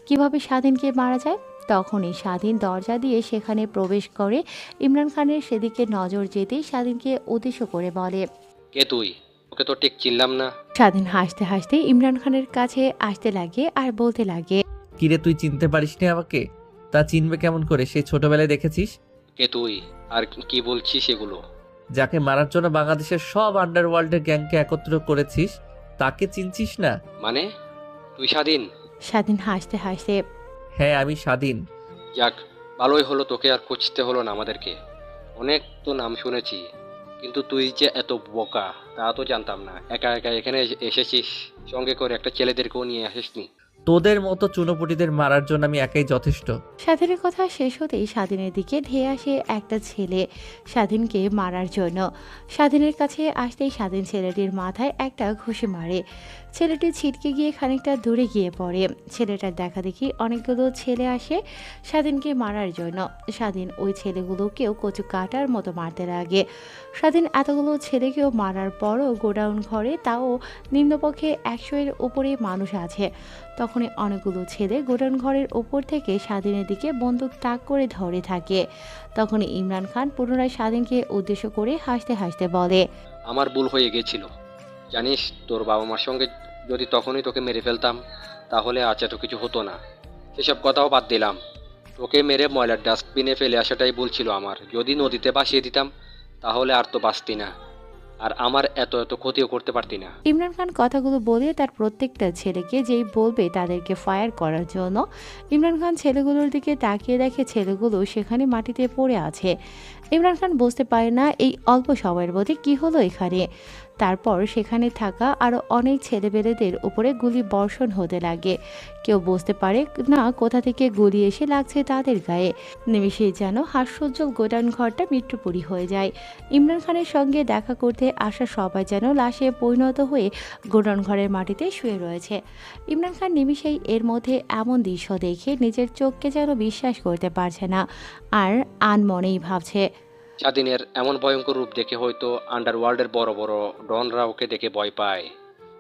কিভাবে স্বাধীনকে মারা যায়। তখনই স্বাধীন দরজা দিয়ে সেখানে প্রবেশ করে। ইমরান খানের সেদিকে নজর যেতেই স্বাধীনকে উদ্দেশ্য করে বলে, কে তুই? ওকে তো ঠিক চিনলাম না। স্বাধীন হাসতে হাসতে ইমরান খানের কাছে আসতে লাগে আর বলতে লাগে, কিরে, তুই চিনতে পারিসনি আমাকে? তা চিনবে কেমন করে? সেই ছোটবেলায় দেখেছিস। কে তুই আর কি বলছিস এগুলো? যাকে মারার জন্য বাংলাদেশের সব আন্ডারওয়ার্ল্ডের গ্যাংকে একত্র করেছিস তাকে চিনছিস না? মানে তুই স্বাধীন? স্বাধীন হাসতে হাসতে, হ্যাঁ, আমি স্বাধীন। যাক, ভালোই হলো, তোকে আর খুঁজতে হলো না আমাদেরকে। অনেক তো নাম শুনেছি, কিন্তু তুই যে এত বোকা তা তো জানতাম না। একা একা এখানে এসেছিস, সঙ্গে করে একটা ছেলেদেরকেও নিয়ে আসিসনি। তোদের মতো চুনোপুটিদের মারার জন্য আমি একাই যথেষ্ট। স্বাধীনের কথা শেষ হতেই স্বাধীনের দিকে ধেয়ে আসে একটা ছেলে স্বাধীনকে মারার জন্য। স্বাধীনের কাছে আসতেই স্বাধীন ছেলেটির মাথায় একটা ঘুষি মারে। ছেলেটি ছিটকে গিয়ে খানিকটা দূরে গিয়ে পড়ে। ছেলেটার দেখা দেখি অনেকগুলো ছেলে আসে স্বাধীনকে মারার জন্য। স্বাধীন ওই ছেলেগুলোকেও কচু কাটার মতো মারতে লাগে। স্বাধীন এতগুলো ছেলেকেও মারার পরও গোডাউন ঘরে তাও নিম্নপক্ষে 100-এর উপরে মানুষ আছে। তখনই অনেকগুলো ছেলে গোডাউন ঘরের ওপর থেকে স্বাধীনের দিকে বন্দুক তাক করে ধরে থাকে। তখনই ইমরান খান পুনরায় স্বাধীনকে উদ্দেশ্য করে হাসতে হাসতে বলে, আমার ভুল হয়ে গেছিল। জানিস, তোর বাবা মার সঙ্গে যদি তখনই তোকে মেরে ফেলতাম তাহলে আজ এত কিছু হতো না। সেসব কথাও বাদ দিলাম, তোকে মেরে ময়লার ডাস্টবিনে ফেলে আসাটাই ভুল ছিল আমার। যদি নদীতে ভাসিয়ে দিতাম তাহলে আর তো বাঁচতি না, আর আমার এত এত ক্ষতিও করতে পারতি না। ইমরান খান কথাগুলো বলে তার প্রত্যেকটা ছেলেকে যেই বলবে তাদেরকে ফায়ার করার জন্য ইমরান খান ছেলেগুলোর দিকে তাকিয়ে দেখে ছেলেগুলো সেখানে মাটিতে পড়ে আছে। ইমরান খান বুঝতে পারে না এই অল্প সময়ের মধ্যে কি হলো এখানে। তারপর সেখানে থাকা আরও অনেক ছেলেবেলেদের উপরে গুলি বর্ষণ হতে লাগে। কেউ বুঝতে পারে না কোথা থেকে গুলি এসে লাগছে তাদের গায়ে। নিমেষেই যেন হাস্যোজ্জ্বল গোডাউন ঘরটা মৃত্যুপুরী হয়ে যায়। ইমরান খানের সঙ্গে দেখা করতে আসা সবাই যেন লাশে পরিণত হয়ে গোডাউন ঘরের মাটিতে শুয়ে রয়েছে। ইমরান খান নিমেষেই এর মধ্যে এমন দৃশ্য দেখে নিজের চোখকে যেন বিশ্বাস করতে পারছে না, আর আনমনেই ভাবছে, স্বাধীনের এমন ভয়ঙ্কর রূপ দেখে হয়তো আন্ডারওয়ার্ল্ডের বড় বড় ডনরা ওকে দেখে ভয় পায়,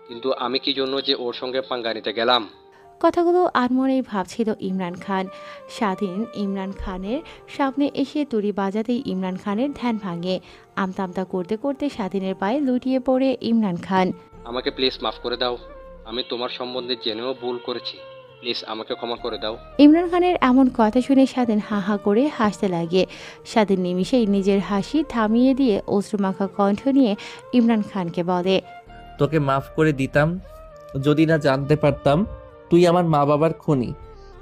কিন্তু আমি কি জন্য যে ওর সঙ্গে পাঙ্গা নিতে গেলাম। কথাগুলো আনমনেই ভাবছিল ইমরান খান। স্বাধীন ইমরান খানের সামনে এসে তুড়ি বাজাতেই ইমরান খানের ধ্যান ভাঙে। আমতা আমতা করতে করতে স্বাধীনের পায়ে লুটিয়ে পড়ে ইমরান খান। আমাকে প্লিজ মাফ করে দাও, আমি তোমার সম্বন্ধে জেনেও ভুল করেছি, প্লিজ আমাকে ক্ষমা করে দাও। ইমরান খানের এমন কথা শুনে স্বাধীন হা হা করে হাসতে লাগে। স্বাধীন নিমিষেই নিজের হাসি থামিয়ে দিয়ে অশ্রুমাখা কণ্ঠ নিয়ে ইমরান খানকে বলে, তোকে মাফ করে দিতাম যদি না জানতে পারতাম তুই আমার মা বাবার খুনি।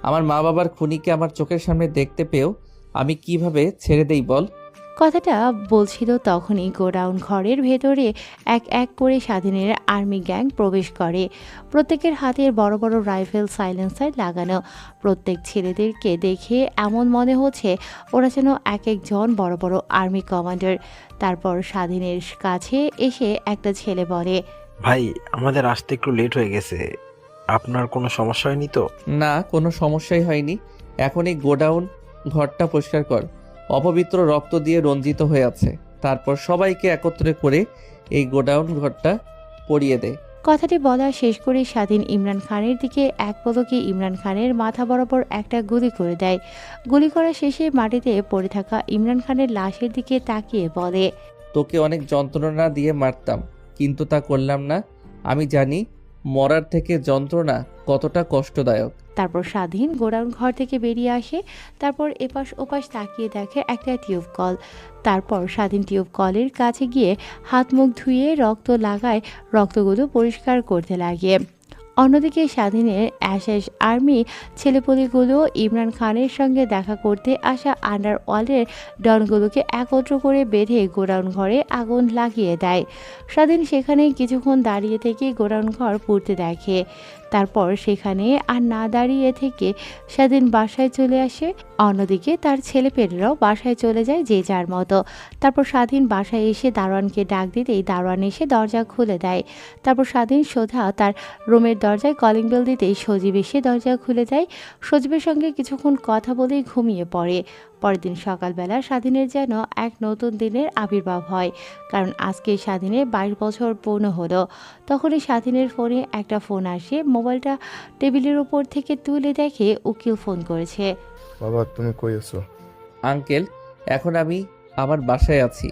আমার মা বাবার খুনিকে আমার চোখের সামনে দেখতে পেয়েও আমি কিভাবে ছেড়ে দেই বল। কথাটা বলছিল তখনই গোডাউন ঘরের ভেতরে এক এক করে স্বাধীনের আর্মি গ্যাং প্রবেশ করে। প্রত্যেকের হাতের বড় বড় রাইফেল সাইলেন্সার লাগানো। প্রত্যেক ছেলেদেরকে দেখে এমন মনে হচ্ছে ওরা যেন এক একজন বড় বড় আর্মি কমান্ডার। তারপর স্বাধীনের কাছে এসে একটা ছেলে বলে, ভাই আমাদের আসতে একটু লেট হয়ে গেছে, আপনার কোনো সমস্যা হয়নি তো? না, কোনো সমস্যাই হয়নি। এখন এই গোডাউন ঘরটা পরিষ্কার কর, অপবিত্র রক্ত দিয়ে রঞ্জিত হয়ে আছে। তারপর সবাইকে একত্রে করে এই গোডাউন ঘরটা পরিয়ে দে। কথাটি বলা শেষ করে স্বাধীন ইমরান খানের দিকে এক পলকে ইমরান খানের মাথা বরাবর একটা গুলি করে দেয়। গুলি করা শেষে মাটিতে পড়ে থাকা ইমরান খানের লাশের দিকে তাকিয়ে বলে, তোকে অনেক যন্ত্রণা দিয়ে মারতাম, কিন্তু তা করলাম না। আমি জানি মরার থেকে যন্ত্রণা কতটা কষ্টদায়ক। তারপর স্বাধীন গোডাউন ঘর থেকে বেরিয়ে আসে। তারপর এপাশ ওপাশ তাকিয়ে দেখে একটা টিউব কল। তারপর স্বাধীন টিউব কলের কাছে গিয়ে হাত মুখ ধুয়ে রক্ত লাগায়, রক্তগুলো পরিষ্কার করতে লাগে। অন্যদিকে স্বাধীনের অ্যাশেজ আর্মি ছেলেপুলেগুলো ইমরান খানের সঙ্গে দেখা করতে আসা আন্ডারওয়ার্ল্ডের ডনগুলোকে একত্র করে বেঁধে গোডাউন ঘরে আগুন লাগিয়ে দেয়। স্বাধীন সেখানে কিছুক্ষণ দাঁড়িয়ে থেকে গোডাউন ঘর পুড়তে দেখে। তারপর সেখানে আর না দাঁড়িয়ে থেকে স্বাধীন বাসায় চলে আসে। অন্যদিকে তার ছেলেপেলেরাও বাসায় চলে যায় যে যার মতো। তারপর স্বাধীন বাসায় এসে দারোয়ানকে ডাক দিতেই দারোয়ান এসে দরজা খুলে দেয়। তারপর স্বাধীন সোজা তার রুমের দরজায় কলিং বেল দিতেই সজীব এসে দরজা খুলে দেয়। সজীবের সঙ্গে কিছুক্ষণ কথা বলেই ঘুমিয়ে পড়ে। পরের দিন সকালবেলা স্বাধীনের যেন এক নতুন দিনের আবির্ভাব হয়, কারণ আজকে স্বাধীনের 22 বছর পূর্ণ হলো। তখনই স্বাধীনের ফোনে একটা ফোন আসে। মোবাইলটা টেবিলের উপর থেকে তুলে দেখে উকিল ফোন করেছে। বাবা তুমি কই আছো? আঙ্কেল, এখন আমি আমার বাসায় আছি।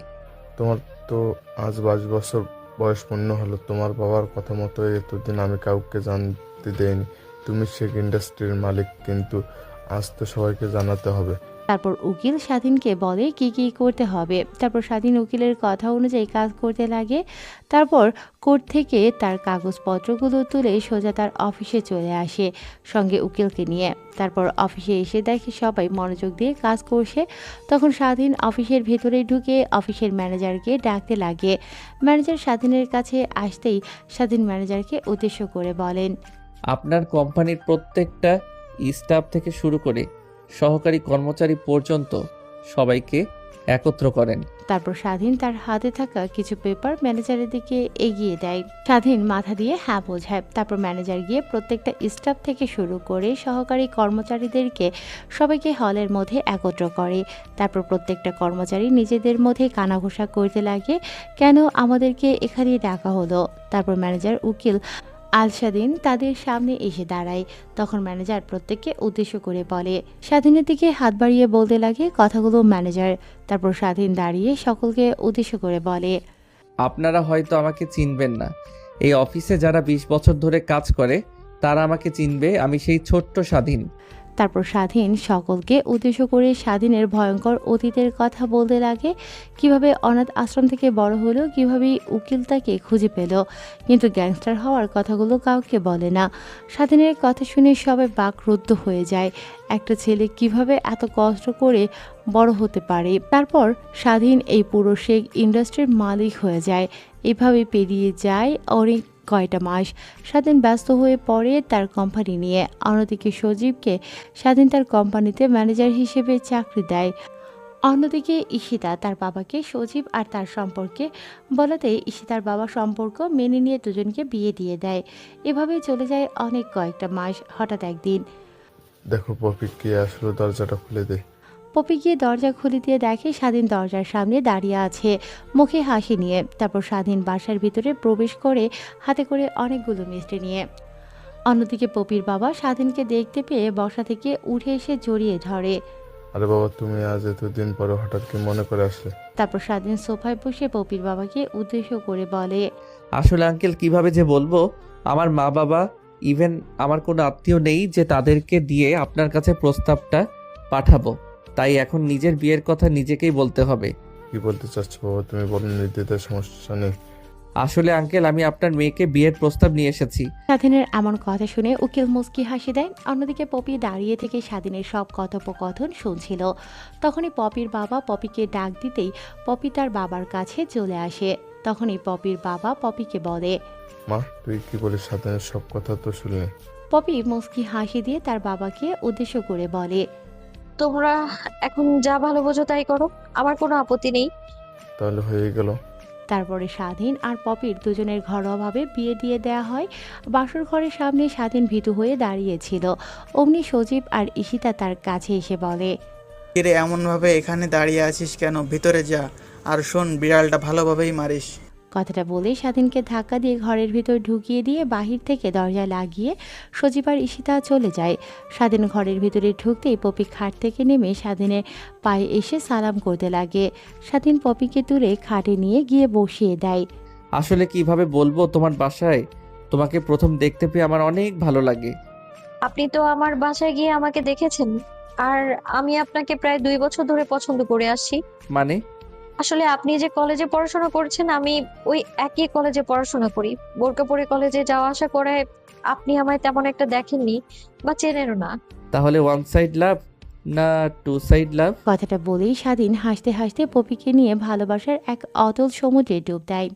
তোমার তো আজ 22 বছর বয়স পূর্ণ হলো। তোমার বাবার কথা মতো এতদিন আমি কাউকে জানতে দেইনি তুমি শেখ ইন্ডাস্ট্রির মালিক, কিন্তু আজ তো সবাইকে জানাতে হবে। তারপর উকিল স্বাধীনকে বলে কি কি করতে হবে। তারপর স্বাধীন উকিলের কথা অনুযায়ী কাজ করতে লাগে। তারপর কোর্ট থেকে তার কাগজপত্রগুলো তুলে সোজা তার অফিসে চলে আসে সঙ্গে উকিলকে নিয়ে। তারপর অফিসে এসে দেখে সবাই মনোযোগ দিয়ে কাজ করছে। তখন স্বাধীন অফিসের ভেতরে ঢুকে অফিসের ম্যানেজারকে ডাকতে লাগে। ম্যানেজার স্বাধীনের কাছে আসতেই স্বাধীন ম্যানেজারকে উদ্দেশ্য করে বলেন, আপনার কোম্পানির প্রত্যেকটা স্টাফ থেকে শুরু করে সহকারী কর্মচারী পর্যন্ত সবাইকে একত্র করেন। তারপর স্বাধীন তার হাতে থাকা কিছু পেপার ম্যানেজারের দিকে এগিয়ে দেয়। স্বাধীন মাথা দিয়ে হ্যাঁ বোঝায়। তারপর ম্যানেজার গিয়ে প্রত্যেকটা স্টাফ থেকে শুরু করে সহকারী কর্মচারীদেরকে সবাইকে হলের মধ্যে একত্র করে। তারপর প্রত্যেকটা কর্মচারী নিজেদের মধ্যে কানাঘুষা করতে লাগে, কেন আমাদেরকে এখানে ডাকা হলো। তারপর ম্যানেজার উকিল আল-স্বাধীন তাদের সামনে এসে দাঁড়ায়। তখন ম্যানেজার প্রত্যেককে উদ্দেশ্য করে বলে। স্বাধীনের দিকে হাত বাড়িয়ে বলতে লাগে কথাগুলো ম্যানেজার। তারপর স্বাধীন দাঁড়িয়ে সকলকে উদ্দেশ্য করে বলে, আপনারা হয়তো আমাকে চিনবেন না, এই অফিসে যারা 20 বছর ধরে কাজ করে তারা আমাকে চিনবে। আমি সেই ছোট্ট স্বাধীন। তারপর স্বাধীন সকলকে উদ্দেশ্য করে স্বাধীনের ভয়ঙ্কর অতীতের কথা বলতে লাগে, কিভাবে অনাথ আশ্রম থেকে বড় হলো, কিভাবে উকিল তাকে খুঁজে পেল, কিন্তু গ্যাংস্টার হওয়ার কথাগুলো কাউকে বলে না। স্বাধীনের কথা শুনে সবাই বাকরুদ্ধ হয়ে যায়। একটা ছেলে কিভাবে এত কষ্ট করে বড় হতে পারে। তারপর স্বাধীন এই পুরো শেখ ইন্ডাস্ট্রির মালিক হয়ে যায়। এভাবে পেরিয়ে যায় অনেক কয়টা মাস। স্বাধীন ব্যস্ত হয়ে পড়ে তার কোম্পানি নিয়ে। অন্যদিকে সজীবকে স্বাধীন তার কোম্পানিতে ম্যানেজার হিসেবে চাকরি দেয়। অন্যদিকে ঈশিতা তার বাবাকে সজীব আর তার সম্পর্কে বলাতে ঈশিতার বাবা সম্পর্ক মেনে নিয়ে দুজনকে বিয়ে দিয়ে দেয়। এভাবে চলে যায় অনেক কয়েকটা মাস। হঠাৎ একদিন দেখো পপি কে আসলো, দরজাটা খুলে দে। পপি গিয়ে দরজা খুলে দিয়ে দেখে স্বাধীন দরজার সামনে দাঁড়িয়ে আছে, মুখে হাসি নিয়ে। তারপর স্বাধীন বাসার ভিতরে প্রবেশ করে হাতে করে অনেকগুলো মিষ্টি নিয়ে। অন্যদিকে পপির বাবা স্বাধীনকে দেখতে পেয়ে বসা থেকে উঠে এসে জড়িয়ে ধরে। আরে বাবা, তুমি আজ এতদিন পরে হঠাৎ কি মনে করে আসলে? তারপর স্বাধীন সোফায় বসে পপির বাবাকে উদ্দেশ্য করে বলে, আসলে আঙ্কেল কিভাবে যে বলবো, আমার মা বাবা ইভেন আমার কোনো আত্মীয় নেই যে তাদেরকে দিয়ে আপনার কাছে প্রস্তাবটা পাঠাবো। তাই এখন নিজের বিয়ের কথা নিজেকেই বলতে হবে। কি বলতে চাচ্ছ বাবা, তুমি বলো, নির্দ্বিধায়, সমস্যা নেই। আসলে আঙ্কেল আমি আপনার মেয়েকে বিয়ের প্রস্তাব নিয়ে এসেছি। স্বাধীনের এমন কথা শুনে উকিল মুস্কি হাসি দেয়। অন্যদিকে পপি দাঁড়িয়ে থেকে স্বাধীনের সব কথোপকথন শুনছিল। তখনই পপির বাবা পপিকে ডাক দিতেই পপি তার বাবার কাছে চলে আসে। তখনই পপির বাবা পপিকে বলে, মা তুই কি বলিস, স্বাধীনের সব কথা তো শুনলি। পপি মুস্কি হাসি দিয়ে তার বাবাকে উদ্দেশ্য করে বলে, তোমরা এখন যা ভালো বোঝো তাই করো, আমার কোনো আপত্তি নেই। তাহলে হয়ে গেল। তারপরে স্বাধীন আর পপির দুজনের ঘরোয়াভাবে বিয়ে দিয়ে দেয়া হয়। বাসর ঘরের সামনে স্বাধীন ভীতু হয়ে দাঁড়িয়েছিল। অমনি সজীব আর ঈশিতা তার কাছে এসে বলে, কিরে এমনভাবে এখানে দাঁড়িয়ে আছিস কেন? ভিতরে যা, আর শোন, বিড়ালটা ভালোভাবেই মারিস। কথাটা বলে স্বাধীনকে ধাক্কা দিয়ে ঘরের ভিতর ঢুকিয়ে দিয়ে বাহির থেকে দরজা লাগিয়ে সজীব আর ঈশিতা চলে যায়। স্বাধীন ঘরের ভিতরে ঢুকতেই পপি খাট থেকে নেমে স্বাধীনের পায়ে এসে সালাম করতে লাগে। স্বাধীন পপিকে তুলে খাটে নিয়ে গিয়ে বসিয়ে দেয়। আসলে কিভাবে বলবো, তোমার বাসায় তোমাকে প্রথম দেখতে পেয়ে আমার অনেক ভালো লাগে। আপনি তো আমার বাসায় গিয়ে আমাকে দেখেছেন, আর আমি আপনাকে প্রায় 2 বছর ধরে পছন্দ করে আসছি। মানে? আসলে আপনি যে কলেজে পড়াশোনা করছেন, আমি ওই একই কলেজে পড়াশোনা করি। বোরকা পরে কলেজে যাওয়া আসা করে আপনি আমায় তেমন একটা দেখেননি বা চেনেনও না। তাহলে ওয়ান সাইড লাভ না টু সাইড লাভ? কথাটা বলেই স্বাধীন হাসতে হাসতে পপিকে নিয়ে ভালোবাসার এক অতল সমুদ্রে ডুব দেয়।